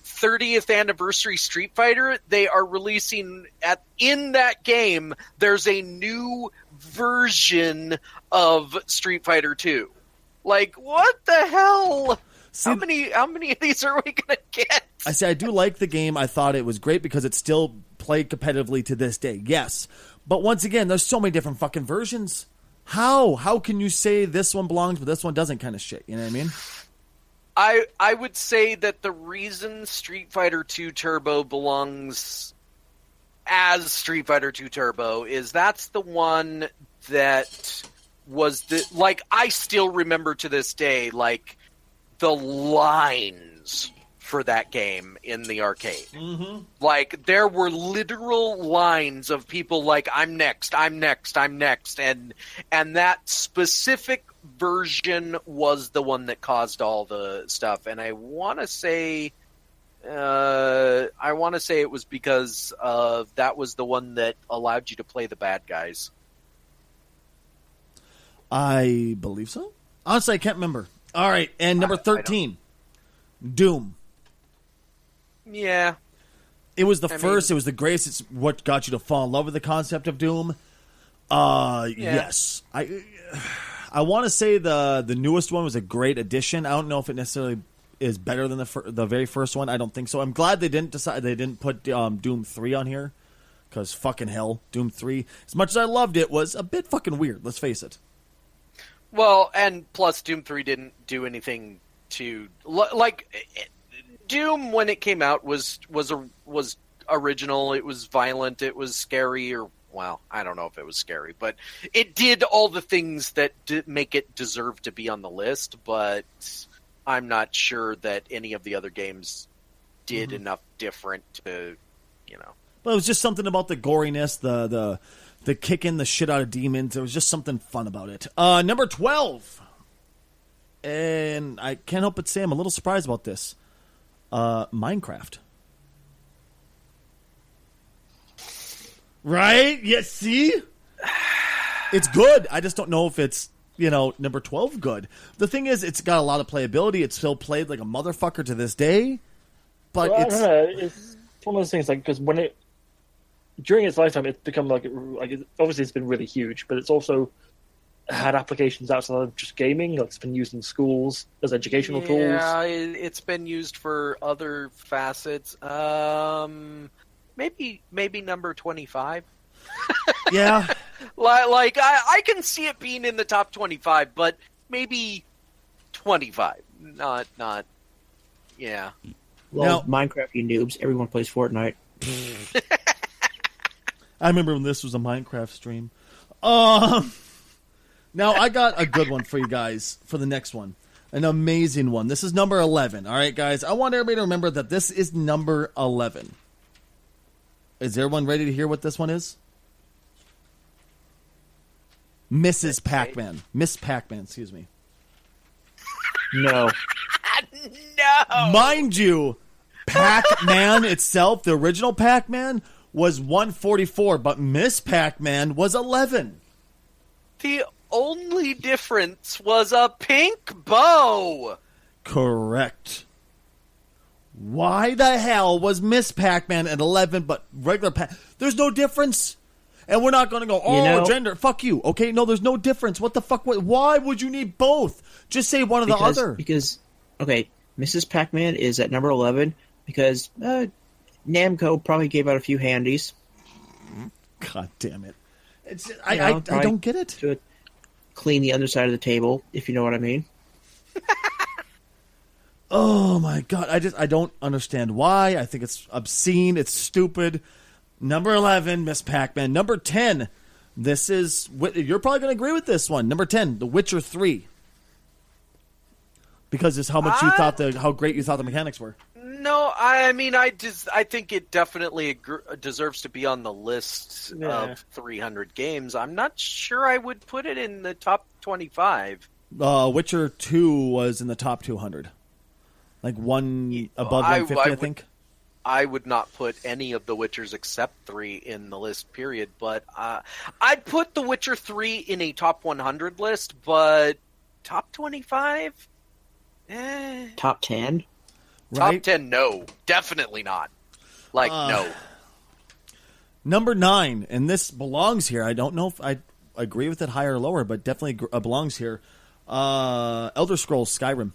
30th anniversary Street Fighter. They are releasing in that game. There's a new version of Street Fighter 2. Like, what the hell? See, how many of these are we gonna get? I say I do like the game. I thought it was great because it's still played competitively to this day. Yes. But once again, there's so many different fucking versions. How can you say this one belongs but this one doesn't kind of shit? You know what I mean? I would say that the reason Street Fighter 2 Turbo belongs as Street Fighter 2 Turbo is that's the one that was I still remember to this day, like, the lines for that game in the arcade. Mm-hmm. Like, there were literal lines of people like, I'm next, I'm next, I'm next. And that specific version was the one that caused all the stuff. And I want to say it was because that was the one that allowed you to play the bad guys. I believe so. Honestly, I can't remember. All right, and number 13, Doom. Yeah. It was the first, it was the greatest, it's what got you to fall in love with the concept of Doom. Yes. I want to say the newest one was a great addition. I don't know if it necessarily is better than the very first one. I don't think so. I'm glad they didn't put Doom 3 on here, because fucking hell, Doom 3, as much as I loved it, was a bit fucking weird, let's face it. Well, and plus Doom 3 didn't do anything to Doom when it came out was original. It was violent. It was scary, I don't know if it was scary, but it did all the things that make it deserve to be on the list. But I'm not sure that any of the other games did enough different to, But it was just something about the goriness, the kicking the shit out of demons. There was just something fun about it. Number 12. And I can't help but say I'm a little surprised about this. Minecraft. Right? Yeah, see? It's good. I just don't know if it's, number 12 good. The thing is, it's got a lot of playability. It's still played like a motherfucker to this day. But I don't know. It's one of those things, like, because when during its lifetime, it's become obviously it's been really huge, but it's also had applications outside of just gaming. Like, it's been used in schools as educational tools. Yeah, it's been used for other facets. Maybe number 25. Yeah. I can see it being in the top 25, but maybe 25. Not. Yeah. Well, Minecraft, you noobs. Everyone plays Fortnite. I remember when this was a Minecraft stream. Now, I got a good one for you guys for the next one. An amazing one. This is number 11. All right, guys? I want everybody to remember that this is number 11. Is everyone ready to hear what this one is? Mrs. Pac-Man. Miss Pac-Man, excuse me. No. No. Mind you, Pac-Man itself, the original Pac-Man, was 144, but Miss Pac-Man was 11. The only difference was a pink bow. Correct. Why the hell was Miss Pac-Man at 11, but regular There's no difference. And we're not going to go, gender, fuck you. Okay, no, there's no difference. What the fuck? Why would you need both? Just say one or the other. Because, okay, Mrs. Pac-Man is at number 11 because Namco probably gave out a few handies. God damn it. I don't get it. To clean the underside of the table, if you know what I mean. Oh my god, I don't understand why. I think it's obscene, it's stupid. Number 11, Miss Pac-Man. Number 10, this is, you're probably going to agree with this one. Number 10, The Witcher 3. Because it's how much you thought how great you thought the mechanics were. No, I mean, I think it definitely deserves to be on the list of 300 games. I'm not sure I would put it in the top 25. Witcher 2 was in the top 200. Like one above 150, I think. I would not put any of the Witchers except 3 in the list, period. But I'd put The Witcher 3 in a top 100 list, but top 25? Top 10? Right? Top 10, no. Definitely not. No. Number 9, and this belongs here. I don't know if I agree with it higher or lower, but definitely belongs here. Elder Scrolls Skyrim.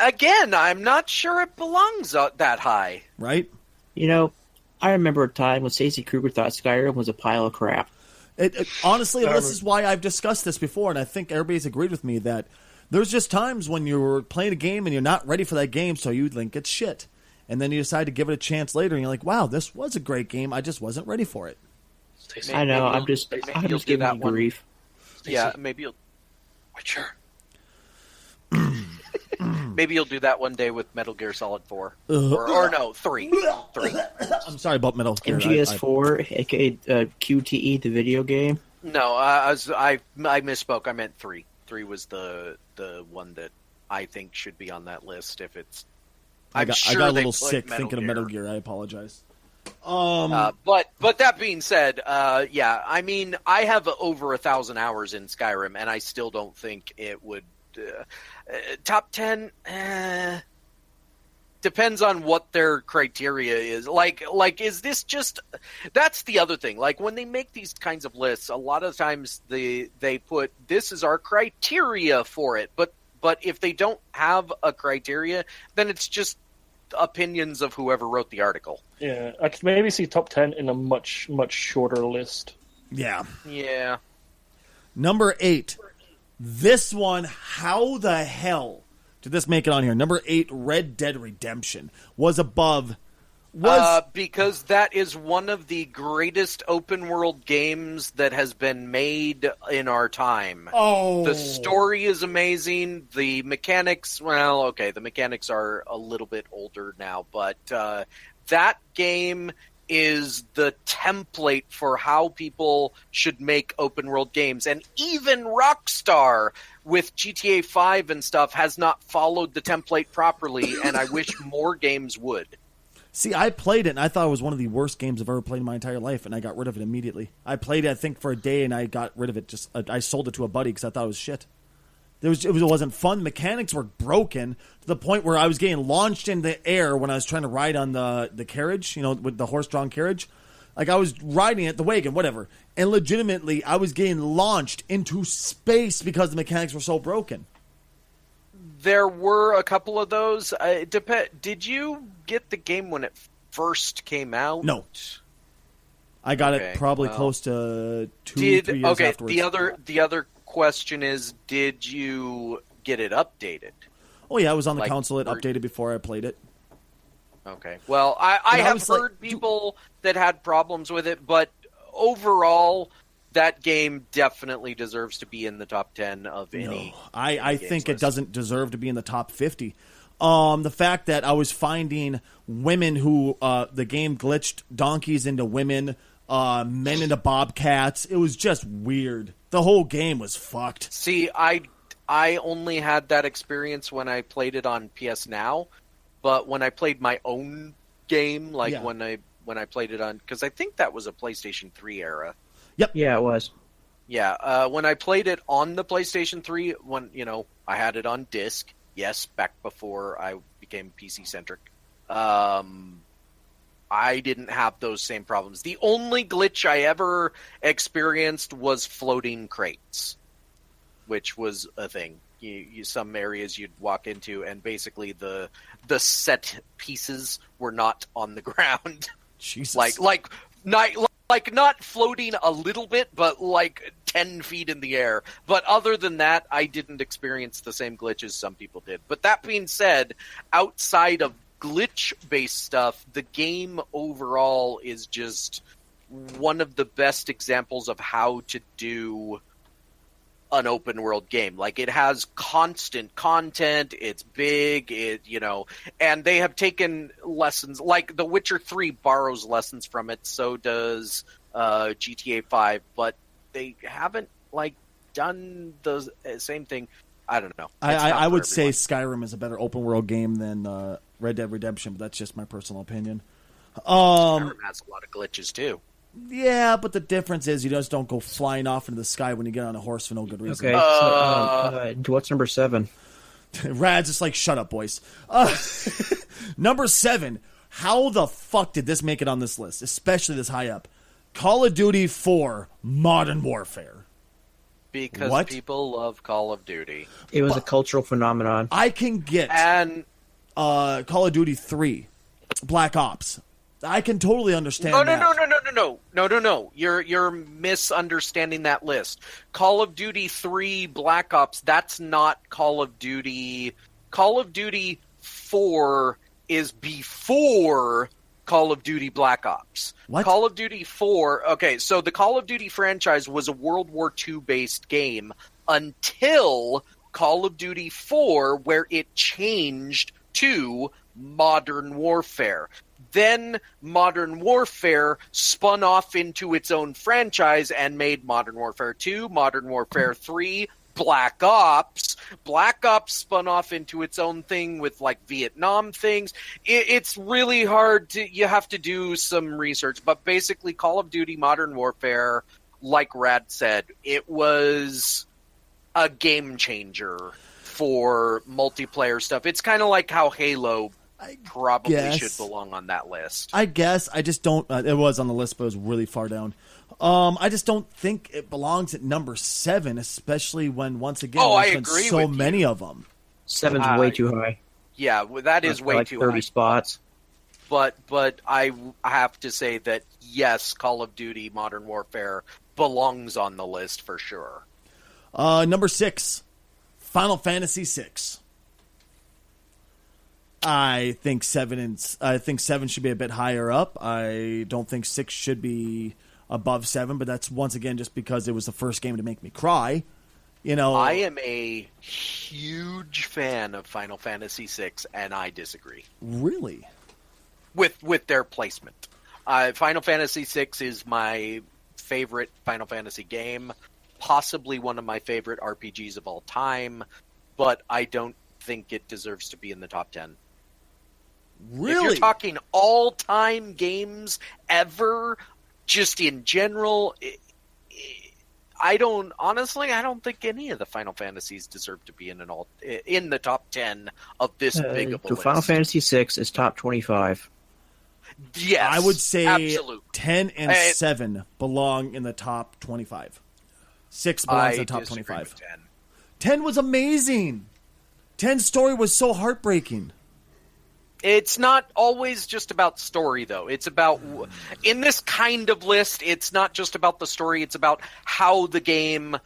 Again, I'm not sure it belongs that high. Right? You know, I remember a time when Stacey Kruger thought Skyrim was a pile of crap. Honestly, this is why I've discussed this before, and I think everybody's agreed with me that there's just times when you're playing a game and you're not ready for that game, so you think it's shit. And then you decide to give it a chance later, and you're like, wow, this was a great game, I just wasn't ready for it. I know, I'm just giving you grief. Yeah, maybe you'll... Witcher. Maybe you'll do that one day with Metal Gear Solid 4. Or no, 3. 3. I'm sorry about Metal Gear. MGS4, aka QTE, the video game? No, I misspoke. I meant 3. 3 was the one that I think should be on that list if it's... I got a little sick thinking of Metal Gear. I apologize. But that being said, yeah, I mean, I have over 1,000 hours in Skyrim, and I still don't think it would... top 10 depends on what their criteria is. Like is this just... That's the other thing. Like, when they make these kinds of lists, a lot of times they put, this is our criteria for it. But if they don't have a criteria, then it's just opinions of whoever wrote the article. Yeah, I could maybe see top 10 in a much, much shorter list. Yeah. Yeah. Number 8. This one, how the hell did this make it on here? Number 8, Red Dead Redemption, was above... because that is one of the greatest open world games that has been made in our time. Oh. The story is amazing. The mechanics, well, okay, the mechanics are a little bit older now, but that game is the template for how people should make open world games. And even Rockstar with GTA 5 and stuff has not followed the template properly, and I wish more games would. See, I played it, and I thought it was one of the worst games I've ever played in my entire life, and I got rid of it immediately. I played it, I think, for a day, and I got rid of it. I sold it to a buddy because I thought it was shit. It wasn't fun. The mechanics were broken to the point where I was getting launched in the air when I was trying to ride on the carriage, with the horse-drawn carriage. Like, I was riding it, the wagon, whatever, and legitimately, I was getting launched into space because the mechanics were so broken. There were a couple of those. Did you get the game when it first came out? No. I got it probably close to 3 years afterwards. The other question is, did you get it updated? Oh yeah, I was on the console. It updated before I played it. Okay. Well, I have heard people that had problems with it, but overall, that game definitely deserves to be in the top 10 of any. No, I think it doesn't deserve to be in the top 50. The fact that I was finding women who the game glitched donkeys into women. men into bobcats. It was just weird. The whole game was fucked. See, I only had that experience when I played it on PS Now, but when I played my own game, like when I played it on, because I think that was a PlayStation 3 era. Yep. Yeah, it was. Yeah, when I played it on the PlayStation 3, when I had it on disc. Yes, back before I became PC centric. I didn't have those same problems. The only glitch I ever experienced was floating crates, which was a thing. Some areas you'd walk into, and basically the set pieces were not on the ground. Jesus. Like not floating a little bit, but like 10 feet in the air. But other than that, I didn't experience the same glitches some people did. But that being said, outside of glitch-based stuff, the game overall is just one of the best examples of how to do an open world game. Like, it has constant content, it's big, and they have taken lessons, like The Witcher 3 borrows lessons from it, so does GTA 5, but they haven't done the same thing. I don't know. I would say Skyrim is a better open world game than Red Dead Redemption, but that's just my personal opinion. Skyrim has a lot of glitches too. Yeah, but the difference is you just don't go flying off into the sky when you get on a horse for no good reason. Okay, so what's number 7? Rad's just like, shut up, boys. Number 7. How the fuck did this make it on this list, especially this high up? Call of Duty 4 Modern Warfare. Because people love Call of Duty. It was a cultural phenomenon. I can get Call of Duty 3 Black Ops. I can totally understand No. You're misunderstanding that list. Call of Duty 3 Black Ops, that's not Call of Duty. Call of Duty 4 is before Call of Duty Black Ops. What? Call of Duty 4... Okay, so the Call of Duty franchise was a World War II-based game until Call of Duty 4, where it changed to Modern Warfare. Then Modern Warfare spun off into its own franchise and made Modern Warfare 2, Modern Warfare 3, Black Ops. Black Ops spun off into its own thing with Vietnam things. It's really hard you have to do some research, but basically Call of Duty Modern Warfare, like Rad said, it was a game changer for multiplayer stuff. It's kind of like how Halo probably should belong on that list. I guess. I just don't... it was on the list, but it was really far down. I just don't think it belongs at number 7, especially when, once again, there's been so many of them. 7's way too high. Yeah, that is way too 30 high. spots. But I have to say that, yes, Call of Duty Modern Warfare belongs on the list for sure. Number 6, Final Fantasy 6. I think 7 should be a bit higher up. I don't think 6 should be above 7, but that's once again just because it was the first game to make me cry. I am a huge fan of Final Fantasy 6, and I disagree. Really? With their placement. Final Fantasy 6 is my favorite Final Fantasy game, possibly one of my favorite RPGs of all time, but I don't think it deserves to be in the top 10. Really? If you're talking all-time games ever, just in general, I don't think any of the Final Fantasies deserve to be in the top 10 of this big of a list. Final Fantasy 6 is top 25. Yes, I would say absolutely. 10 and 7 belong in the top 25. 6 belongs in the top 25. 10 was amazing. 10's story was so heartbreaking. It's not always just about story, though. It's about, in this kind of list, it's not just about the story. It's about how the game,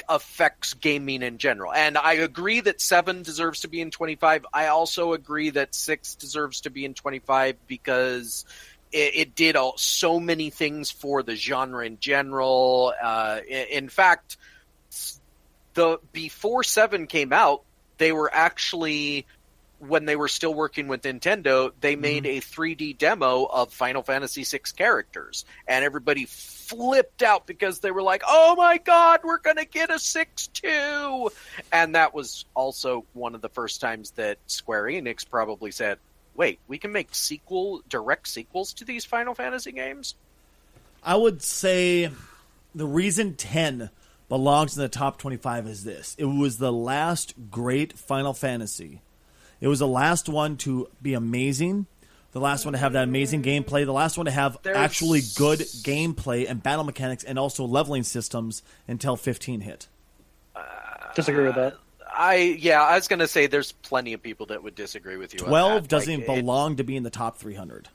affects gaming in general. And I agree that 7 deserves to be in 25. I also agree that 6 deserves to be in 25 because it did so many things for the genre in general. In fact, before 7 came out, they were actually when they were still working with Nintendo, they made a 3D demo of Final Fantasy VI characters, and everybody flipped out because they were like, "Oh my god, we're going to get a 6 too!" And that was also one of the first times that Square Enix probably said, "Wait, we can make direct sequels to these Final Fantasy games?" I would say the reason 10 belongs in the top 25 is this. It was the last great Final Fantasy. It was the last one to be amazing, the last one to have that amazing gameplay, the last one to have actually good gameplay and battle mechanics and also leveling systems until 15 hit. Disagree with that. I was going to say there's plenty of people that would disagree with you 12 on that. doesn't even belong to be in the top 300.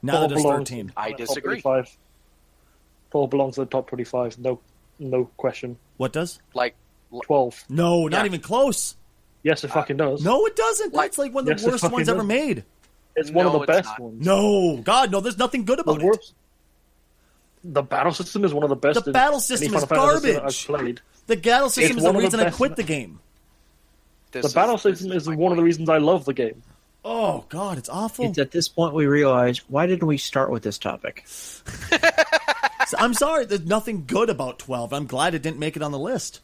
Now that it's 13. I disagree. 12 belongs to the top 25. No question. What does? 12. No, not even close. Yes, it fucking does. No, it doesn't. That's like one of the worst ones ever made. It's one of the best not. ones. No, God, no, there's nothing good about it. The battle system is one of the best. The battle system is garbage. I've played. The battle system is the reason I quit the game. The battle system is one of the reasons I love the game. Oh, God, it's awful. It's at this point we realize, why didn't we start with this topic? I'm sorry, there's nothing good about 12. I'm glad it didn't make it on the list.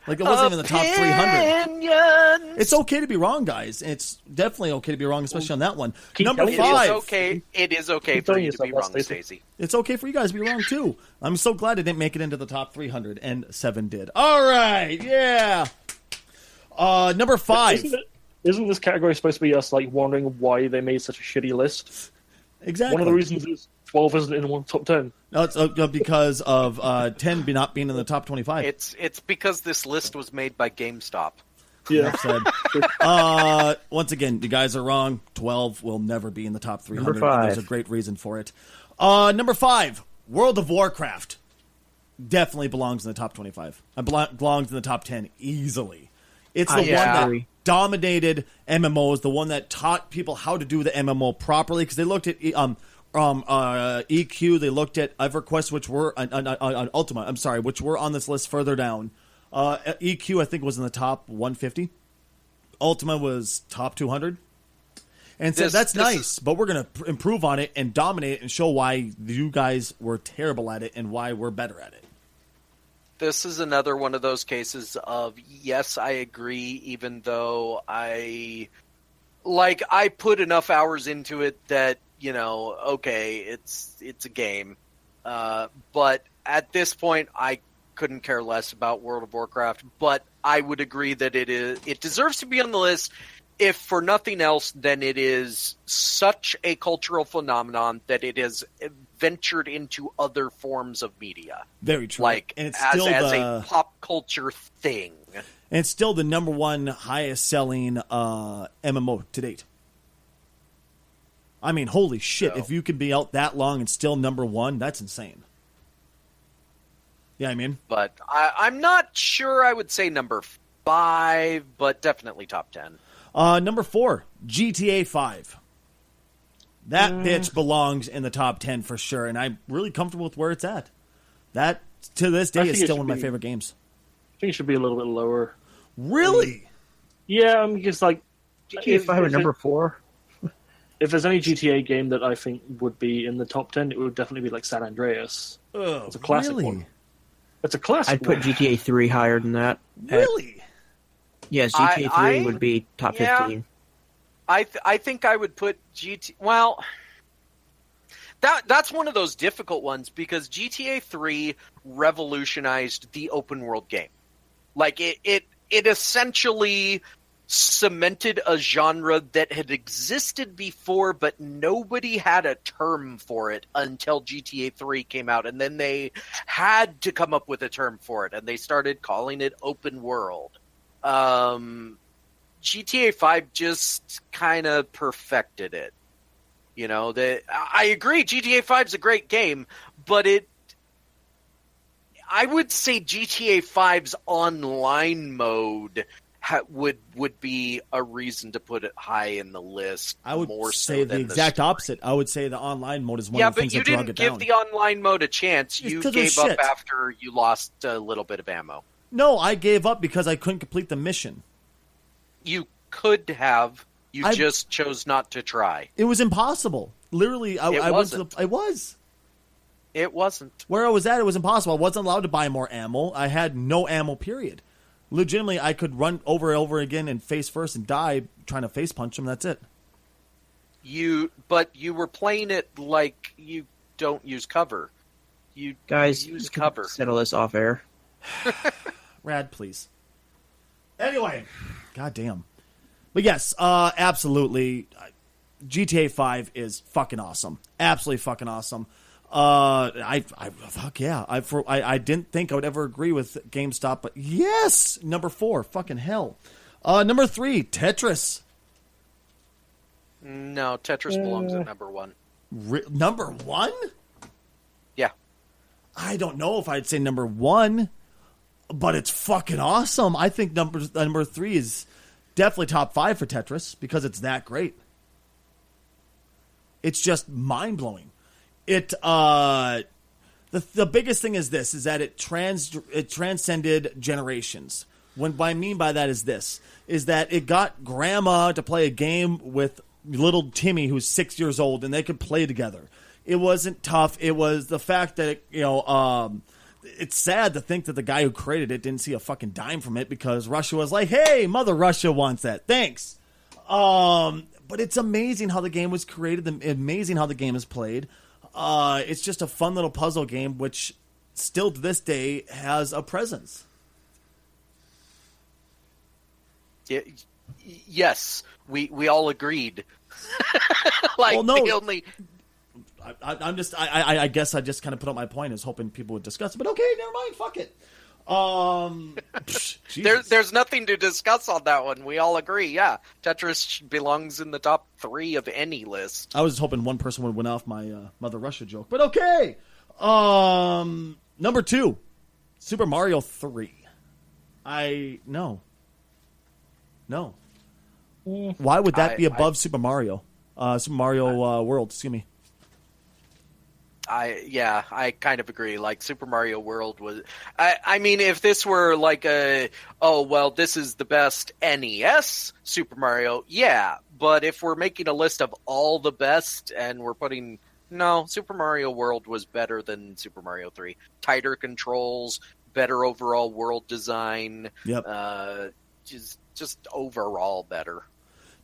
Like, it wasn't even in the top 300. It's okay to be wrong, guys. It's definitely okay to be wrong, especially on that one. Number 5. It is okay for you to be wrong, Stacey. It's okay for you guys to be wrong, too. I'm so glad it didn't make it into the top 300, and 7 did. All right, yeah. Number 5. Isn't this category supposed to be us wondering why they made such a shitty list? Exactly. One of the reasons is 12 isn't in one top 10. No, it's because of 10 not being in the top 25. It's because this list was made by GameStop. Yeah. Once again, you guys are wrong. 12 will never be in the top 300. Number 5. There's a great reason for it. Number 5, World of Warcraft. Definitely belongs in the top 25. It belongs in the top 10 easily. It's the one that dominated MMOs, the one that taught people how to do the MMO properly, because they looked at EQ, they looked at EverQuest, which were on Ultima. I'm sorry, which were on this list further down. EQ, I think, was in the top 150. Ultima was top 200. And said, that's nice, but we're going to improve on it and dominate it and show why you guys were terrible at it and why we're better at it. This is another one of those cases of, yes, I agree, even though I put enough hours into it that, okay, it's a game. But at this point, I couldn't care less about World of Warcraft, but I would agree that it deserves to be on the list. If for nothing else, then it is such a cultural phenomenon that it has ventured into other forms of media. Very true. And it's still as a pop culture thing. And it's still the number one highest selling MMO to date. I mean, holy shit, if you can be out that long and still number one, that's insane. Yeah, I mean. But I'm not sure I would say number 5, but definitely top 10. Number 4, GTA 5. That bitch belongs in the top 10 for sure, and I'm really comfortable with where it's at. That, to this day, is still one of my favorite games. I think it should be a little bit lower. Really? Yeah, I'm just GTA 5 at number 4? If there's any GTA game that I think would be in the top 10, it would definitely be San Andreas. It's a classic one. It's a classic I'd put GTA 3 higher than that. Really? Yes, GTA 3 would be top 15. I think I would put well, that's one of those difficult ones because GTA 3 revolutionized the open world game. It essentially cemented a genre that had existed before, but nobody had a term for it until GTA 3 came out, and then they had to come up with a term for it, and they started calling it open world. GTA 5 just kind of perfected it. I agree, GTA 5 is a great game, but I would say GTA 5's online mode would be a reason to put it high in the list. I would more say the exact opposite. I would say the online mode is one of the things that drug it down. Yeah, but you didn't give the online mode a chance. You gave up after you lost a little bit of ammo. No, I gave up because I couldn't complete the mission. You could have, You just chose not to try. It was impossible. Literally, I wasn't. I was. It wasn't. Where I was at, it was impossible. I wasn't allowed to buy more ammo. I had no ammo, period. Legitimately, I could run over and over again and face first and die trying to face punch him. That's it. But you were playing it like you don't use cover. You Guys, use cover. Settle this off air. Rad, please. Anyway, goddamn. But yes, absolutely. GTA 5 is fucking awesome. Absolutely fucking awesome. Fuck yeah. I didn't think I would ever agree with GameStop, but yes, number 4, fucking hell. Number 3, Tetris. No, Tetris belongs at number 1. Number 1? Yeah. I don't know if I'd say number 1, but it's fucking awesome. I think number 3 is definitely top 5 for Tetris because it's that great. It's just mind blowing. It the biggest thing is this: is that it transcended generations. What I mean by that is this: is that it got grandma to play a game with little Timmy, who's 6 years old, and they could play together. It wasn't tough. It was the fact that it's sad to think that the guy who created it didn't see a fucking dime from it because Russia was like, "Hey, Mother Russia wants that. Thanks." But it's amazing how the game was created. Amazing how the game is played. It's just a fun little puzzle game, which still to this day has a presence. Yes, we all agreed. Well, no. the only. I guess I just kind of put up my point as hoping people would discuss it, but okay, never mind. Fuck it. There's nothing to discuss on that one. We all agree. Yeah, Tetris belongs in the top 3 of any list. I was hoping one person would win off my Mother Russia joke, but okay. Number 2, Super Mario 3. No. Why would that be above Super Mario? Super Mario World, excuse me. I kind of agree. Like Super Mario World was. I mean, if this were like this is the best NES Super Mario, yeah. But if we're making a list of all the best and we're putting Super Mario World was better than Super Mario 3. Tighter controls, better overall world design. Yep. Just overall better.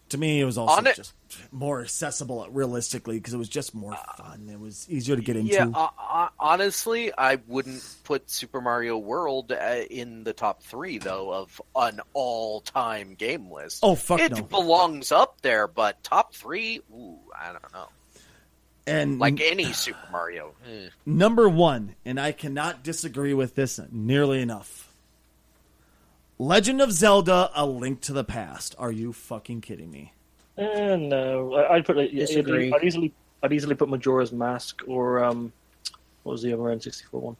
To me, it was also just more accessible realistically because it was just more fun. It was easier to get into. Yeah, honestly, I wouldn't put Super Mario World in the top 3, though, of an all-time game list. Oh, fuck no. It belongs up there, but top 3? Ooh, I don't know. And like any Super Mario. Number 1, and I cannot disagree with this nearly enough. Legend of Zelda: A Link to the Past. Are you fucking kidding me? No, I'd put Disagree. I'd easily put Majora's Mask or what was the other N64 one?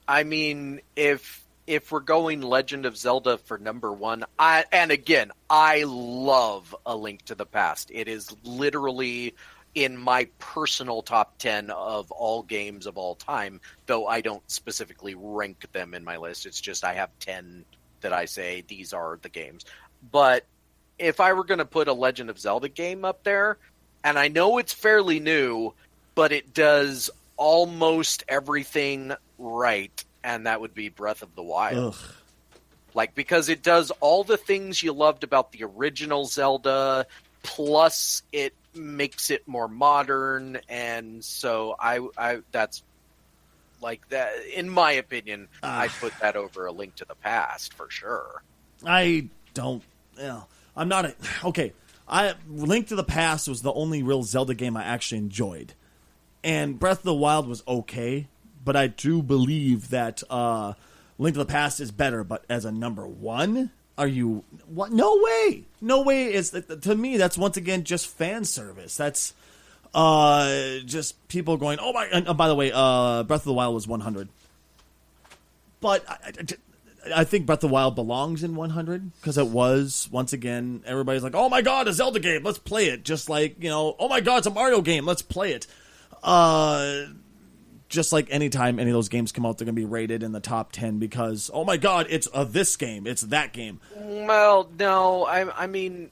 I mean, if we're going Legend of Zelda for number 1, I love A Link to the Past. It is literally in my personal top 10 of all games of all time, though I don't specifically rank them in my list. It's just I have 10 that I say these are the games. But if I were going to put a Legend of Zelda game up there, and I know it's fairly new, but it does almost everything right, and that would be Breath of the Wild. Ugh. Like, because it does all the things you loved about the original Zelda, plus it makes it more modern, and so I that's like that. In my opinion, I put that over A Link to the Past for sure. I don't. I'm not okay. Link to the Past was the only real Zelda game I actually enjoyed, and Breath of the Wild was okay, but I do believe that Link to the Past is better. But as a number 1. Are you what? No way! No way! Is to me that's once again just fan service. That's just people going, oh my! And by the way, Breath of the Wild was 100, but I think Breath of the Wild belongs in 100 because it was once again everybody's like, oh my god, a Zelda game, let's play it. Just like oh my god, it's a Mario game, let's play it. Just like anytime any of those games come out, they're going to be rated in the top 10 because, oh my god, it's this game, it's that game. Well, no, I mean,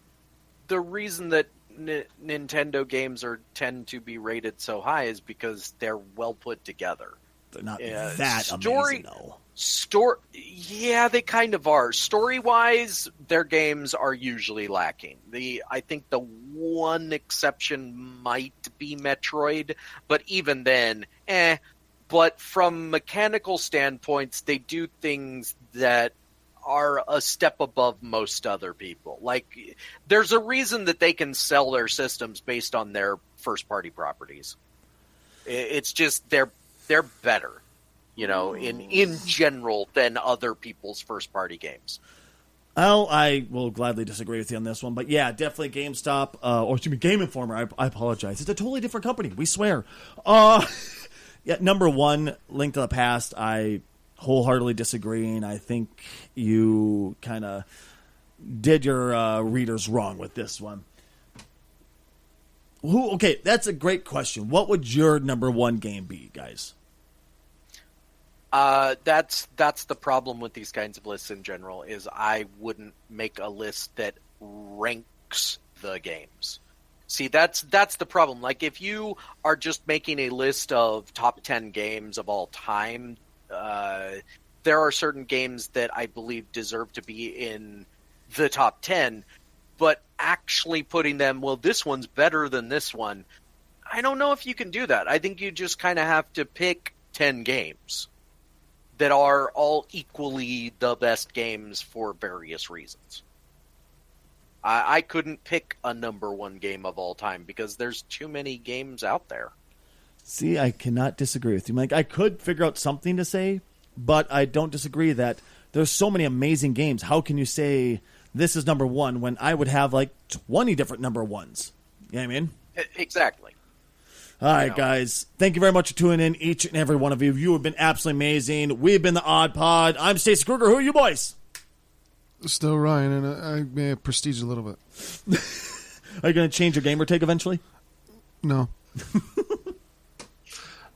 the reason that Nintendo games tend to be rated so high is because they're well put together. They're not that amazing, though. Yeah, they kind of are. Story-wise, their games are usually lacking. I think the one exception might be Metroid, but even then, But from mechanical standpoints, they do things that are a step above most other people. Like, there's a reason that they can sell their systems based on their first-party properties. It's just they're better, in general than other people's first-party games. Oh, I will gladly disagree with you on this one, but yeah, definitely GameStop, or excuse me, Game Informer. I apologize. It's a totally different company. We swear. Yeah, number one, Link to the Past. I wholeheartedly disagree, and I think you kind of did your readers wrong with this one. Okay, that's a great question. What would your number one game be, guys? That's the problem with these kinds of lists in general, is I wouldn't make a list that ranks the games. See, that's the problem. Like, if you are just making a list of top 10 games of all time, there are certain games that I believe deserve to be in the top 10, but actually putting them, well, this one's better than this one, I don't know if you can do that. I think you just kind of have to pick 10 games that are all equally the best games for various reasons. I couldn't pick a number one game of all time because there's too many games out there. See, I cannot disagree with you, Mike. I could figure out something to say, but I don't disagree that there's so many amazing games. How can you say this is number one when I would have like 20 different number ones? You know what I mean? Exactly. All right, guys. Thank you very much for tuning in, each and every one of you. You have been absolutely amazing. We've been the Odd Pod. I'm Stacey Kruger. Who are you boys? Still Ryan, and I may have prestige a little bit. Are you going to change your gamer tag eventually? No.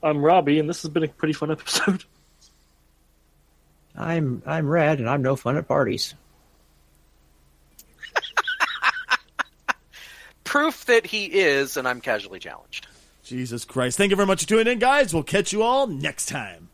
I'm Robbie, and this has been a pretty fun episode. I'm Red, and I'm no fun at parties. Proof that he is, and I'm casually challenged. Jesus Christ. Thank you very much for tuning in, guys. We'll catch you all next time.